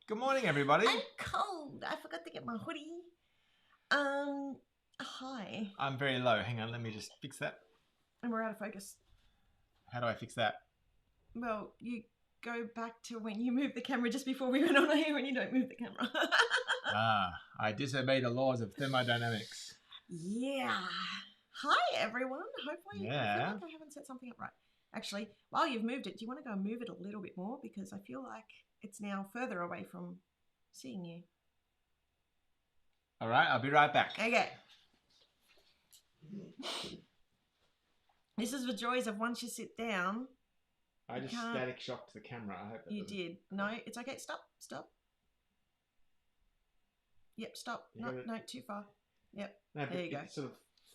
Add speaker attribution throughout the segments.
Speaker 1: Good morning, everybody.
Speaker 2: I'm cold. I forgot to get my hoodie. Hi.
Speaker 1: I'm very low. Hang on, let me just fix that.
Speaker 2: And we're out of focus.
Speaker 1: How do I fix that?
Speaker 2: Well, you go back to when you moved the camera just before we went on air when you don't move the camera.
Speaker 1: I disobey the laws of thermodynamics.
Speaker 2: Yeah. Hi, everyone. Hopefully, I feel like I haven't set something up right. Actually, while you've moved it, do you want to go and move it a little bit more? Because I feel like it's now further away from seeing you.
Speaker 1: All right, I'll be right back.
Speaker 2: Okay. This is the joys of once you sit down.
Speaker 1: I just static shocked the camera. I hope that
Speaker 2: you did. No, it's okay. Stop. Yep, stop. No, too far. Yep. No, there you go.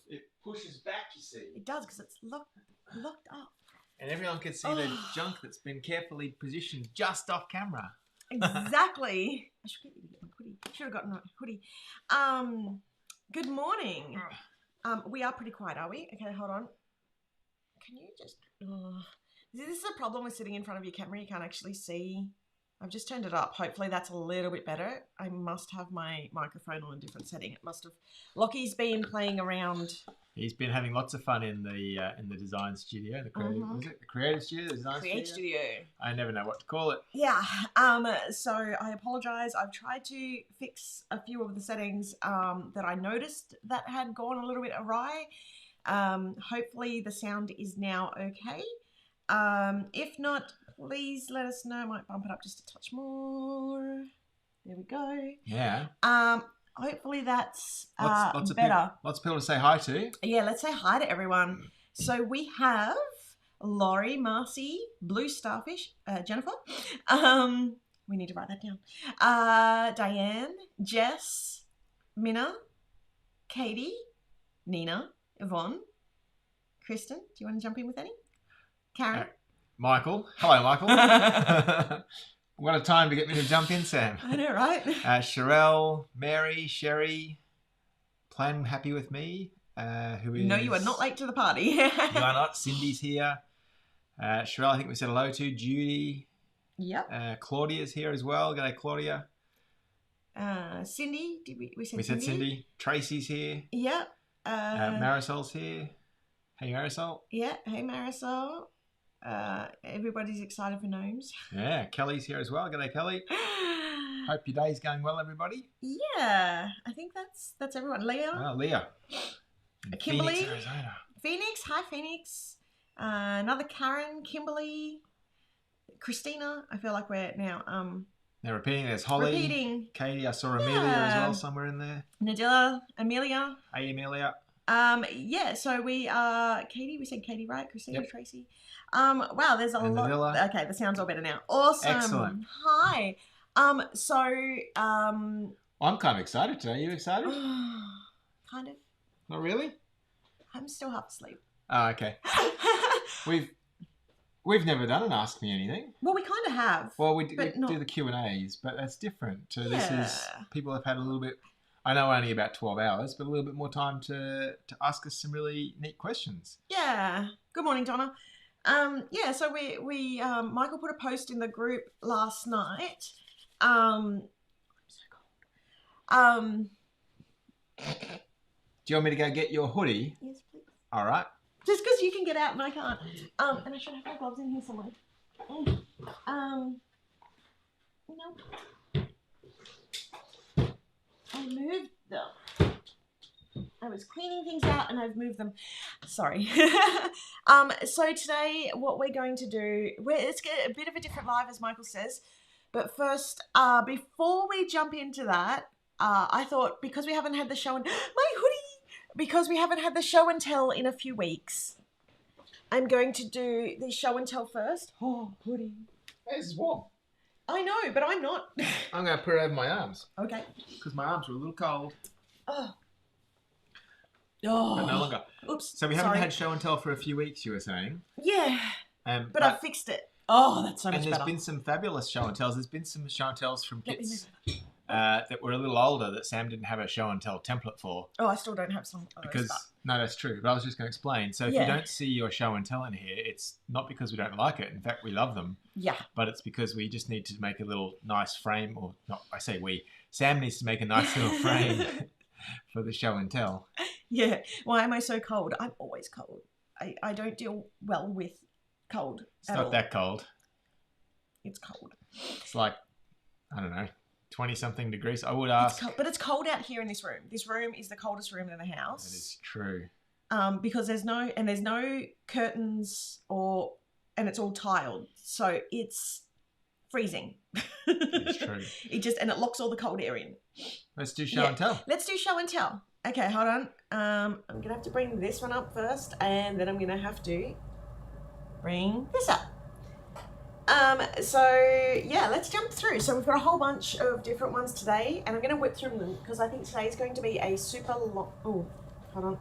Speaker 1: It pushes back, you see.
Speaker 2: It does because it's locked up.
Speaker 1: And everyone can see the junk that's been carefully positioned just off camera.
Speaker 2: Exactly. I should get you to get my hoodie. Should have gotten my hoodie. Good morning. We are pretty quiet, are we? Okay, hold on. Can you just... This is a problem with sitting in front of your camera. You can't actually see. I've just turned it up. Hopefully that's a little bit better. I must have my microphone on a different setting. It must have... Lockie's been playing around.
Speaker 1: He's been having lots of fun in the design studio, the creative, was it the creative studio, the design
Speaker 2: studio?
Speaker 1: I never know what to call it.
Speaker 2: Yeah. So I apologise. I've tried to fix a few of the settings that I noticed that had gone a little bit awry. Hopefully the sound is now okay. If not, please let us know. I might bump it up just a touch more. There we go.
Speaker 1: Yeah.
Speaker 2: Hopefully that's
Speaker 1: better. Lots of people to say hi to.
Speaker 2: Yeah, let's say hi to everyone. So we have Laurie, Marcy, Blue Starfish, Jennifer. We need to write that down. Diane, Jess, Minna, Katie, Nina, Yvonne, Kristen. Do you want to jump in with any? Karen.
Speaker 1: Michael. Hello, Michael. What a time to get me to jump in, Sam.
Speaker 2: I know, right?
Speaker 1: Sherelle, Mary, Sherry, Plan Happy With Me, who is...
Speaker 2: No, you are not late to the party.
Speaker 1: You are not. Cindy's here. Sherelle, I think we said hello to. Judy.
Speaker 2: Yep.
Speaker 1: Claudia's here as well. G'day, Claudia.
Speaker 2: Cindy, we said Cindy?
Speaker 1: We said Cindy. Tracy's here.
Speaker 2: Yep.
Speaker 1: Marisol's here. Hey, Marisol.
Speaker 2: Yeah, hey, Marisol. Everybody's excited for gnomes.
Speaker 1: Yeah, Kelly's here as well. G'day, Kelly. Hope your day's going well, everybody.
Speaker 2: Yeah, I think that's everyone. Leah.
Speaker 1: Oh, Leah.
Speaker 2: Kimberly.
Speaker 1: Phoenix, Arizona.
Speaker 2: Phoenix. Hi, Phoenix. Another Karen. Kimberly. Christina. I feel like we're now...
Speaker 1: They're repeating. There's Holly.
Speaker 2: Repeating.
Speaker 1: Katie. I saw Amelia as well somewhere in there.
Speaker 2: Nadilla. Amelia.
Speaker 1: Hey, Amelia.
Speaker 2: Yeah, so we are Katie. We said Katie, right? Christina, yep. Tracy. Wow, there's a lot.
Speaker 1: Nadilla.
Speaker 2: Okay, the sound's all better now. Awesome.
Speaker 1: Excellent.
Speaker 2: Hi.
Speaker 1: I'm kind of excited today. Are you excited?
Speaker 2: Kind of.
Speaker 1: Not really?
Speaker 2: I'm still half asleep.
Speaker 1: Oh, okay. We've never done an Ask Me Anything.
Speaker 2: Well, we kind of have.
Speaker 1: Well, we do the Q&As, but that's different. So this is, people have had a little bit, I know only about 12 hours, but a little bit more time to ask us some really neat questions.
Speaker 2: Yeah. Good morning, Donna. Yeah, so we Michael put a post in the group last night. I'm so cold.
Speaker 1: Do you want me to go get your hoodie?
Speaker 2: Yes, please.
Speaker 1: All right.
Speaker 2: Just because you can get out and I can't. And I should have my gloves in here somewhere. No. I moved them. I was cleaning things out and I've moved them. Sorry. So today what we're going to do, let's get a bit of a different live as Michael says. But first, before we jump into that, I thought because we haven't had the show and my hoodie! Because we haven't had the show and tell in a few weeks, I'm going to do the show and tell first. Oh, hoodie.
Speaker 1: Hey, this is warm.
Speaker 2: I know, but I'm not.
Speaker 1: I'm going to put it over my arms.
Speaker 2: Okay.
Speaker 1: Because my arms were a little cold.
Speaker 2: Oh.
Speaker 1: But no longer.
Speaker 2: Oops.
Speaker 1: So we haven't had show and tell for a few weeks, you were saying.
Speaker 2: Yeah. But I fixed it. Oh, that's so much better.
Speaker 1: And there's been some fabulous show and tells. There's been some show and tells from kits that were a little older that Sam didn't have a show and tell template for.
Speaker 2: Oh, I still don't have some of those.
Speaker 1: No, that's true. But I was just going to explain. So if you don't see your show and tell in here, it's not because we don't like it. In fact, we love them.
Speaker 2: Yeah.
Speaker 1: But it's because we just need to make a little nice frame, or not. I say we. Sam needs to make a nice little frame for the show and tell.
Speaker 2: Yeah. Why am I so cold? I'm always cold. I don't deal well with cold.
Speaker 1: It's not that cold.
Speaker 2: It's cold.
Speaker 1: It's like, I don't know, 20-something degrees. I would ask.
Speaker 2: But it's cold out here in this room. This room is the coldest room in the house.
Speaker 1: That is true.
Speaker 2: Because there's no curtains and it's all tiled. So it's freezing.
Speaker 1: It's true.
Speaker 2: And it locks all the cold air in.
Speaker 1: Let's do show and tell.
Speaker 2: Let's do show and tell. Okay, hold on. I'm going to have to bring this one up first, and then I'm going to have to bring this up. Let's jump through. So we've got a whole bunch of different ones today, and I'm going to whip through them because I think today is going to be a super long... Oh, hold on.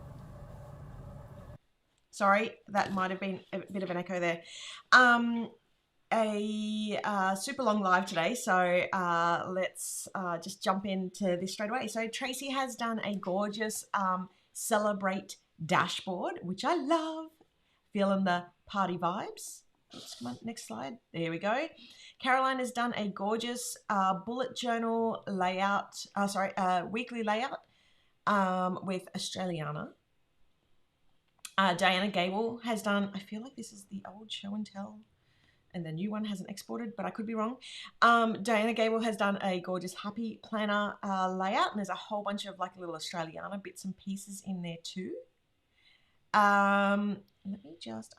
Speaker 2: Sorry, that might have been a bit of an echo there. A super long live today, so let's just jump into this straight away. So Tracy has done a gorgeous celebrate dashboard, which I love. Feeling the party vibes. Oops, come on, next slide. There we go. Caroline has done a gorgeous bullet journal layout, weekly layout with Australiana. Diana Gable has done, I feel like this is the old show and tell, and the new one hasn't exported, but I could be wrong. Diana Gable has done a gorgeous happy planner layout, and there's a whole bunch of like little Australiana bits and pieces in there too. I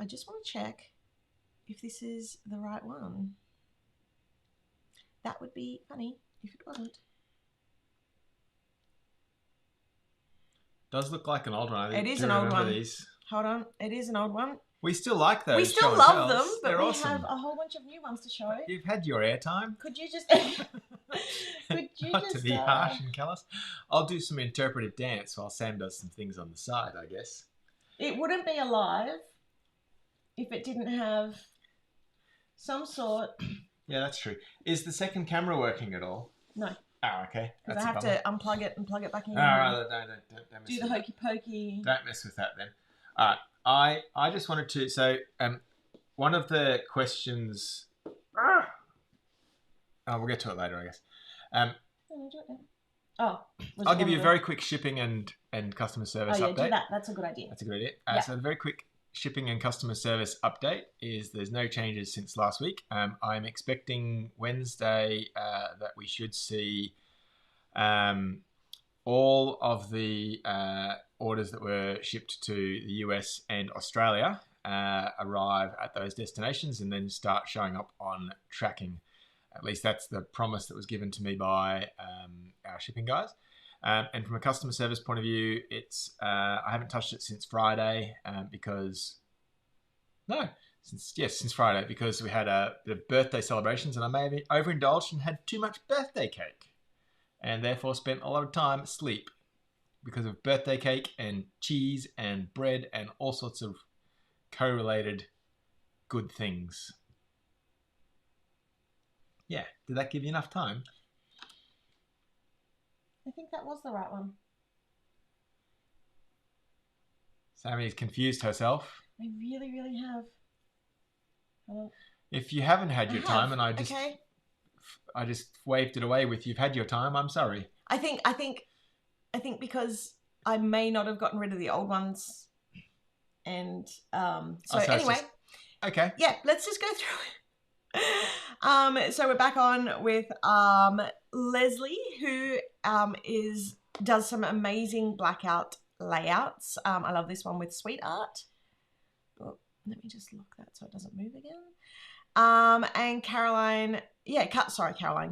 Speaker 2: just want to check if this is the right one. That would be funny if it wasn't.
Speaker 1: Does look like an old one.
Speaker 2: It is an old one. Hold on, it is an old one.
Speaker 1: We still like those.
Speaker 2: We still love them, but
Speaker 1: They're
Speaker 2: we
Speaker 1: awesome.
Speaker 2: have a whole bunch of new ones to show.
Speaker 1: You've had your airtime.
Speaker 2: Could you just...
Speaker 1: Not to be harsh and callous. I'll do some interpretive dance while Sam does some things on the side, I guess.
Speaker 2: It wouldn't be alive if it didn't have some sort...
Speaker 1: Yeah, that's true. Is the second camera working at all?
Speaker 2: No.
Speaker 1: Oh, okay.
Speaker 2: Because I have to unplug it and plug it back in.
Speaker 1: Don't mess
Speaker 2: do the hokey pokey.
Speaker 1: Don't mess with that then. All right. I just wanted to... So, one of the questions... we'll get to it later, I guess. I'll give you a very quick shipping and customer service update.
Speaker 2: Do that. That's a good idea.
Speaker 1: That's a good idea. So the very quick shipping and customer service update is there's no changes since last week. I'm expecting Wednesday that we should see all of the orders that were shipped to the US and Australia arrive at those destinations and then start showing up on tracking. At least that's the promise that was given to me by our shipping guys. And from a customer service point of view, it's I haven't touched it since Friday since Friday because we had a bit of birthday celebrations and I may have overindulged and had too much birthday cake and therefore spent a lot of time asleep because of birthday cake and cheese and bread and all sorts of co-related good things. Yeah, did that give you enough time?
Speaker 2: I think that was the right one.
Speaker 1: Sammy's confused herself.
Speaker 2: I really, really have.
Speaker 1: If you haven't had your time and I just waved it away with you've had your time, I'm sorry.
Speaker 2: I think because I may not have gotten rid of the old ones. And anyway.
Speaker 1: Okay.
Speaker 2: Yeah, let's just go through it. So we're back on with Leslie, who does some amazing blackout layouts. I love this one with Sweetheart. Oh, let me just lock that so it doesn't move again. And Caroline,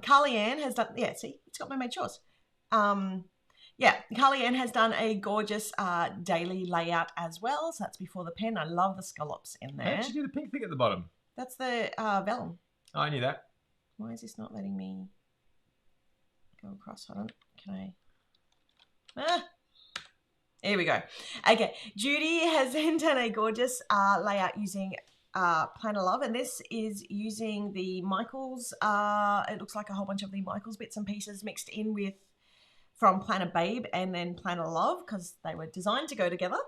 Speaker 2: Carly Ann has done, see, it's got my made chores. Carly Ann has done a gorgeous daily layout as well. So that's before the pen. I love the scallops in there.
Speaker 1: How did you do the pink thing at the bottom?
Speaker 2: That's the vellum.
Speaker 1: Oh, I knew that.
Speaker 2: Why is this not letting me go across? Hold on. Can I? Here we go. Okay. Judy has then done a gorgeous layout using Plan of Love, and this is using the Michaels. It looks like a whole bunch of the Michaels bits and pieces mixed in with from Plan of Babe and then Plan of Love because they were designed to go together.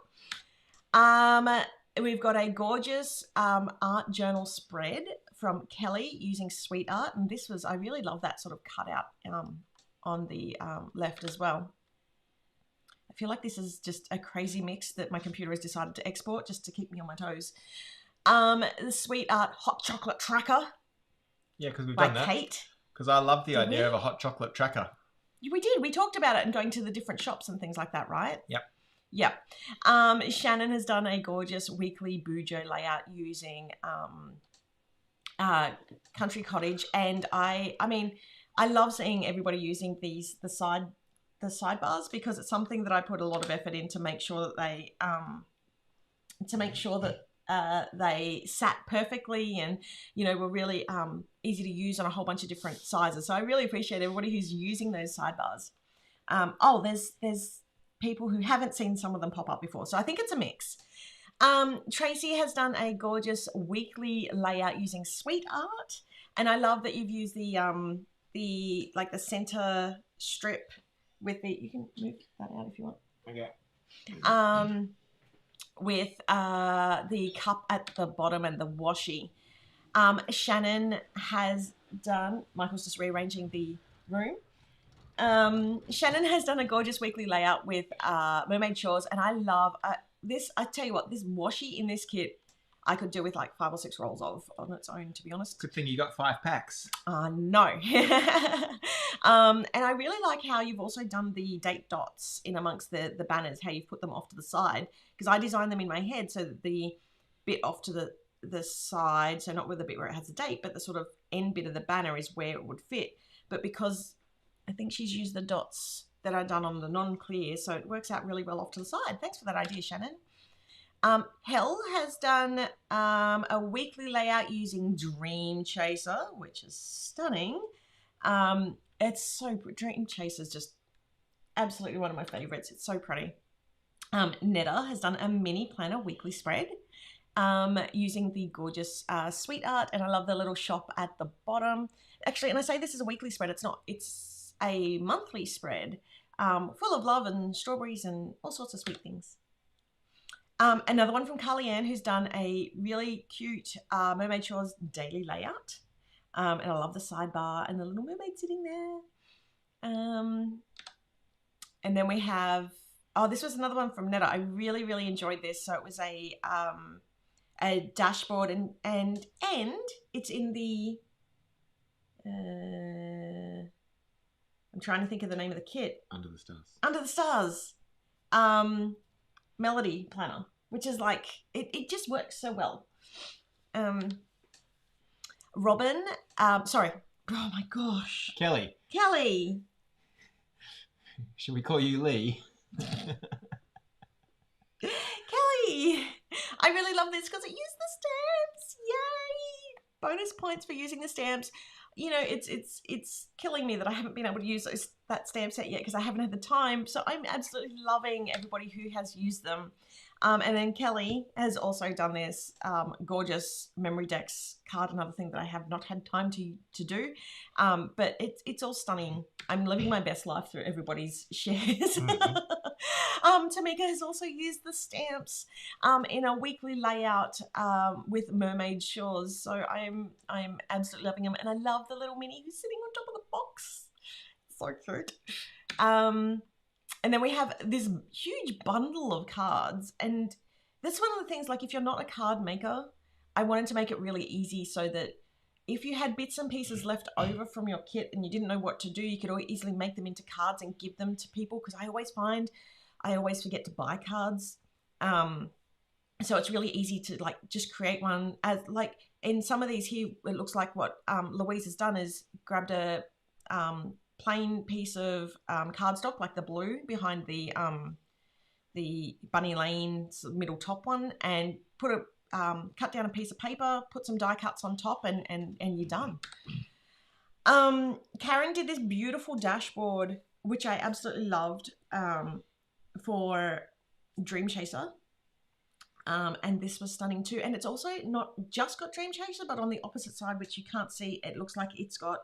Speaker 2: We've got a gorgeous art journal spread from Kelly using Sweet Art, and this was, I really love that sort of cutout on the left as well. I feel like this is just a crazy mix that my computer has decided to export just to keep me on my toes. The Sweet Art Hot Chocolate Tracker.
Speaker 1: Yeah, because we've
Speaker 2: by
Speaker 1: done that.
Speaker 2: Kate.
Speaker 1: Because I love the
Speaker 2: Did
Speaker 1: idea
Speaker 2: we?
Speaker 1: of a hot chocolate tracker.
Speaker 2: We did. We talked about it and going to the different shops and things like that, right?
Speaker 1: Yep.
Speaker 2: Yep. Shannon has done a gorgeous weekly Bujo layout using Country Cottage, and I mean, I love seeing everybody using the sidebars because it's something that I put a lot of effort in to make sure that they sat perfectly and, you know, were really easy to use on a whole bunch of different sizes. So I really appreciate everybody who's using those sidebars. There's people who haven't seen some of them pop up before. So I think it's a mix. Tracy has done a gorgeous weekly layout using Sweet Art. And I love that you've used the center strip with the, you can move that out if you want.
Speaker 1: Okay.
Speaker 2: With the cup at the bottom and the washi. Shannon has done, Michael's just rearranging the room. Shannon has done a gorgeous weekly layout with Mermaid Shores, and I love this. I tell you what, this washi in this kit, I could do with like 5 or 6 rolls of on its own, to be honest.
Speaker 1: Good thing you got 5 packs.
Speaker 2: No. And I really like how you've also done the date dots in amongst the banners, how you've put them off to the side, because I designed them in my head so that the bit off to the side, so not with the bit where it has a date, but the sort of end bit of the banner is where it would fit. But because I think she's used the dots that are done on the non-clear, so it works out really well off to the side. Thanks for that idea, Shannon. Hel has done a weekly layout using Dream Chaser, which is stunning. It's so, Dream Chaser is just absolutely one of my favorites. It's so pretty. Netta has done a mini planner weekly spread using the gorgeous Sweet Art, and I love the little shop at the bottom. Actually, and I say this is a weekly spread, it's not, it's a monthly spread full of love and strawberries and all sorts of sweet things. Another one from Carly Ann, who's done a really cute Mermaid Shores daily layout. And I love the sidebar and the little mermaid sitting there. And then we have, this was another one from Netta. I really, really enjoyed this. So it was a dashboard and it's in the, I'm trying to think of the name of the kit.
Speaker 1: Under the Stars.
Speaker 2: Under the Stars. Melody planner, which is like, it just works so well. Robin, sorry. Oh my gosh.
Speaker 1: Kelly. Should we call you Lee?
Speaker 2: Kelly. I really love this because it used the stamps. Yay. Bonus points for using the stamps. You know, it's killing me that I haven't been able to use that stamp set yet because I haven't had the time. So I'm absolutely loving everybody who has used them. And then Kelly has also done this gorgeous memory decks card, another thing that I have not had time to do. But it's all stunning. I'm living my best life through everybody's shares.
Speaker 1: Mm-hmm.
Speaker 2: Tamika has also used the stamps in a weekly layout with Mermaid Shores. So I'm absolutely loving them. And I love the little Minnie who's sitting on top of the box. So cute. And then we have this huge bundle of cards. And that's one of the things, like if you're not a card maker, I wanted to make it really easy so that if you had bits and pieces left over from your kit and you didn't know what to do, you could easily make them into cards and give them to people. Because I always forget to buy cards. So it's really easy to like just create one. As like in some of these here, it looks like what Louise has done is grabbed a plain piece of cardstock, like the blue behind the Bunny Lane middle top one, and put a cut down a piece of paper, put some die cuts on top, and you're done. Karen did this beautiful dashboard, which I absolutely loved, for Dream Chaser. And this was stunning too. And it's also not just got Dream Chaser, but on the opposite side, which you can't see, it looks like it's got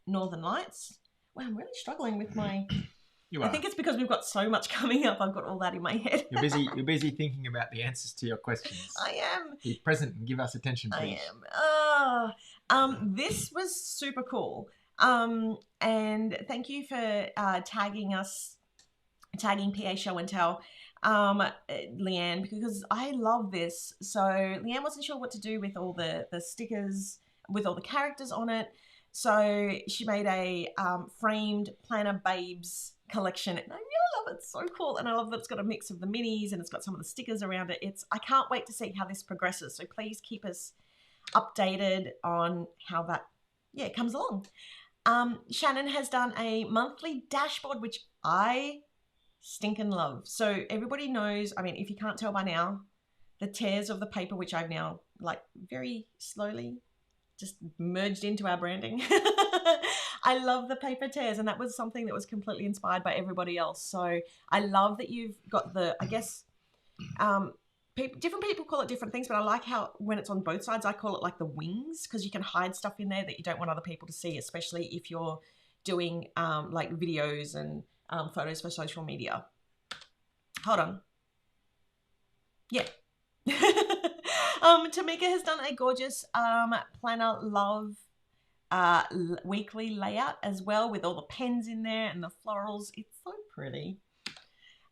Speaker 2: Northern Lights. Wow, I'm really struggling with my...
Speaker 1: You
Speaker 2: I
Speaker 1: are.
Speaker 2: think it's because we've got so much coming up. I've got all that in my head.
Speaker 1: You're busy thinking about the answers to your questions.
Speaker 2: I am.
Speaker 1: Be present and give us attention, please.
Speaker 2: I am. This was super cool. And thank you for tagging PA Show and Tell, Leanne, because I love this. So Leanne wasn't sure what to do with all the stickers, with all the characters on it. So she made a framed Planner Babes collection. And I really love it. It's so cool. And I love that it's got a mix of the minis and it's got some of the stickers around it. I can't wait to see how this progresses. So please keep us updated on how that comes along. Shannon has done a monthly dashboard, which I stinking love. So everybody knows, I mean, if you can't tell by now, the tears of the paper, which I've now like very slowly just merged into our branding. I love the paper tears, and that was something that was completely inspired by everybody else. So I love that you've got the, I guess, different people call it different things, but I like how when it's on both sides, I call it like the wings, because you can hide stuff in there that you don't want other people to see, especially if you're doing like videos and photos for social media. Hold on. Yeah. Tamika has done a gorgeous Planner Love weekly layout as well, with all the pens in there and the florals. It's so pretty.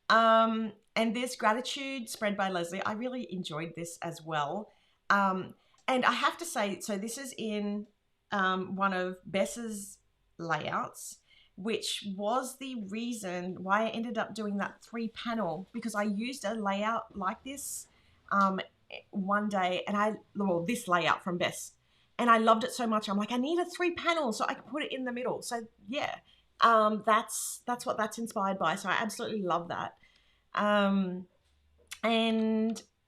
Speaker 2: And this gratitude spread by Leslie, I really enjoyed this as well. And I have to say, so this is in one of Bess's layouts, which was the reason why I ended up doing that 3-panel, because I used a layout like this one day, and this layout from Bess, and I loved it so much. I'm like, I need a 3-panel so I can put it in the middle. So yeah, that's what that's inspired by. So I absolutely love that. And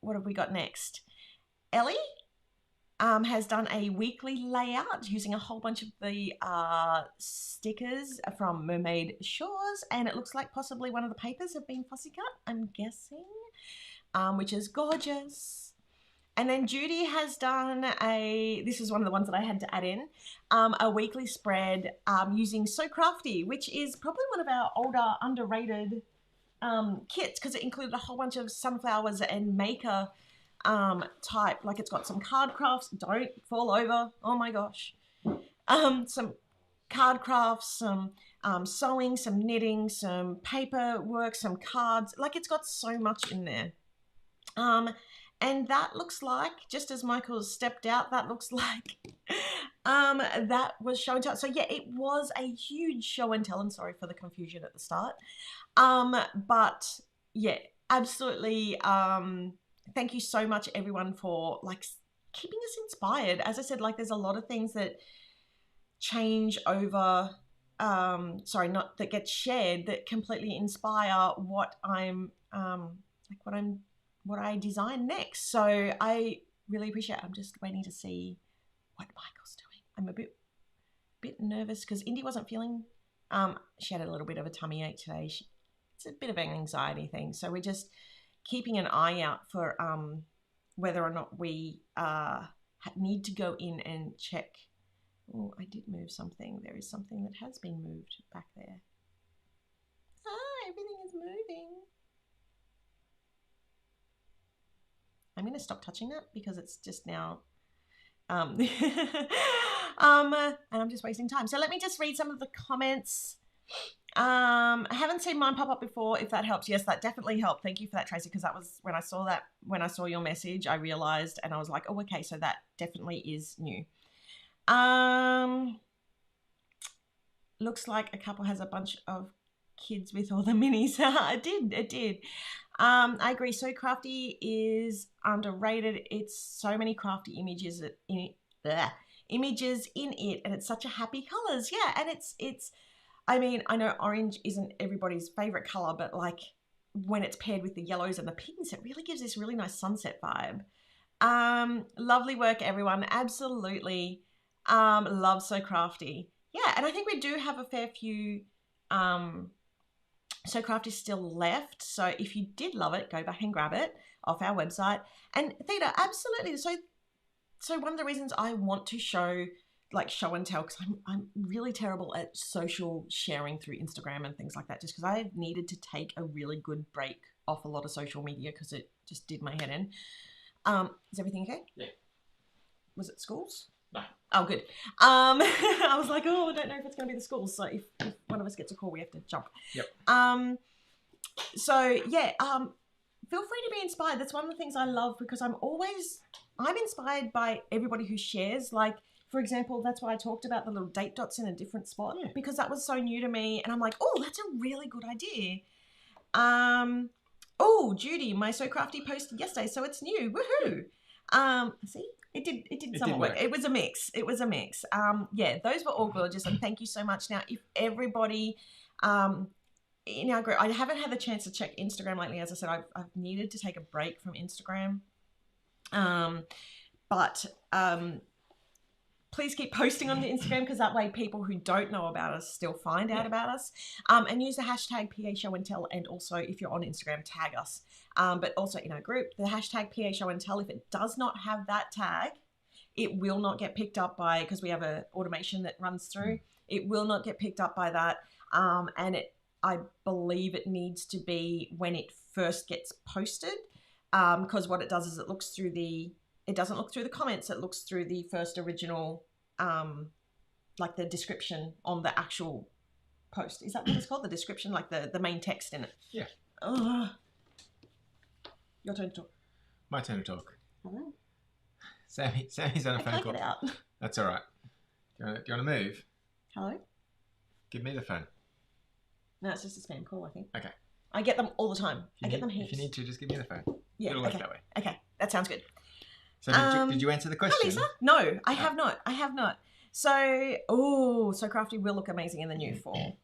Speaker 2: what have we got next? Ellie has done a weekly layout using a whole bunch of the stickers from Mermaid Shores, and it looks like possibly one of the papers have been fussy cut, I'm guessing, which is gorgeous. And then Judy has done this is one of the ones that I had to add in, a weekly spread using So Crafty, which is probably one of our older underrated kits, because it included a whole bunch of sunflowers and maker type. Like, it's got some card crafts. Don't fall over. Oh my gosh. Some card crafts, some sewing, some knitting, some paper work, some cards. Like, it's got so much in there. And that looks like, just as Michael stepped out, that looks like that was show and tell. So yeah, it was a huge show and tell, and sorry for the confusion at the start. But yeah, absolutely. Thank you so much, everyone, for like keeping us inspired. As I said, like, there's a lot of things that change over, that get shared that completely inspire what what I design next. So I really appreciate it. I'm just waiting to see what Michael's doing. I'm a bit nervous because Indy wasn't feeling, she had a little bit of a tummy ache today. It's a bit of an anxiety thing. So we're just keeping an eye out for whether or not we need to go in and check. Oh, I did move something. There is something that has been moved back there. Everything is moving. I'm going to stop touching that because it's just now, and I'm just wasting time. So let me just read some of the comments. I haven't seen mine pop up before, if that helps. Yes, that definitely helped. Thank you for that, Tracy, because that was when I saw your message, I realized, and I was like, oh, okay, so that definitely is new. Looks like a couple has a bunch of kids with all the minis. It did. I agree. So Crafty is underrated. It's so many crafty images in it, and it's such a happy colors. Yeah, and it's. I mean, I know orange isn't everybody's favorite color, but like when it's paired with the yellows and the pinks, it really gives this really nice sunset vibe. Lovely work, everyone. Absolutely. Love So Crafty. Yeah, and I think we do have a fair few So Craft is still left. So if you did love it, go back and grab it off our website. And Theta, absolutely. So one of the reasons I want to show and tell, because I'm really terrible at social sharing through Instagram and things like that, just because I needed to take a really good break off a lot of social media because it just did my head in. Is everything okay?
Speaker 1: Yeah.
Speaker 2: Was it schools?
Speaker 1: No.
Speaker 2: Oh, good. I was like, I don't know if it's going to be the schools. So if one of us gets a call, we have to jump.
Speaker 1: Yep.
Speaker 2: So yeah, feel free to be inspired. That's one of the things I love, because I'm inspired by everybody who shares. Like, for example, that's why I talked about the little date dots in a different spot, because that was so new to me. And I'm like, oh, that's a really good idea. Oh, Judy, my So Crafty posted yesterday, so it's new. Woohoo! See? It did somewhat work. It was a mix. Yeah, those were all gorgeous, and thank you so much. Now, if everybody in our group, I haven't had the chance to check Instagram lately. As I said, I've needed to take a break from Instagram. But please keep posting on the Instagram, because that way people who don't know about us still find out about us. And use the hashtag PAHQ, and also if you're on Instagram, tag us. But also in our group, the hashtag PAHQ, if it does not have that tag, it will not get picked up by, because we have an automation that runs through, it will not get picked up by that. And I believe it needs to be when it first gets posted, because what it does is it doesn't look through the comments, it looks through the first original, like the description on the actual post. Is that what it's called? The description, like the main text in it.
Speaker 1: Yeah.
Speaker 2: Your turn to talk.
Speaker 1: My turn to talk.
Speaker 2: Hello.
Speaker 1: Sammy's on a phone call.
Speaker 2: Get it out.
Speaker 1: That's all right. Do you want to move?
Speaker 2: Hello?
Speaker 1: Give me the phone.
Speaker 2: No, it's just a spam call, I think.
Speaker 1: Okay.
Speaker 2: I get them all the time. I get them heaps.
Speaker 1: If you need to, just give me the phone.
Speaker 2: Yeah,
Speaker 1: It'll work that way.
Speaker 2: Okay, that sounds good.
Speaker 1: So did you answer the question?
Speaker 2: Hi, Lisa. No, I have not. So, So Crafty will look amazing in the new fall.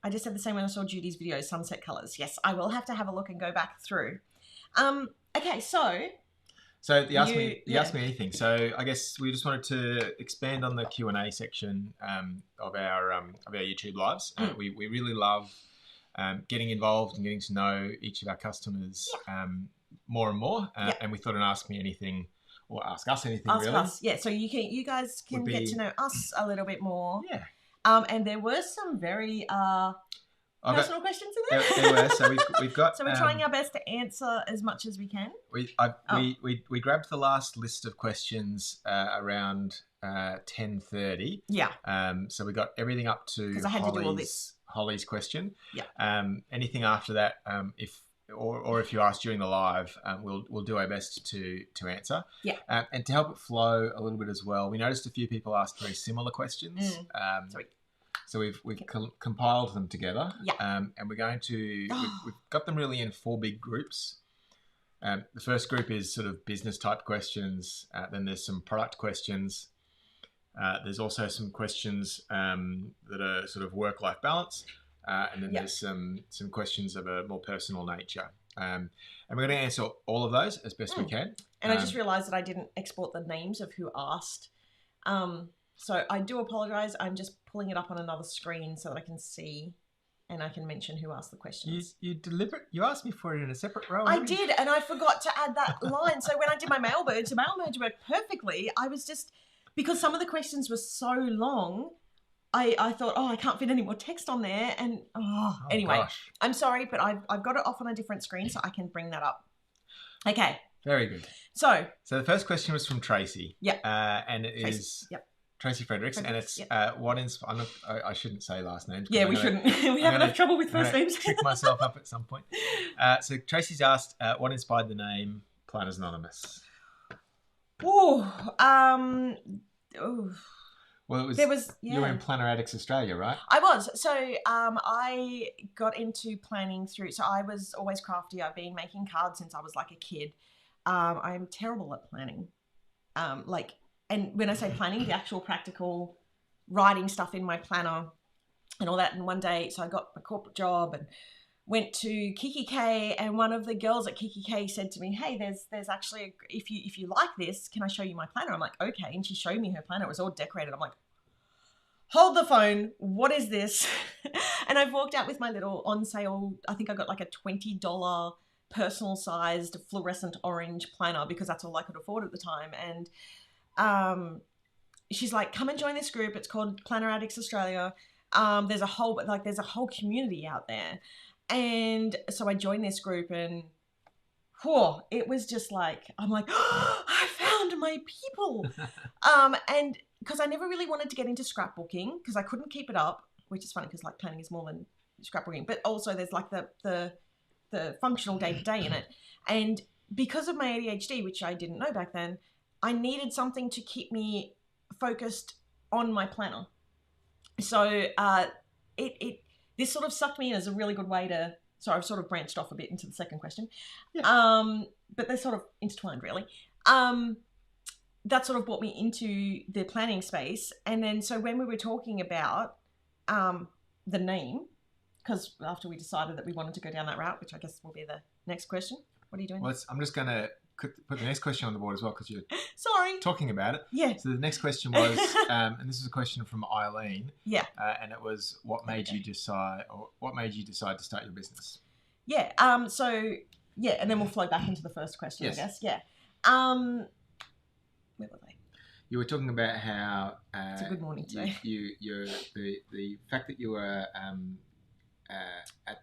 Speaker 2: I just said the same when I saw Judy's video, sunset colours. Yes, I will have to have a look and go back through. Okay, so
Speaker 1: you asked me anything. So I guess we just wanted to expand on the Q&A section of our YouTube lives. We really love getting involved and getting to know each of our customers more and more. And we thought an Ask Me Anything, or Ask Us Anything,
Speaker 2: Ask
Speaker 1: really.
Speaker 2: us, yeah. So you guys can get to know us a little bit more.
Speaker 1: Yeah.
Speaker 2: And there were some very personal questions in there.
Speaker 1: There were. So we've got.
Speaker 2: So we're trying our best to answer as much as we can.
Speaker 1: We grabbed the last list of questions around 10:30.
Speaker 2: Yeah.
Speaker 1: So we got everything up to
Speaker 2: because I had to do all this.
Speaker 1: Holly's question.
Speaker 2: Yeah.
Speaker 1: Anything after that, if you ask during the live, we'll do our best to answer.
Speaker 2: Yeah.
Speaker 1: And to help it flow a little bit as well, we noticed a few people asked very similar questions. So we've compiled them together.
Speaker 2: Yeah.
Speaker 1: And we're going to we've got them really in 4 big groups. The first group is sort of business type questions. Then there's some product questions. There's also some questions that are sort of work-life balance. And then there's some questions of a more personal nature. And we're going to answer all of those as best we can.
Speaker 2: And I just realised that I didn't export the names of who asked. So I do apologise. I'm just pulling it up on another screen so that I can see and I can mention who asked the questions.
Speaker 1: You asked me for it in a separate row.
Speaker 2: I did, and I forgot to add that line. So when I did my mail merge, the mail merge worked perfectly. I was just, because some of the questions were so long, I thought, I can't fit any more text on there. And anyway,
Speaker 1: gosh.
Speaker 2: I'm sorry, but I've got it off on a different screen so I can bring that up. Okay.
Speaker 1: Very good.
Speaker 2: So
Speaker 1: the first question was from Tracy.
Speaker 2: Yep.
Speaker 1: And it is Tracy Fredericks, and it's I shouldn't say last names.
Speaker 2: Yeah, we shouldn't. We have enough trouble with first names.
Speaker 1: Trick myself up at some point. So Tracy's asked, what inspired the name Planners Anonymous? Well, you were in Planner Addicts Australia, right?
Speaker 2: I was. So I got into planning through. So I was always crafty. I've been making cards since I was like a kid. I'm terrible at planning. And when I say planning, the actual practical writing stuff in my planner and all that. And one day, so I got a corporate job and went to Kiki K, and one of the girls at Kiki K said to me, "Hey, there's actually if you like this, can I show you my planner?" I'm like, "Okay." And she showed me her planner. It was all decorated. I'm like, hold the phone. What is this? And I've walked out with my little on sale. I think I got like a $20 personal sized fluorescent orange planner because that's all I could afford at the time. And she's like, come and join this group. It's called Planner Addicts Australia. There's a whole community out there. And so I joined this group, and it was just like, I'm like, oh, I found my people. And because I never really wanted to get into scrapbooking because I couldn't keep it up, which is funny because like planning is more than scrapbooking, but also there's like the functional day-to-day in it. And because of my ADHD, which I didn't know back then, I needed something to keep me focused on my planner. So this sort of sucked me in as a really good way to, so I've sort of branched off a bit into the second question. Yeah. But they're sort of intertwined really. That sort of brought me into the planning space. And then so when we were talking about the name, because after we decided that we wanted to go down that route, which I guess will be the next question. What are you doing?
Speaker 1: Well, I'm just going to put the next question on the board as well because you're talking about it.
Speaker 2: Yeah.
Speaker 1: So the next question was, and this is a question from Eileen.
Speaker 2: Yeah.
Speaker 1: And it was, what made you decide to start your business?
Speaker 2: Yeah. And then we'll flow back into the first question, yes. I guess. Yeah. Where were they?
Speaker 1: You were talking about how
Speaker 2: it's a good morning today.
Speaker 1: You're the fact that you were in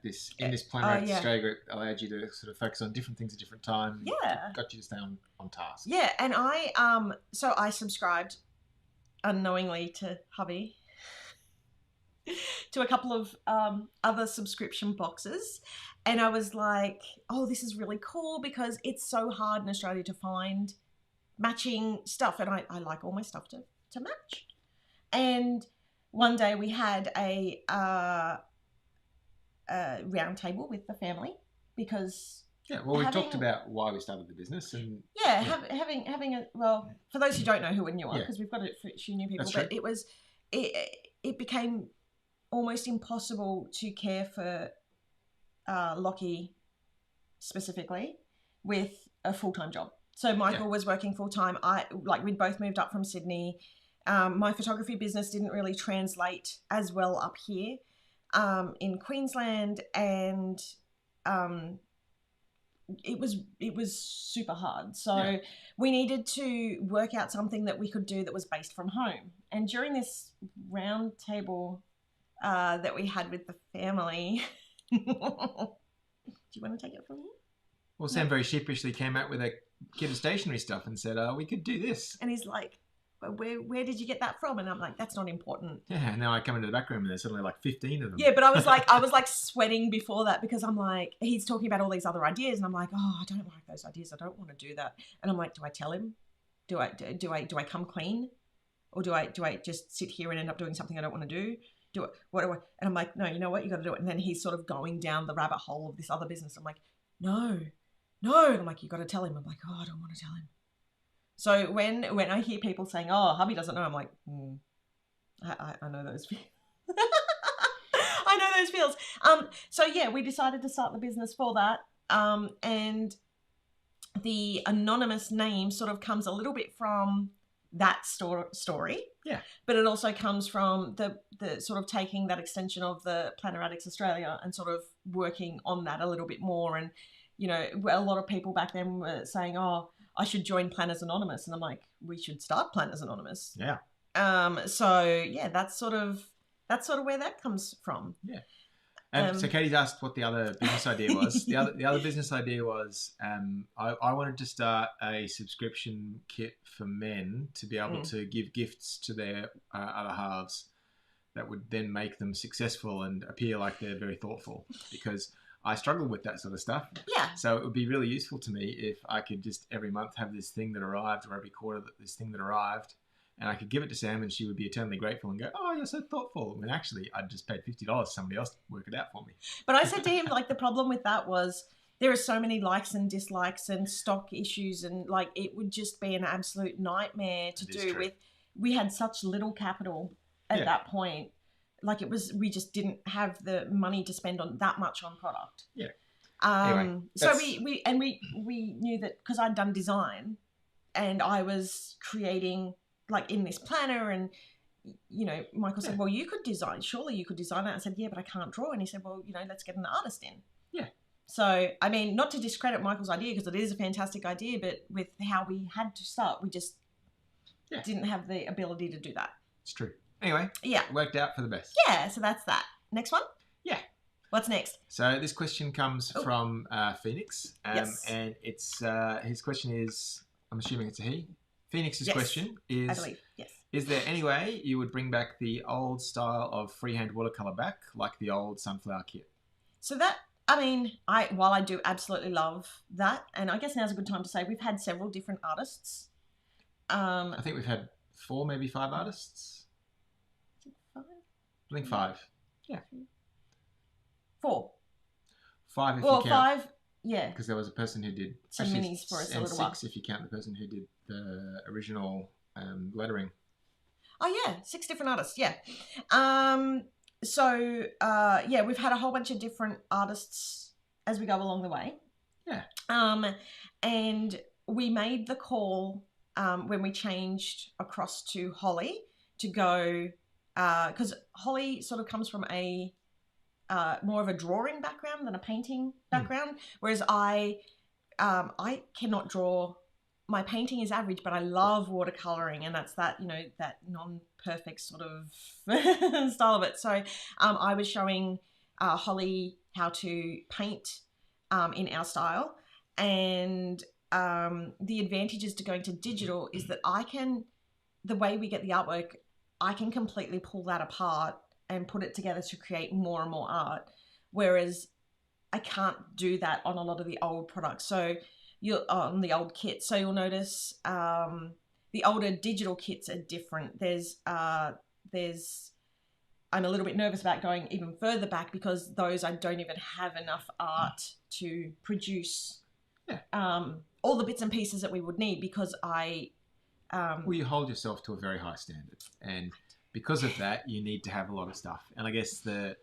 Speaker 1: this Planner Australia group allowed you to sort of focus on different things at different times.
Speaker 2: Yeah.
Speaker 1: Got you to stay on task.
Speaker 2: Yeah, and I subscribed unknowingly to hubby to a couple of other subscription boxes, and I was like, oh, this is really cool because it's so hard in Australia to find matching stuff, and I like all my stuff to match. And one day we had a round table with the family because
Speaker 1: we talked about why we started the business and
Speaker 2: having a for those who don't know who you are, because we've got a few new people. That's but it became almost impossible to care for Lockie specifically with a full-time job. So Michael was working full-time. We'd both moved up from Sydney. My photography business didn't really translate as well up here in Queensland, and it was super hard. So we needed to work out something that we could do that was based from home. And during this round table that we had with the family, do you want to take it from here?
Speaker 1: Well, Sam very sheepishly came out with a kit of stationery stuff and said, we could do this.
Speaker 2: And he's like, where did you get that from? And I'm like, that's not important.
Speaker 1: Yeah, and now I come into the back room and there's suddenly like 15 of them.
Speaker 2: Yeah, but I was like sweating before that because I'm like, he's talking about all these other ideas and I'm like, oh, I don't like those ideas. I don't want to do that. And I'm like, do I tell him? Do I come clean? Or do I just sit here and end up doing something I don't want to do? What do I? And I'm like, no, you know what? You got to do it. And then he's sort of going down the rabbit hole of this other business. I'm like, no. And I'm like, you got to tell him. I'm like, oh, I don't want to tell him. So when I hear people saying, oh, hubby doesn't know, I'm like, I know those feels. I know those feels. So yeah, we decided to start the business for that. And the anonymous name sort of comes a little bit from that story. Yeah. But it also comes from the sort of taking that extension of the Planner Addicts Australia and sort of working on that a little bit more. And, you know, a lot of people back then were saying, oh, I should join Planners Anonymous. And I'm like, we should start Planners Anonymous.
Speaker 1: Yeah.
Speaker 2: So yeah, that's sort of where that comes from.
Speaker 1: Yeah. So Katie's asked what the other business idea was. The other business idea was I wanted to start a subscription kit for men to be able to give gifts to their other halves that would then make them successful and appear like they're very thoughtful, because I struggle with that sort of stuff.
Speaker 2: Yeah.
Speaker 1: So it would be really useful to me if I could just every month have this thing that arrived, or every quarter this thing that arrived, and I could give it to Sam and she would be eternally grateful and go, oh, you're so thoughtful. And actually, I'd just paid $50 to somebody else to work it out for me.
Speaker 2: But I said to him, like, the problem with that was there are so many likes and dislikes and stock issues, and like it would just be an absolute nightmare to do with. We had such little capital at that point. Like we just didn't have the money to spend on that much on product.
Speaker 1: Yeah.
Speaker 2: Anyway, so we knew that because I'd done design and I was creating like in this planner, and Michael said, well, surely you could design that. I said, yeah, but I can't draw. And he said, well, let's get an artist in.
Speaker 1: Yeah.
Speaker 2: So, I mean, not to discredit Michael's idea, because it is a fantastic idea, but with how we had to start, we just didn't have the ability to do that.
Speaker 1: It's true. Anyway,
Speaker 2: it
Speaker 1: worked out for the best.
Speaker 2: Yeah, so that's that. Next one?
Speaker 1: Yeah.
Speaker 2: What's next?
Speaker 1: So this question comes from Phoenix.
Speaker 2: Yes.
Speaker 1: And it's his question is, I'm assuming it's a he. Phoenix's
Speaker 2: Yes,
Speaker 1: question is,
Speaker 2: I believe, yes.
Speaker 1: Is there any way you would bring back the old style of freehand watercolour back, like the old sunflower kit?
Speaker 2: So that, I mean, while I do absolutely love that, and I guess now's a good time to say we've had several different artists.
Speaker 1: I think we've had 4, maybe 5 artists.
Speaker 2: 5?
Speaker 1: I think 5. Yeah.
Speaker 2: 4.
Speaker 1: 5 if you count.
Speaker 2: 5, yeah.
Speaker 1: Because there was a person who did
Speaker 2: some minis for us a little while.
Speaker 1: 6 if you count the person who did the original lettering.
Speaker 2: Oh yeah, 6 different artists. Yeah. We've had a whole bunch of different artists as we go along the way.
Speaker 1: Yeah.
Speaker 2: And we made the call when we changed across to Holly to go because Holly sort of comes from a more of a drawing background than a painting background, whereas I cannot draw. My painting is average, but I love watercoloring, and that's that that non-perfect sort of style of it. So I was showing Holly how to paint in our style, and the advantages to going to digital is that the way we get the artwork, I can completely pull that apart and put it together to create more and more art, whereas I can't do that on a lot of the old products. So you're on the old kits. So you'll notice the older digital kits are different. There's I'm a little bit nervous about going even further back because those I don't even have enough art to produce all the bits and pieces that we would need because
Speaker 1: well, you hold yourself to a very high standard, and because of that, you need to have a lot of stuff. And I guess the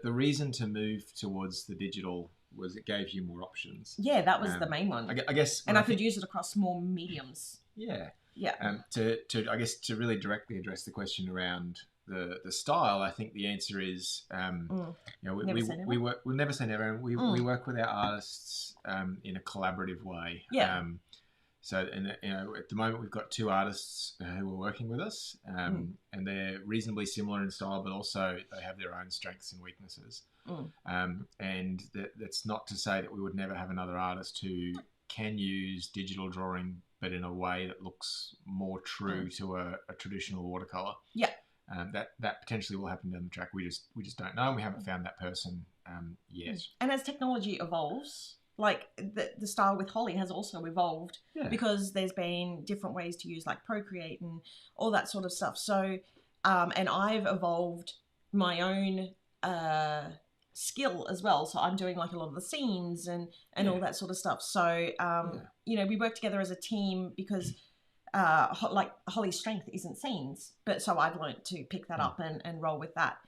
Speaker 1: reason to move towards the digital was it gave you more options.
Speaker 2: Yeah, that was the main one.
Speaker 1: I guess,
Speaker 2: and I could use it across more mediums.
Speaker 1: Yeah.
Speaker 2: Yeah.
Speaker 1: To really directly address the question around the style, I think the answer is we'll never say never. We work with our artists in a collaborative way.
Speaker 2: Yeah.
Speaker 1: At the moment we've got 2 artists who are working with us, and they're reasonably similar in style, but also they have their own strengths and weaknesses. And that's not to say that we would never have another artist who can use digital drawing, but in a way that looks more true to a traditional watercolor.
Speaker 2: Yeah.
Speaker 1: That potentially will happen down the track. We just don't know. We haven't found that person yet.
Speaker 2: And as technology evolves, like the style with Holly has also evolved because there's been different ways to use like Procreate and all that sort of stuff. So, and I've evolved my own skill as well. So I'm doing like a lot of the scenes and all that sort of stuff. So, we work together as a team because like Holly's strength isn't scenes, but so I've learned to pick that up and roll with that.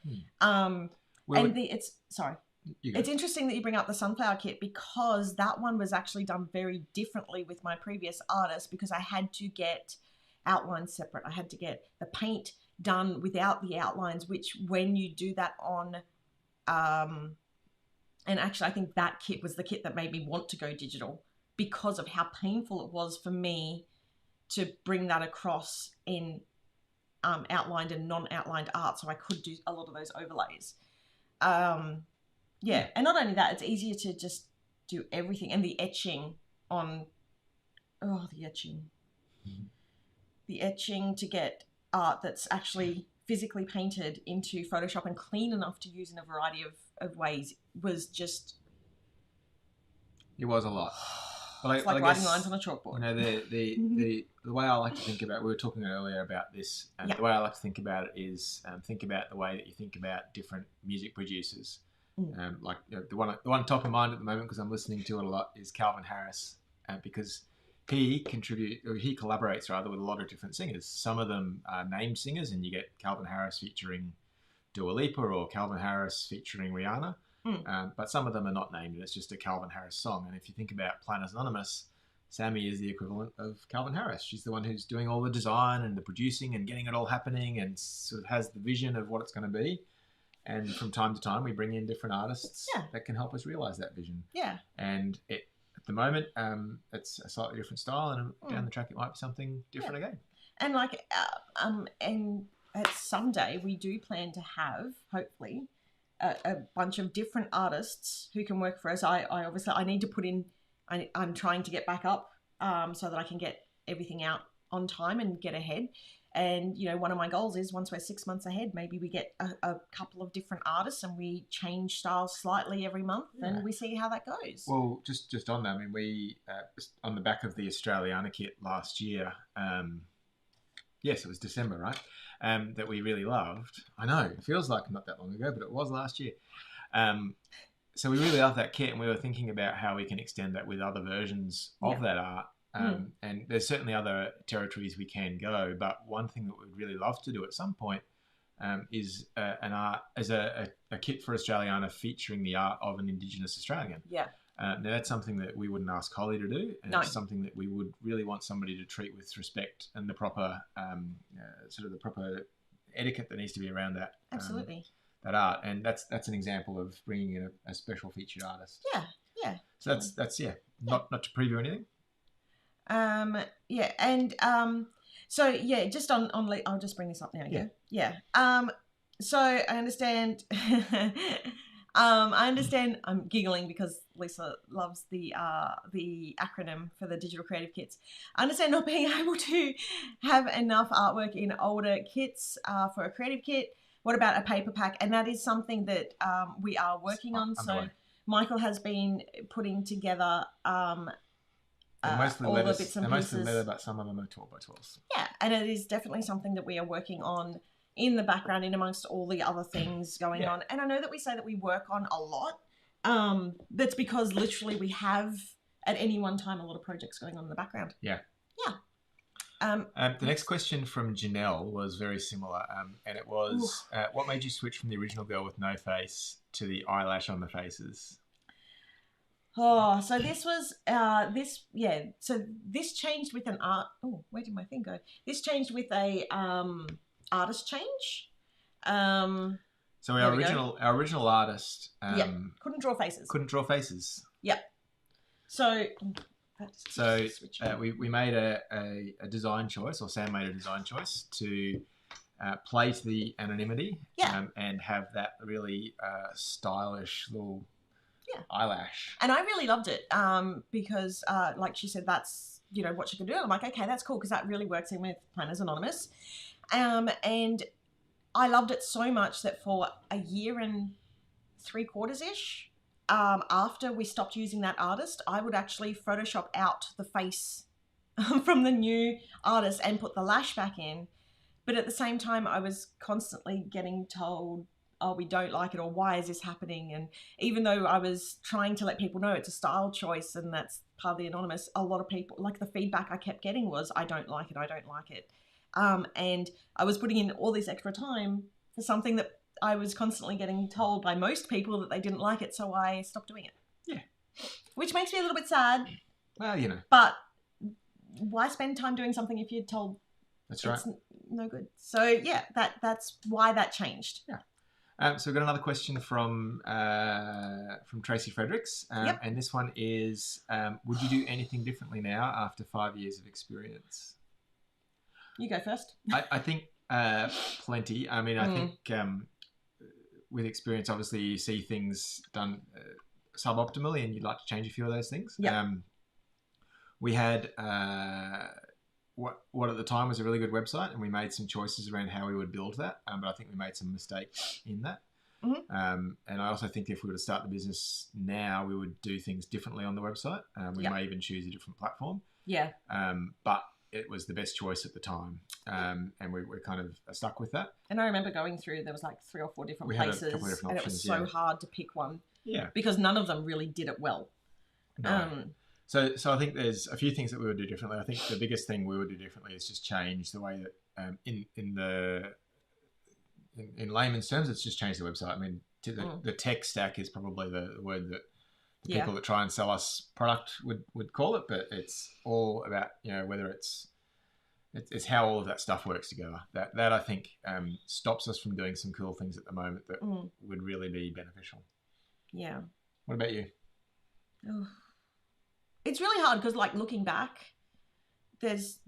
Speaker 2: It's interesting that you bring up the sunflower kit because that one was actually done very differently with my previous artist because I had to get outlines separate. I had to get the paint done without the outlines, which when you do that on, and actually I think that kit was the kit that made me want to go digital because of how painful it was for me to bring that across in outlined and non-outlined art, so I could do a lot of those overlays. And not only that, it's easier to just do everything. And the etching the etching to get art that's actually physically painted into Photoshop and clean enough to use in a variety of ways was just...
Speaker 1: It was a lot.
Speaker 2: It's like writing lines on a chalkboard.
Speaker 1: The way I like to think about, we were talking earlier about this, and the way I like to think about it is think about the way that you think about different music producers. The one top of mind at the moment, because I'm listening to it a lot, is Calvin Harris, because he collaborates rather with a lot of different singers. Some of them are named singers, and you get Calvin Harris featuring Dua Lipa or Calvin Harris featuring Rihanna. But some of them are not named, and it's just a Calvin Harris song. And if you think about Planners Anonymous, Sami is the equivalent of Calvin Harris. She's the one who's doing all the design and the producing and getting it all happening and sort of has the vision of what it's going to be. And from time to time, we bring in different artists that can help us realize that vision.
Speaker 2: Yeah.
Speaker 1: And at the moment, it's a slightly different style, and down the track, it might be something different again.
Speaker 2: And like, and at someday we do plan to have, hopefully, a bunch of different artists who can work for us. I obviously I need to put in. I'm trying to get back up so that I can get everything out on time and get ahead. And, you know, one of my goals is once we're 6 months ahead, maybe we get a couple of different artists and we change styles slightly every month and we see how that goes.
Speaker 1: Well, just on that, I mean, we, on the back of the Australiana kit last year, yes, it was December, right? That we really loved. I know, it feels like not that long ago, but it was last year. So we really loved that kit, and we were thinking about how we can extend that with other versions of that art. And there's certainly other territories we can go, but one thing that we'd really love to do at some point is an art as a kit for Australiana featuring the art of an Indigenous Australian.
Speaker 2: Yeah.
Speaker 1: Now that's something that we wouldn't ask Holly to do, and it's something that we would really want somebody to treat with respect and the proper sort of the proper etiquette that needs to be around that.
Speaker 2: Absolutely.
Speaker 1: That art, and that's an example of bringing in a special featured artist.
Speaker 2: Yeah.
Speaker 1: So that's not to preview anything.
Speaker 2: So yeah, just on I'll just bring this up now. Yeah. So I understand. I understand. I'm giggling because Lisa loves the acronym for the digital creative kits. I understand not being able to have enough artwork in older kits for a creative kit. What about a paper pack? And that is something that we are working on. So Michael has been putting together all the bits and pieces.
Speaker 1: Mostly leather, but some of them are 12x12s.
Speaker 2: Yeah, and it is definitely something that we are working on in the background, in amongst all the other things going on. And I know that we say that we work on a lot. That's because literally we have at any one time a lot of projects going on in the background.
Speaker 1: Yeah.
Speaker 2: The
Speaker 1: next question from Janelle was very similar, and it was, what made you switch from the original girl with no face to the eyelash on the faces?
Speaker 2: Oh, so this was, so this changed with an art, where did my thing go? This changed with a artist change.
Speaker 1: So our original artist
Speaker 2: couldn't draw faces. Yep. So
Speaker 1: we made a design choice, or Sam made a design choice to play to the anonymity and have that really stylish little eyelash.
Speaker 2: And I really loved it because, like she said, that's, you know, what she can do. I'm like, okay, that's cool because that really works in with Planners Anonymous. And I loved it so much that for a year and 3/4-ish, after we stopped using that artist, I would actually Photoshop out the face from the new artist and put the lash back in. But at the same time, I was constantly getting told, oh, we don't like it, or why is this happening? And even though I was trying to let people know it's a style choice and that's part of the anonymous, a lot of people, like the feedback I kept getting was, I don't like it. And I was putting in all this extra time for something that I was constantly getting told by most people that they didn't like it, so I stopped doing it.
Speaker 1: Yeah.
Speaker 2: Which makes me a little bit sad.
Speaker 1: Well, you know.
Speaker 2: But why spend time doing something if you're told
Speaker 1: that's right.
Speaker 2: It's no good? So yeah, that's why that changed.
Speaker 1: Yeah. So we've got another question from Tracy Fredericks. And this one is, would you do anything differently now after 5 years of experience?
Speaker 2: You go first.
Speaker 1: I think plenty. I mean, I think with experience, obviously, you see things done suboptimally and you'd like to change a few of those things.
Speaker 2: Yeah.
Speaker 1: We had what at the time was a really good website, and we made some choices around how we would build that. But I think we made some mistakes in that.
Speaker 2: Mm-hmm.
Speaker 1: And I also think if we were to start the business now, we would do things differently on the website. We may even choose a different platform.
Speaker 2: Yeah.
Speaker 1: But it was the best choice at the time, and we're kind of stuck with that.
Speaker 2: And I remember going through, there was like 3 or 4 different places,
Speaker 1: had a couple of different
Speaker 2: and
Speaker 1: options,
Speaker 2: it was so hard to pick one.
Speaker 1: Yeah.
Speaker 2: Because none of them really did it well.
Speaker 1: No. So I think there's a few things that we would do differently. I think the biggest thing we would do differently is just change the way that, in layman's terms, it's just change the website. I mean, the tech stack is probably the word that the people that try and sell us product would call it, but it's all about, whether it's how all of that stuff works together. That I think stops us from doing some cool things at the moment that would really be beneficial.
Speaker 2: Yeah.
Speaker 1: What about you?
Speaker 2: Oh. It's really hard because, like, looking back, there's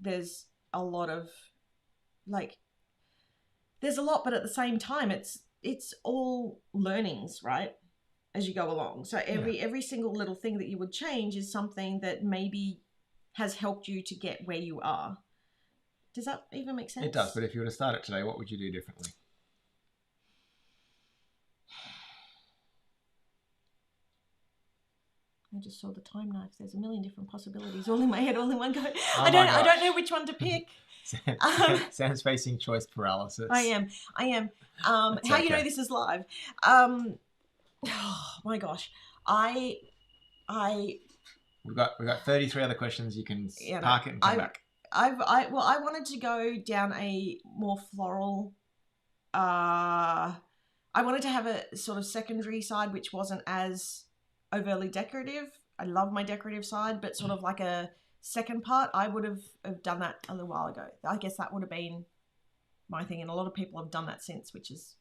Speaker 2: a lot of, like, there's a lot, but at the same time, it's all learnings, right? As you go along. So every single little thing that you would change is something that maybe has helped you to get where you are. Does that even make sense?
Speaker 1: It does, but if you were to start it today, what would you do differently?
Speaker 2: I just saw the time knife. There's a million different possibilities all in my head, all in one go. I don't know which one to pick.
Speaker 1: Sam's facing choice paralysis.
Speaker 2: I am. How
Speaker 1: okay.
Speaker 2: You know this is live? Oh my gosh,
Speaker 1: We've got 33 other questions. You can park it and come back.
Speaker 2: I wanted to go down a more floral. I wanted to have a sort of secondary side which wasn't as overtly decorative. I love my decorative side, but sort of like a second part. I would have done that a little while ago. I guess that would have been my thing, and a lot of people have done that since, which is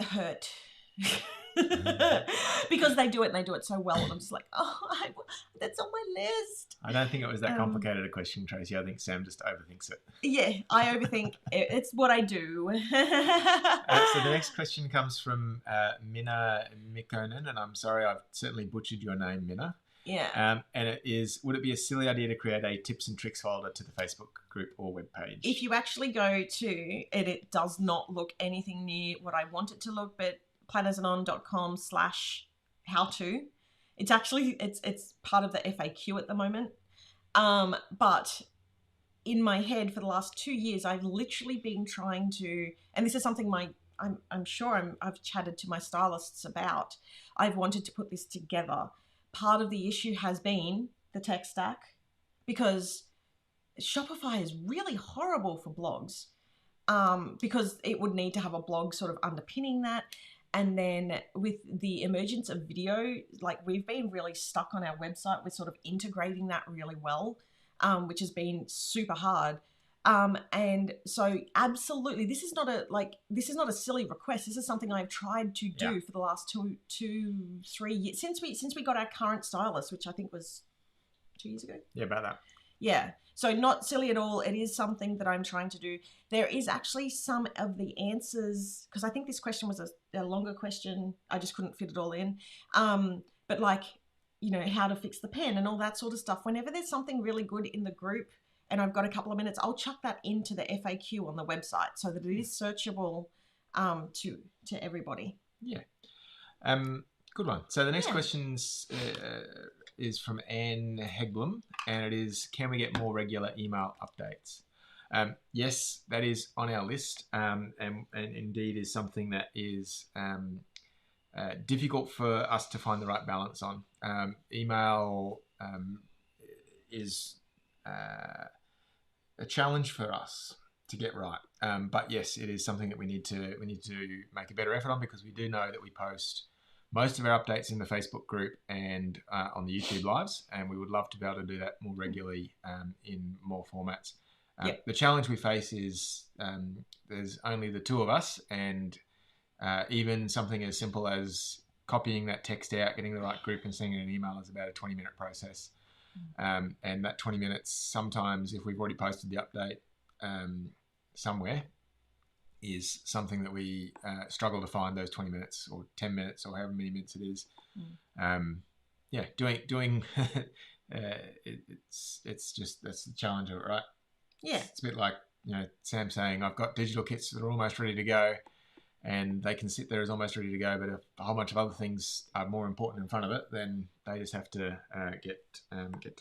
Speaker 2: hurt. Because they do it and they do it so well, and I'm just like, that's on my list.
Speaker 1: I don't think it was that complicated a question, Tracy. I think Sam just overthinks it.
Speaker 2: Yeah, I overthink it. It's what I do.
Speaker 1: So the next question comes from Minna Mikkonen, and I'm sorry, I've certainly butchered your name, Minna.
Speaker 2: Yeah.
Speaker 1: And it is, would it be a silly idea to create a tips and tricks folder to the Facebook group or webpage?
Speaker 2: If you actually go to and it does not look anything near what I want it to look, but plannersanon.com/how-to. It's actually, it's part of the FAQ at the moment. But in my head for the last 2 years, I've literally been trying to, and this is something I'm sure I've chatted to my stylists about. I've wanted to put this together. Part of the issue has been the tech stack, because Shopify is really horrible for blogs, because it would need to have a blog sort of underpinning that. And then with the emergence of video, like, we've been really stuck on our website with sort of integrating that really well, which has been super hard. And so absolutely, this is not a silly request. This is something I've tried to do for the last 3 years since we got our current stylist, which I think was 2 years ago.
Speaker 1: Yeah, about that.
Speaker 2: Yeah. So not silly at all. It is something that I'm trying to do. There is actually some of the answers, because I think this question was a longer question. I just couldn't fit it all in. But like, how to fix the pen and all that sort of stuff. Whenever there's something really good in the group and I've got a couple of minutes, I'll chuck that into the FAQ on the website so that it is searchable to everybody.
Speaker 1: Yeah. Good one. So the next question's is from Anne Hegblum, and it is, can we get more regular email updates? Yes, that is on our list, and indeed is something that is difficult for us to find the right balance on. Email is a challenge for us to get right, but yes, it is something that we need to make a better effort on, because we do know that we post most of our updates in the Facebook group and on the YouTube lives, and we would love to be able to do that more regularly in more formats. The challenge we face is there's only the two of us, and even something as simple as copying that text out, getting the right group and sending an email is about a 20-minute process. And that 20 minutes, sometimes if we've already posted the update somewhere, is something that we struggle to find those 20 minutes or 10 minutes or however many minutes it is. Doing it's just, that's the challenge of it, right?
Speaker 2: Yeah.
Speaker 1: It's a bit like, Sam saying, I've got digital kits that are almost ready to go, and they can sit there as almost ready to go, but if a whole bunch of other things are more important in front of it, then they just have to get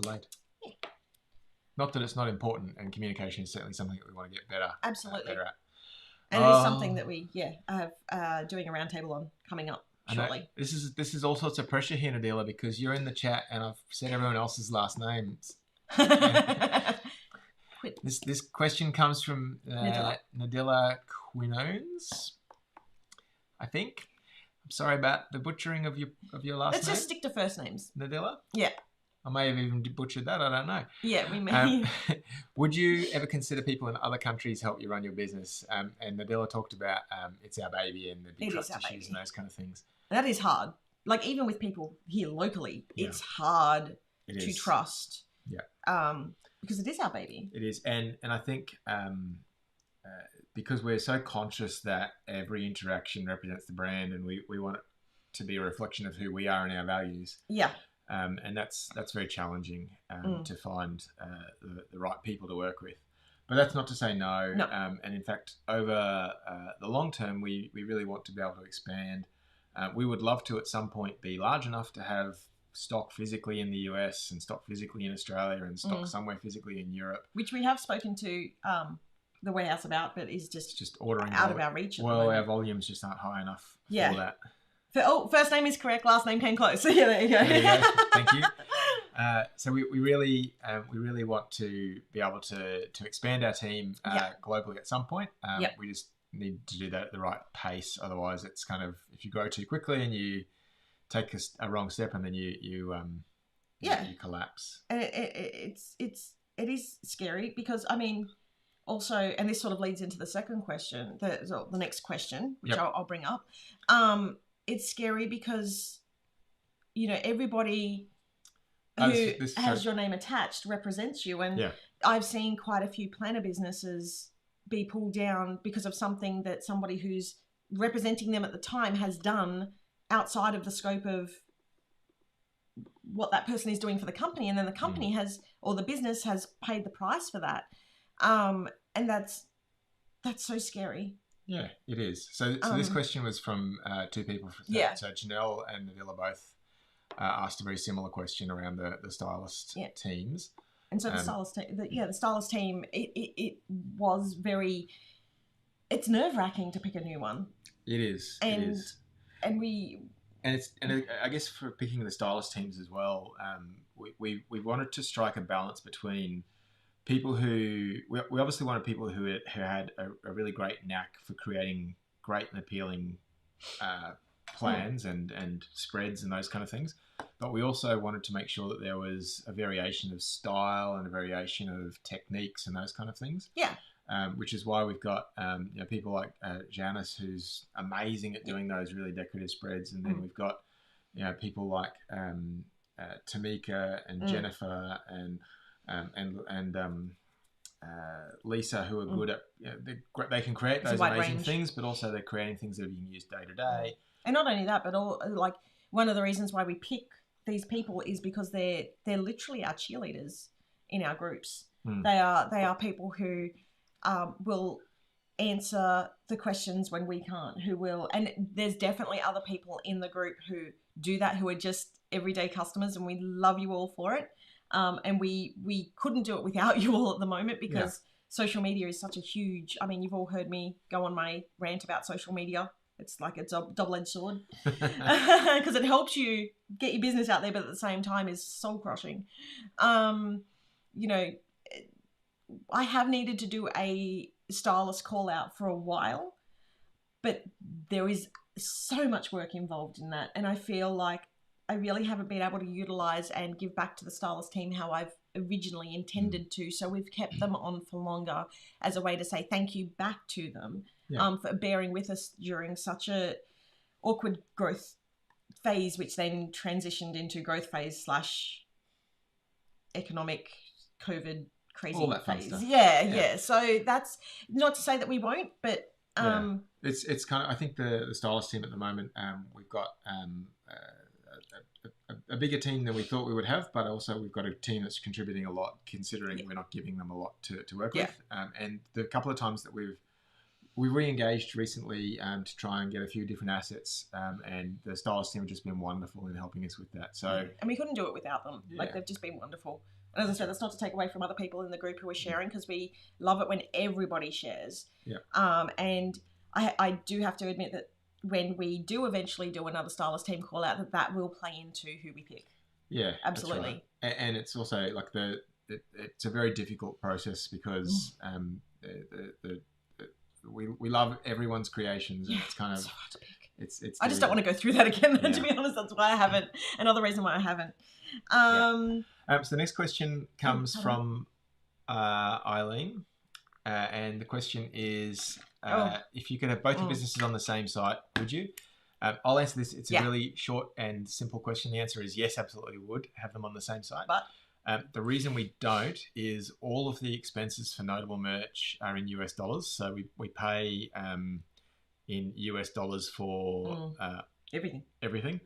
Speaker 1: delayed.
Speaker 2: Yeah.
Speaker 1: Not that it's not important, and communication is certainly something that we want to get better.
Speaker 2: Absolutely.
Speaker 1: Better at.
Speaker 2: And it is something that we have doing a roundtable on coming up shortly.
Speaker 1: This is all sorts of pressure here, Nadila, because you're in the chat and I've said everyone else's last names. This question comes from Nadila Quinones, I think. sorry about the butchering of your last
Speaker 2: Let's
Speaker 1: name.
Speaker 2: just stick to first names.
Speaker 1: Nadilla?
Speaker 2: Yeah.
Speaker 1: I may have even butchered that. I don't know.
Speaker 2: Yeah, we may.
Speaker 1: Would you ever consider people in other countries help you run your business? And Nadilla talked about it's our baby and there'd be trust issues and those kind of things.
Speaker 2: That is hard. Like even with people here locally, it's hard to trust.
Speaker 1: Yeah.
Speaker 2: Because it is our baby.
Speaker 1: It is, and I think because we're so conscious that every interaction represents the brand, and we want it to be a reflection of who we are and our values.
Speaker 2: Yeah.
Speaker 1: And that's very challenging to find the right people to work with. But that's not to say no. And in fact, over the long term, we really want to be able to expand. We would love to at some point be large enough to have stock physically in the US and stock physically in Australia and stock somewhere physically in Europe.
Speaker 2: Which we have spoken to the warehouse about, but is just
Speaker 1: ordering
Speaker 2: out of our reach.
Speaker 1: Well, our volumes just aren't high enough for that.
Speaker 2: First name is correct, last name came close. So yeah, there you go.
Speaker 1: There you go. Thank you. So we really want to be able to expand our team globally at some point. We just need to do that at the right pace. Otherwise, it's kind of, if you grow too quickly and you take a wrong step and then you collapse. And
Speaker 2: it is scary because I mean, also, and this sort of leads into the second question, the next question, which I'll bring up. It's scary because, you know, everybody who has your name attached represents you. And I've seen quite a few planner businesses be pulled down because of something that somebody who's representing them at the time has done outside of the scope of what that person is doing for the company. And then the company has, or the business has paid the price for that. And that's so scary.
Speaker 1: Yeah, it is. So this question was from two people. So Janelle and Nadilla both asked a very similar question around the stylist teams.
Speaker 2: And so the stylist team, the stylist team, it was very, it's nerve-wracking to pick a new one.
Speaker 1: It is.
Speaker 2: And
Speaker 1: I guess for picking the stylist teams as well, we wanted to strike a balance between people who we obviously wanted people who had a really great knack for creating great and appealing plans and spreads and those kind of things, but we also wanted to make sure that there was a variation of style and a variation of techniques and those kind of things.
Speaker 2: Yeah.
Speaker 1: Which is why we've got people like Janice, who's amazing at doing those really decorative spreads, and then we've got people like Tamika and Jennifer and Lisa, who are good at they can create those amazing things, but also they're creating things that are being used day to day.
Speaker 2: And not only that, but like one of the reasons why we pick these people is because they're literally our cheerleaders in our groups. They are people who will answer the questions when we can't, who will, and there's definitely other people in the group who do that, who are just everyday customers, and we love you all for it. And we couldn't do it without you all at the moment because social media is such a huge, I mean, you've all heard me go on my rant about social media. It's like it's a double-edged sword because it helps you get your business out there, but at the same time is soul crushing. You know, I have needed to do a stylist call out for a while, but there is so much work involved in that. And I feel like I really haven't been able to utilize and give back to the stylist team how I've originally intended to. So we've kept them on for longer as a way to say thank you back to them for bearing with us during such a awkward growth phase, which then transitioned into growth phase / economic COVID crazy
Speaker 1: all that
Speaker 2: phase.
Speaker 1: Fun stuff.
Speaker 2: Yeah. So that's not to say that we won't, but
Speaker 1: it's kind of, I think the stylist team at the moment, we've got a bigger team than we thought we would have, but also we've got a team that's contributing a lot, considering we're not giving them a lot to work with. And the couple of times that we've re-engaged recently to try and get a few different assets, and the stylist team have just been wonderful in helping us with that. So,
Speaker 2: and we couldn't do it without them. Like they've just been wonderful. And as I said, that's not to take away from other people in the group who are sharing, because we love it when everybody shares. And I do have to admit that when we do eventually do another stylist team call out, that will play into who we pick.
Speaker 1: Yeah,
Speaker 2: absolutely.
Speaker 1: Right. And it's also like it's a very difficult process because we love everyone's creations, and it's kind of
Speaker 2: so hard to pick. I just don't want to go through that again. To be honest, that's why I haven't. Another reason why I haven't.
Speaker 1: So the next question comes from Eileen, and the question is, if you could have both your businesses on the same site, would you? I'll answer this. It's a really short and simple question. The answer is yes, absolutely would have them on the same site.
Speaker 2: But
Speaker 1: the reason we don't is all of the expenses for Notable merch are in US dollars. So we pay in US dollars for everything.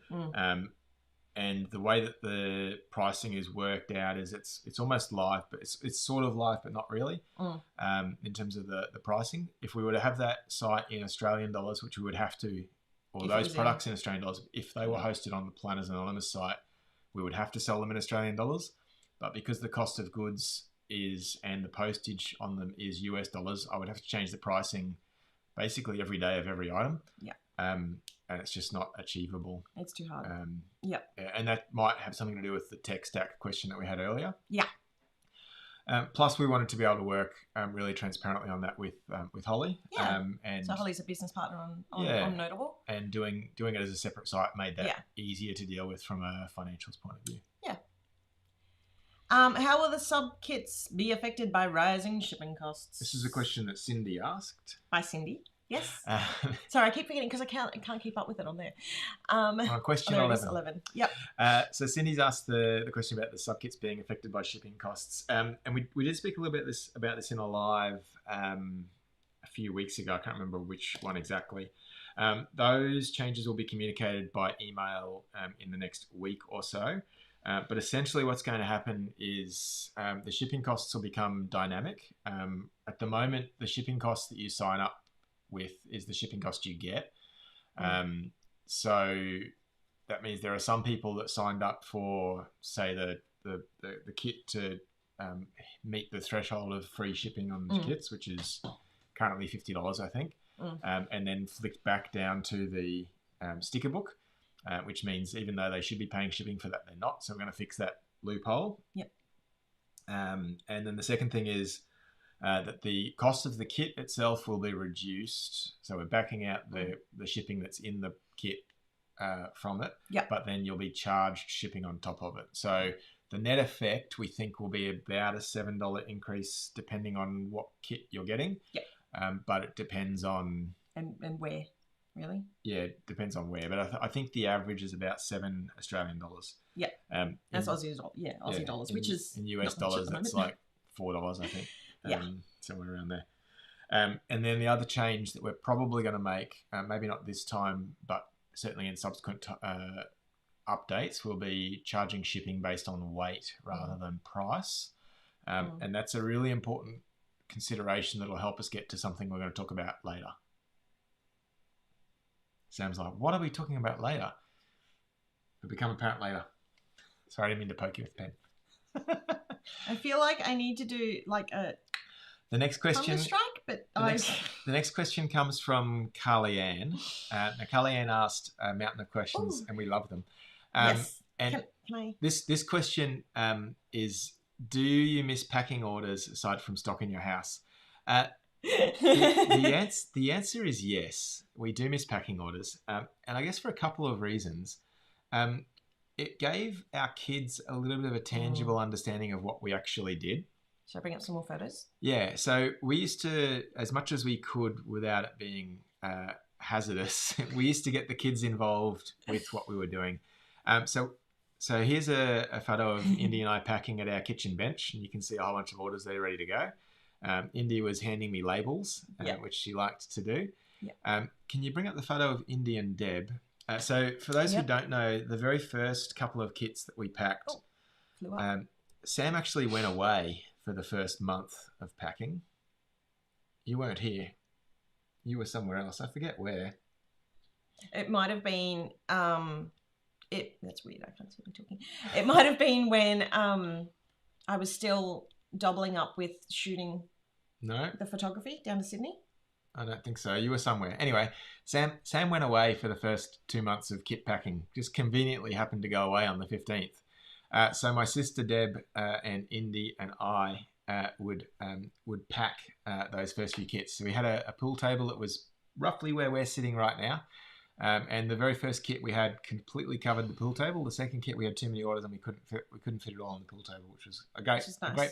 Speaker 1: And the way that the pricing is worked out is it's almost live, but it's sort of live, but not really in terms of the pricing. If we were to have that site in Australian dollars, which we would have to, or those products in Australian dollars, if they were hosted on the Planners Anonymous site, we would have to sell them in Australian dollars. But because the cost of goods and the postage on them is US dollars, I would have to change the pricing basically every day of every item. And it's just not achievable.
Speaker 2: It's too hard.
Speaker 1: And that might have something to do with the tech stack question that we had earlier.
Speaker 2: Yeah.
Speaker 1: Plus, we wanted to be able to work really transparently on that with Holly.
Speaker 2: Yeah. So Holly's a business partner on Notable.
Speaker 1: And doing it as a separate site made that easier to deal with from a financials point of view.
Speaker 2: Yeah. How will the sub kits be affected by rising shipping costs?
Speaker 1: This is a question that Cindy asked.
Speaker 2: By Cindy. Yes. Sorry, I keep forgetting because I can't keep up with it on there.
Speaker 1: Question 11.
Speaker 2: Yep.
Speaker 1: So Cindy's asked the question about the sub kits being affected by shipping costs, and we did speak a little bit about this in a live a few weeks ago. I can't remember which one exactly. Those changes will be communicated by email in the next week or so. But essentially what's going to happen is the shipping costs will become dynamic. At the moment, the shipping cost that you sign up with is the shipping cost you get. So that means there are some people that signed up for, say, the kit to meet the threshold of free shipping on the kits, which is currently $50, I think, and then flicked back down to the sticker book. Which means even though they should be paying shipping for that, they're not. So we're going to fix that loophole.
Speaker 2: Yep.
Speaker 1: And then the second thing is that the cost of the kit itself will be reduced. So we're backing out the shipping that's in the kit from it.
Speaker 2: Yep.
Speaker 1: But then you'll be charged shipping on top of it. So the net effect, we think, will be about a $7 increase depending on what kit you're getting.
Speaker 2: Yep.
Speaker 1: But it depends on...
Speaker 2: And where? Really?
Speaker 1: Yeah, it depends on where, but I think the average is about $7 Australian dollars.
Speaker 2: Yeah, that's Aussie dollars. Yeah, Aussie dollars, which is
Speaker 1: in US dollars. That's like $4, I think. Somewhere around there. And then the other change that we're probably going to make, maybe not this time, but certainly in subsequent updates, will be charging shipping based on weight rather than price, and that's a really important consideration that will help us get to something we're going to talk about later. Sam's like, what are we talking about later? It'll become apparent later. Sorry, I didn't mean to poke you with a pen.
Speaker 2: I feel like I need to do like a
Speaker 1: next question.
Speaker 2: Strike, but
Speaker 1: the next question comes from Carly Ann. Now, Carly Ann asked a mountain of questions, and we love them.
Speaker 2: Yes.
Speaker 1: And
Speaker 2: can I?
Speaker 1: This question is: do you miss packing orders aside from stock in your house? The answer is yes. We do miss packing orders, and I guess for a couple of reasons. It gave our kids a little bit of a tangible understanding of what we actually did.
Speaker 2: Should I bring up some more photos? Yeah.
Speaker 1: So we used to, as much as we could without it being hazardous, we used to get the kids involved with what we were doing. So here's a photo of Indy and I packing at our kitchen bench, and you can see a whole bunch of orders there ready to go. Indy was handing me labels, which she liked to do. Yep. Can you bring up the photo of Indy and Deb? So for those who don't know, the very first couple of kits that we packed, Sam actually went away for the first month of packing. You weren't here. You were somewhere else. I forget where.
Speaker 2: It might have been... that's weird. I can't see what I'm talking. It might have been when I was still doubling up with shooting the photography down to Sydney.
Speaker 1: I don't think so. You were somewhere. Anyway, Sam went away for the first 2 months of kit packing. Just conveniently happened to go away on the 15th. So my sister Deb and Indy and I would pack those first few kits. So we had a pool table that was roughly where we're sitting right now. And the very first kit we had completely covered the pool table. The second kit we had too many orders and we couldn't fit it all on the pool table, which was a great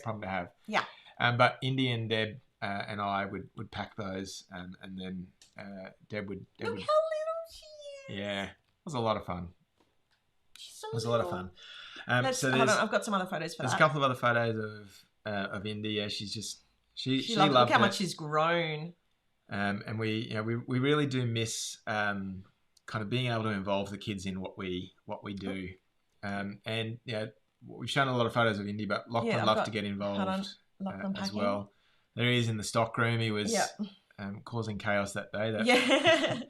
Speaker 1: problem to have.
Speaker 2: Yeah.
Speaker 1: But Indy and Deb and I would pack those, and then Deb would.
Speaker 2: Look how little she is.
Speaker 1: Yeah, it was a lot of fun.
Speaker 2: She's so
Speaker 1: It was a
Speaker 2: little.
Speaker 1: lot of fun.
Speaker 2: Hold on, I've got some other photos for that.
Speaker 1: There's a couple of other photos of Indy. Yeah, she's just she loved
Speaker 2: look how
Speaker 1: it.
Speaker 2: much she's grown.
Speaker 1: And we really do miss kind of being able to involve the kids in what we do. And we've shown a lot of photos of Indy, but Lachlan loved to get involved as well. There he is in the stock room. He was causing chaos that day.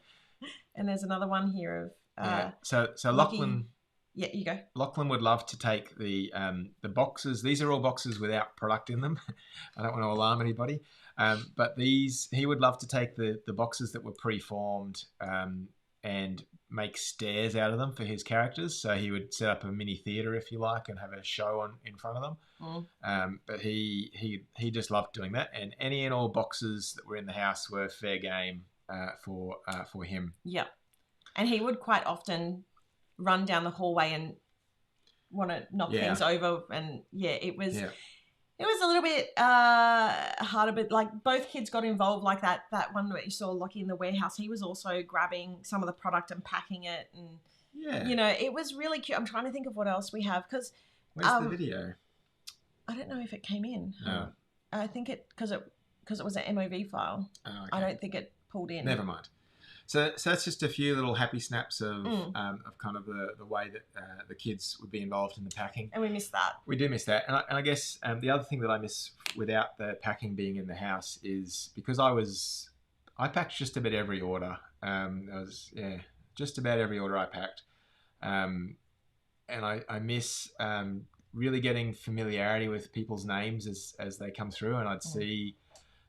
Speaker 2: And there's another one here of
Speaker 1: so Lachlan.
Speaker 2: Yeah, you go.
Speaker 1: Lachlan would love to take the boxes. These are all boxes without product in them. I don't want to alarm anybody. But he would love to take the boxes that were pre-formed and make stairs out of them for his characters. So he would set up a mini theatre, if you like, and have a show in front of them. But he just loved doing that. And any and all boxes that were in the house were fair game for him.
Speaker 2: Yeah. And he would quite often run down the hallway and want to knock things over. And it was... Yeah. It was a little bit harder, but like both kids got involved. Like that one where you saw Lockie in the warehouse, he was also grabbing some of the product and packing it, and it was really cute. I'm trying to think of what else we have because
Speaker 1: where's the video?
Speaker 2: I don't know if it came in.
Speaker 1: No.
Speaker 2: I think because it was an MOV file.
Speaker 1: Oh, okay.
Speaker 2: I don't think it pulled in.
Speaker 1: Never mind. So that's just a few little happy snaps of kind of the way that the kids would be involved in the packing.
Speaker 2: And we miss that.
Speaker 1: We do miss that. And I guess the other thing that I miss without the packing being in the house is because I packed just about every order. Just about every order I packed. And I miss really getting familiarity with people's names as they come through, and I'd see...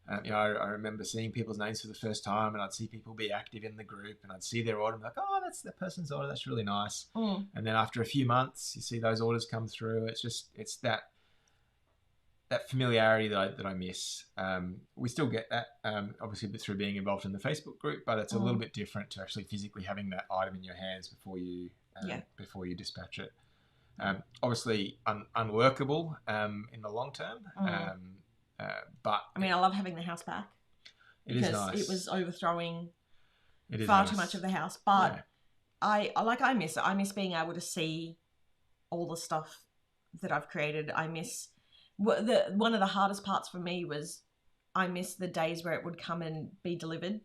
Speaker 1: I remember seeing people's names for the first time, and I'd see people be active in the group, and I'd see their order and be like, oh, that's that person's order. That's really nice. And then after a few months, you see those orders come through. It's that familiarity that I miss. We still get that, obviously, through being involved in the Facebook group, but it's a little bit different to actually physically having that item in your hands before you dispatch it. Obviously, unworkable in the long term. But
Speaker 2: I mean, I love having the house back.
Speaker 1: It is nice.
Speaker 2: It was overthrowing
Speaker 1: too
Speaker 2: much of the house. But I miss it. I miss being able to see all the stuff that I've created. I miss one of the hardest parts for me was I miss the days where it would come and be delivered.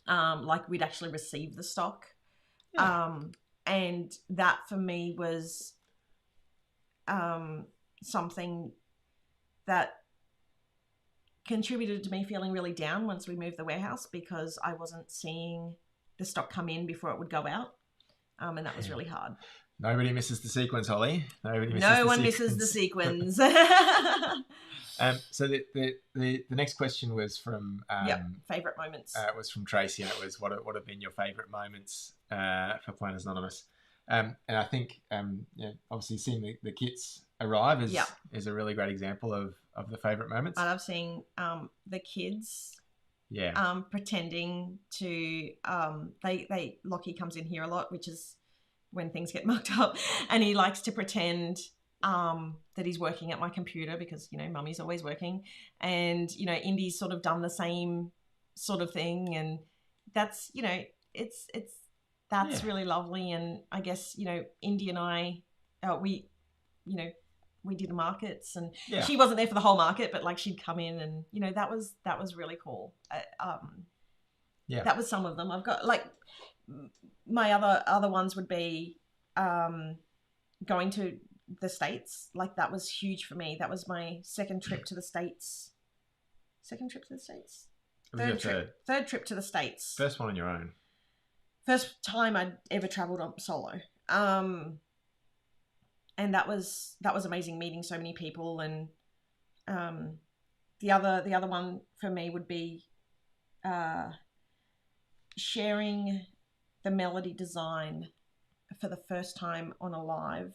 Speaker 2: Like we'd actually receive the stock. And that for me was something that contributed to me feeling really down once we moved the warehouse because I wasn't seeing the stock come in before it would go out. And that was really hard.
Speaker 1: Nobody misses the sequence, Holly.
Speaker 2: No one misses the sequence.
Speaker 1: So the next question was from
Speaker 2: favourite moments.
Speaker 1: Was from Tracy, and it was what have been your favourite moments for Planners Anonymous? And I think obviously seeing the kits arrive is a really great example of the favourite moments.
Speaker 2: I love seeing the kids pretending to Lockie comes in here a lot, which is when things get mucked up, and he likes to pretend that he's working at my computer because mummy's always working, and Indy's sort of done the same sort of thing, and that's that's really lovely. And I guess Indy and I we did markets, and she wasn't there for the whole market, but like she'd come in, and that was really cool. That was some of them. I've got like my other ones would be going to the States. Like that was huge for me. That was my second trip to the States. Third trip to the States.
Speaker 1: First one on your own.
Speaker 2: First time I'd ever travelled on solo. And that was amazing, meeting so many people. And the other one for me would be sharing the melody design for the first time on a live.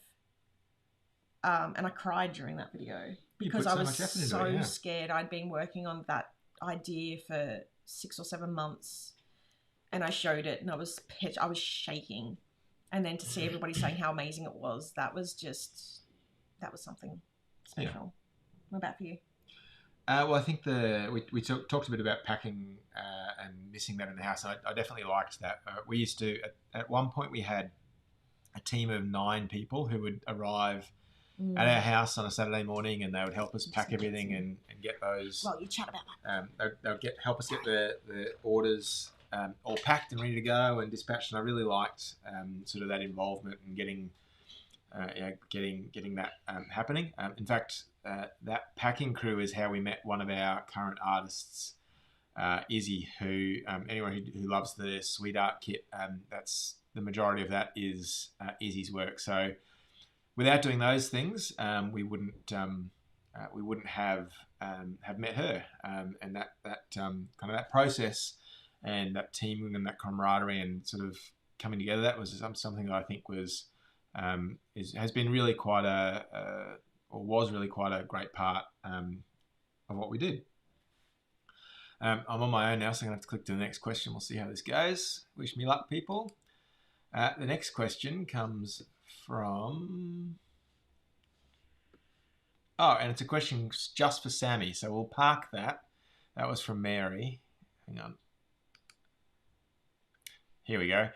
Speaker 2: And I cried during that video because I was so scared. I'd been working on that idea for 6 or 7 months. and I showed it, and I was shaking. And then to see everybody saying how amazing it was, that was something special. Yeah. What about for you?
Speaker 1: Well, I think we talked a bit about packing and missing that in the house. I definitely liked that. We used to, at one point, we had a team of 9 people who would arrive at our house on a Saturday morning, and they would help us pack everything and get those.
Speaker 2: Well, you chat about
Speaker 1: that. They would help us get the orders all packed and ready to go and dispatched. And I really liked sort of that involvement and getting that happening. In fact, that packing crew is how we met one of our current artists, Izzy, who anyone who loves the Sweet Art kit, that's the majority of that is Izzy's work. So without doing those things, we wouldn't have met her, and that kind of that process and that teaming and that camaraderie and sort of coming together, that was something that I think was has been really was really quite a great part of what we did. I'm on my own now, so I'm going to have to click to the next question. We'll see how this goes. Wish me luck, people. The next question comes from... Oh, and it's a question just for Sami, so we'll park that. That was from Mary. Hang on. Here we go.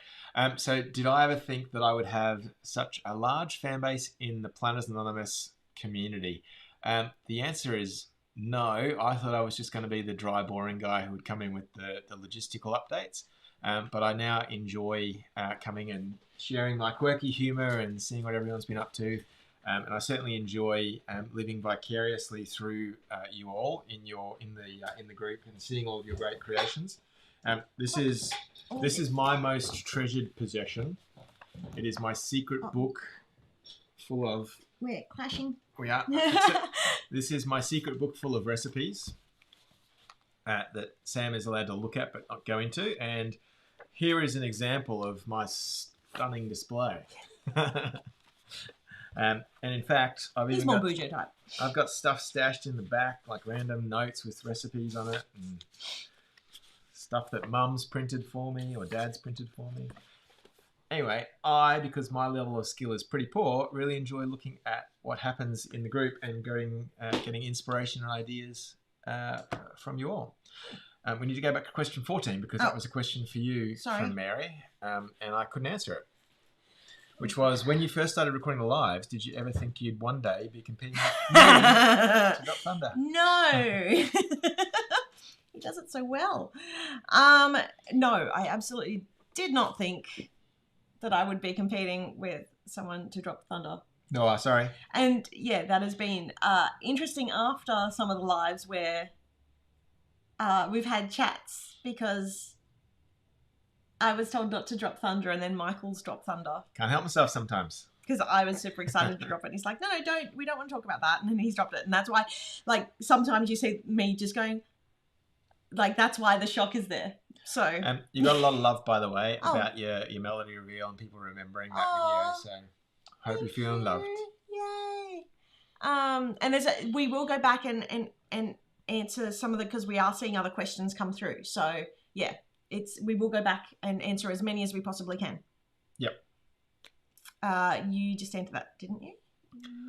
Speaker 1: So did I ever think that I would have such a large fan base in the Planners Anonymous community? The answer is no. I thought I was just going to be the dry, boring guy who would come in with the logistical updates. But I now enjoy coming and sharing my quirky humour and seeing what everyone's been up to. And I certainly enjoy living vicariously through you all in the group and seeing all of your great creations. This is my most treasured possession. It is my secret book full of...
Speaker 2: We're clashing.
Speaker 1: We are. This is my secret book full of recipes that Sam is allowed to look at but not go into. And here is an example of my stunning display. And in fact, I've got stuff stashed in the back, like random notes with recipes on it, and stuff that Mum's printed for me or Dad's printed for me. Anyway, because my level of skill is pretty poor, really enjoy looking at what happens in the group and getting inspiration and ideas from you all. We need to go back to question 14 because that was a question for you from Mary, and I couldn't answer it. Which was, when you first started recording the lives, did you ever think you'd one day be competing with me to Drop Thunder?
Speaker 2: No. He does it so well. No, I absolutely did not think that I would be competing with someone to Drop Thunder.
Speaker 1: No, sorry.
Speaker 2: And yeah, that has been interesting after some of the lives where we've had chats because I was told not to drop Thunder, and then Michael's dropped Thunder.
Speaker 1: Can't help myself sometimes.
Speaker 2: Because I was super excited to drop it. And he's like, no, don't. We don't want to talk about that. And then he's dropped it. And that's why, like, sometimes you see me just going, like, that's why the shock is there. So
Speaker 1: you got a lot of love, by the way, about your melody reveal and people remembering that video. So hope you're feeling loved.
Speaker 2: Yay! And we will go back and answer some of because we are seeing other questions come through. So yeah. We will go back and answer as many as we possibly can.
Speaker 1: Yep.
Speaker 2: You just answered that, didn't you?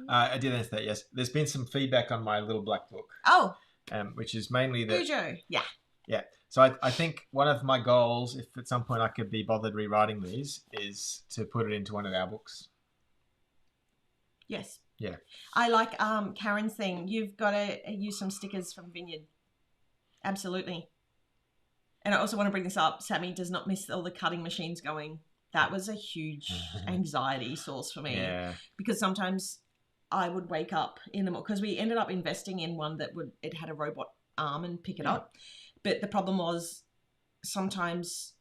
Speaker 1: I did answer that, yes. There's been some feedback on my little black book.
Speaker 2: Oh.
Speaker 1: Which is mainly that...
Speaker 2: Bujo. Yeah.
Speaker 1: Yeah. So I think one of my goals, if at some point I could be bothered rewriting these, is to put it into one of our books.
Speaker 2: Yes.
Speaker 1: Yeah.
Speaker 2: I like Karen's thing. You've got to use some stickers from Vineyard. Absolutely. And I also want to bring this up. Sami does not miss all the cutting machines going. That was a huge anxiety source for me.
Speaker 1: Yeah.
Speaker 2: Because sometimes I would wake up in the morning, because we ended up investing in one that it had a robot arm and pick it up. But the problem was sometimes,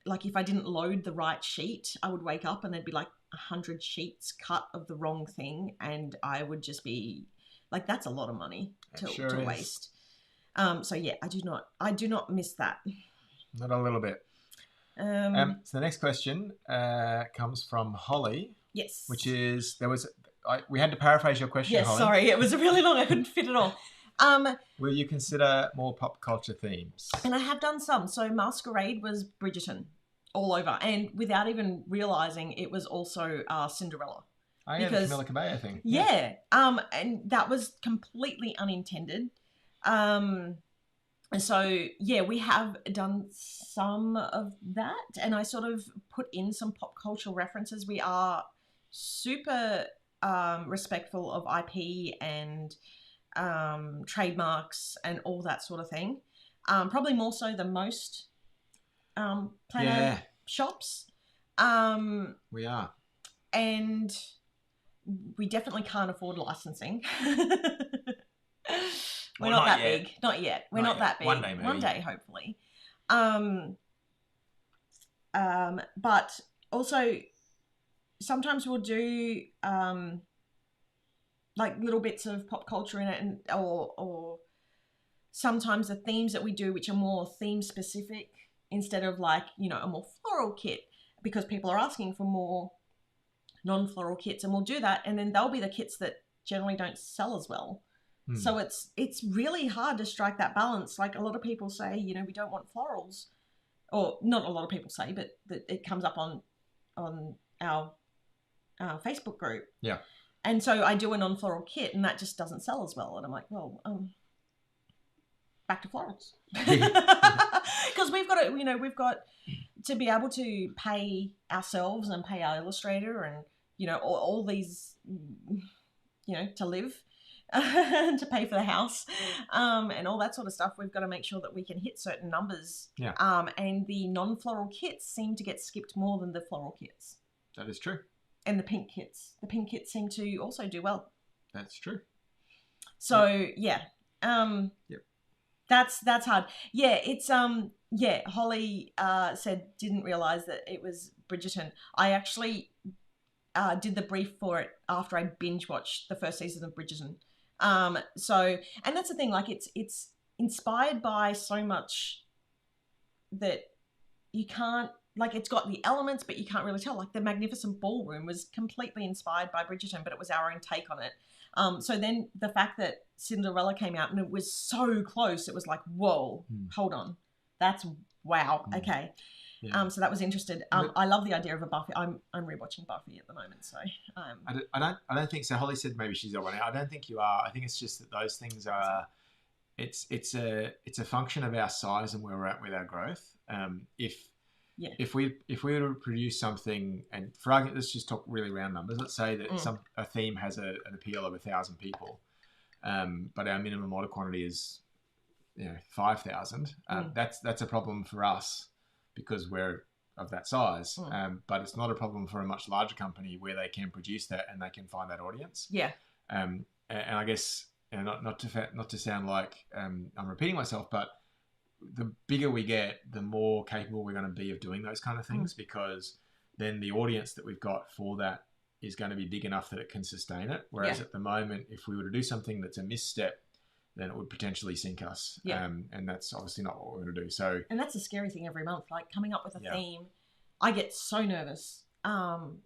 Speaker 2: like if I didn't load the right sheet, I would wake up and there'd be like 100 sheets cut of the wrong thing. And I would just be like, that's a lot of money to waste. So yeah, I do not miss that.
Speaker 1: Not a little bit. So the next question comes from Holly.
Speaker 2: Yes.
Speaker 1: Which is, we had to paraphrase your question,
Speaker 2: yes,
Speaker 1: Holly.
Speaker 2: Sorry, it was really long. I couldn't fit it all.
Speaker 1: Will you consider more pop culture themes?
Speaker 2: And I have done some. So Masquerade was Bridgerton all over, and without even realizing it was also Cinderella.
Speaker 1: Oh yeah, the Camilla Cabello thing.
Speaker 2: Yeah. And that was completely unintended. So yeah, we have done some of that, and I sort of put in some pop cultural references. We are super respectful of IP and trademarks and all that sort of thing. Probably more so than most planner shops.
Speaker 1: We are.
Speaker 2: And we definitely can't afford licensing. We're not that big. Not yet. We're not that big.
Speaker 1: One day, maybe.
Speaker 2: One day, hopefully. But also, sometimes we'll do like little bits of pop culture in it, or sometimes the themes that we do, which are more theme specific, instead of like, you know, a more floral kit, because people are asking for more non-floral kits, and we'll do that, and then they'll be the kits that generally don't sell as well. So it's really hard to strike that balance. Like, a lot of people say, you know, we don't want florals, or not a lot of people say, but it comes up on our Facebook group.
Speaker 1: Yeah.
Speaker 2: And so I do a non-floral kit, and that just doesn't sell as well. And I'm like, well, back to florals, because we've got to be able to pay ourselves and pay our illustrator, and you know, all these, you know, to live. To pay for the house, and all that sort of stuff. We've got to make sure that we can hit certain numbers.
Speaker 1: Yeah.
Speaker 2: And the non-floral kits seem to get skipped more than the floral kits.
Speaker 1: That is true.
Speaker 2: And the pink kits. The pink kits seem to also do well.
Speaker 1: That's true.
Speaker 2: So yeah.
Speaker 1: Yep.
Speaker 2: That's hard. Yeah, it's Holly said didn't realise that it was Bridgerton. I actually did the brief for it after I binge watched the first season of Bridgerton. So, and that's the thing, like it's inspired by so much that you can't, like, it's got the elements, but you can't really tell. Like, the Magnificent Ballroom was completely inspired by Bridgerton, but it was our own take on it. So then the fact that Cinderella came out and it was so close, it was like, whoa, hold on. That's wow. Okay. Yeah. So that was interesting. I love the idea of a Buffy. I'm rewatching Buffy at the moment, so
Speaker 1: I don't think so. Holly said maybe she's got one out. I don't think you are. I think it's just that those things are. It's a function of our size and where we're at with our growth. If we were to produce something, and for argument, let's just talk really round numbers. Let's say that a theme has an appeal of 1,000 people, but our minimum order quantity is 5,000. That's a problem for us, because we're of that size, but it's not a problem for a much larger company where they can produce that and they can find that audience.
Speaker 2: Yeah.
Speaker 1: And I guess, not to sound like I'm repeating myself, but the bigger we get, the more capable we're going to be of doing those kind of things, because then the audience that we've got for that is going to be big enough that it can sustain it. Whereas at the moment, if we were to do something that's a misstep, then it would potentially sink us.
Speaker 2: Yeah.
Speaker 1: And that's obviously not what we're going to do. So,
Speaker 2: and that's a scary thing every month, like coming up with a theme. I get so nervous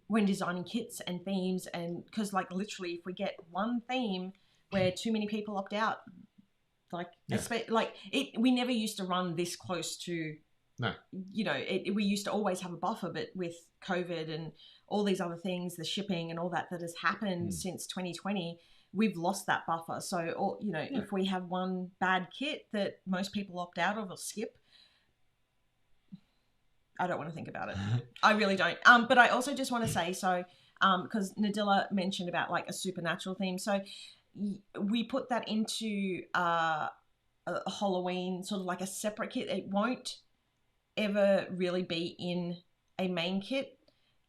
Speaker 2: when designing kits and themes, and because like literally if we get one theme where too many people opt out, we never used to run this close to, we used to always have a buffer, but with COVID and all these other things, the shipping and all that has happened since 2020, we've lost that buffer. So, if we have one bad kit that most people opt out of or skip, I don't want to think about it. I really don't. But I also just want to say, because Nadilla mentioned about like a supernatural theme. So we put that into a Halloween, sort of like a separate kit. It won't ever really be in a main kit.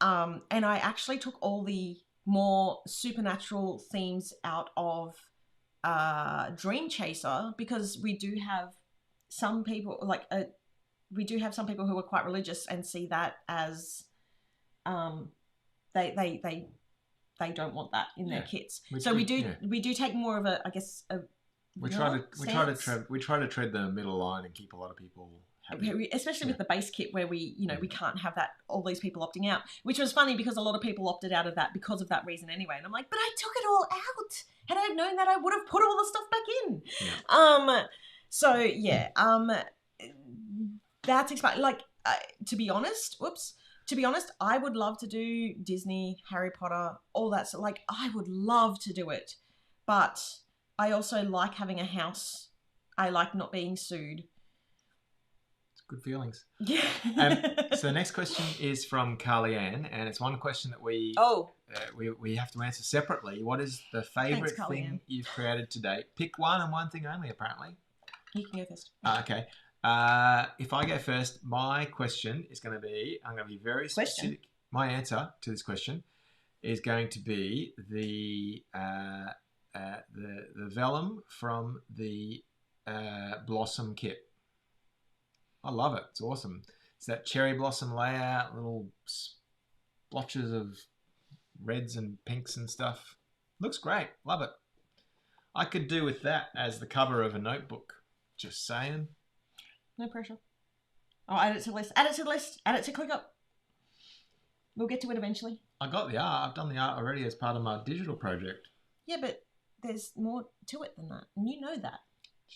Speaker 2: And I actually took all the more supernatural themes out of Dream Chaser, because we do have some people who are quite religious and see that as they don't want that in their kits. We do take more of a, I guess,
Speaker 1: we try to tread the middle line and keep a lot of people
Speaker 2: especially with the base kit where we can't have that, all these people opting out, which was funny because a lot of people opted out of that because of that reason anyway. And I'm like, but I took it all out. Had I known that, I would have put all the stuff back in.
Speaker 1: Yeah.
Speaker 2: That's exciting. Like, to be honest, I would love to do Disney, Harry Potter, all that. So, like, I would love to do it. But I also like having a house. I like not being sued.
Speaker 1: It's good feelings.
Speaker 2: Yeah.
Speaker 1: So the next question is from Carly Ann, and it's one question that we have to answer separately. What is the favourite thing you've created to date? Pick one and one thing only, apparently.
Speaker 2: You can go first.
Speaker 1: Okay. If I go first, my question is going to be, I'm going to be very specific. My answer to this question is going to be the vellum from the Blossom kit. I love it. It's awesome. It's that cherry blossom layout, little splotches of reds and pinks and stuff. Looks great. Love it. I could do with that as the cover of a notebook. Just saying.
Speaker 2: No pressure. I'll add it to the list. Add it to the list. Add it to ClickUp. We'll get to it eventually.
Speaker 1: I got the art. I've done the art already as part of my digital project.
Speaker 2: Yeah, but there's more to it than that. And you know that.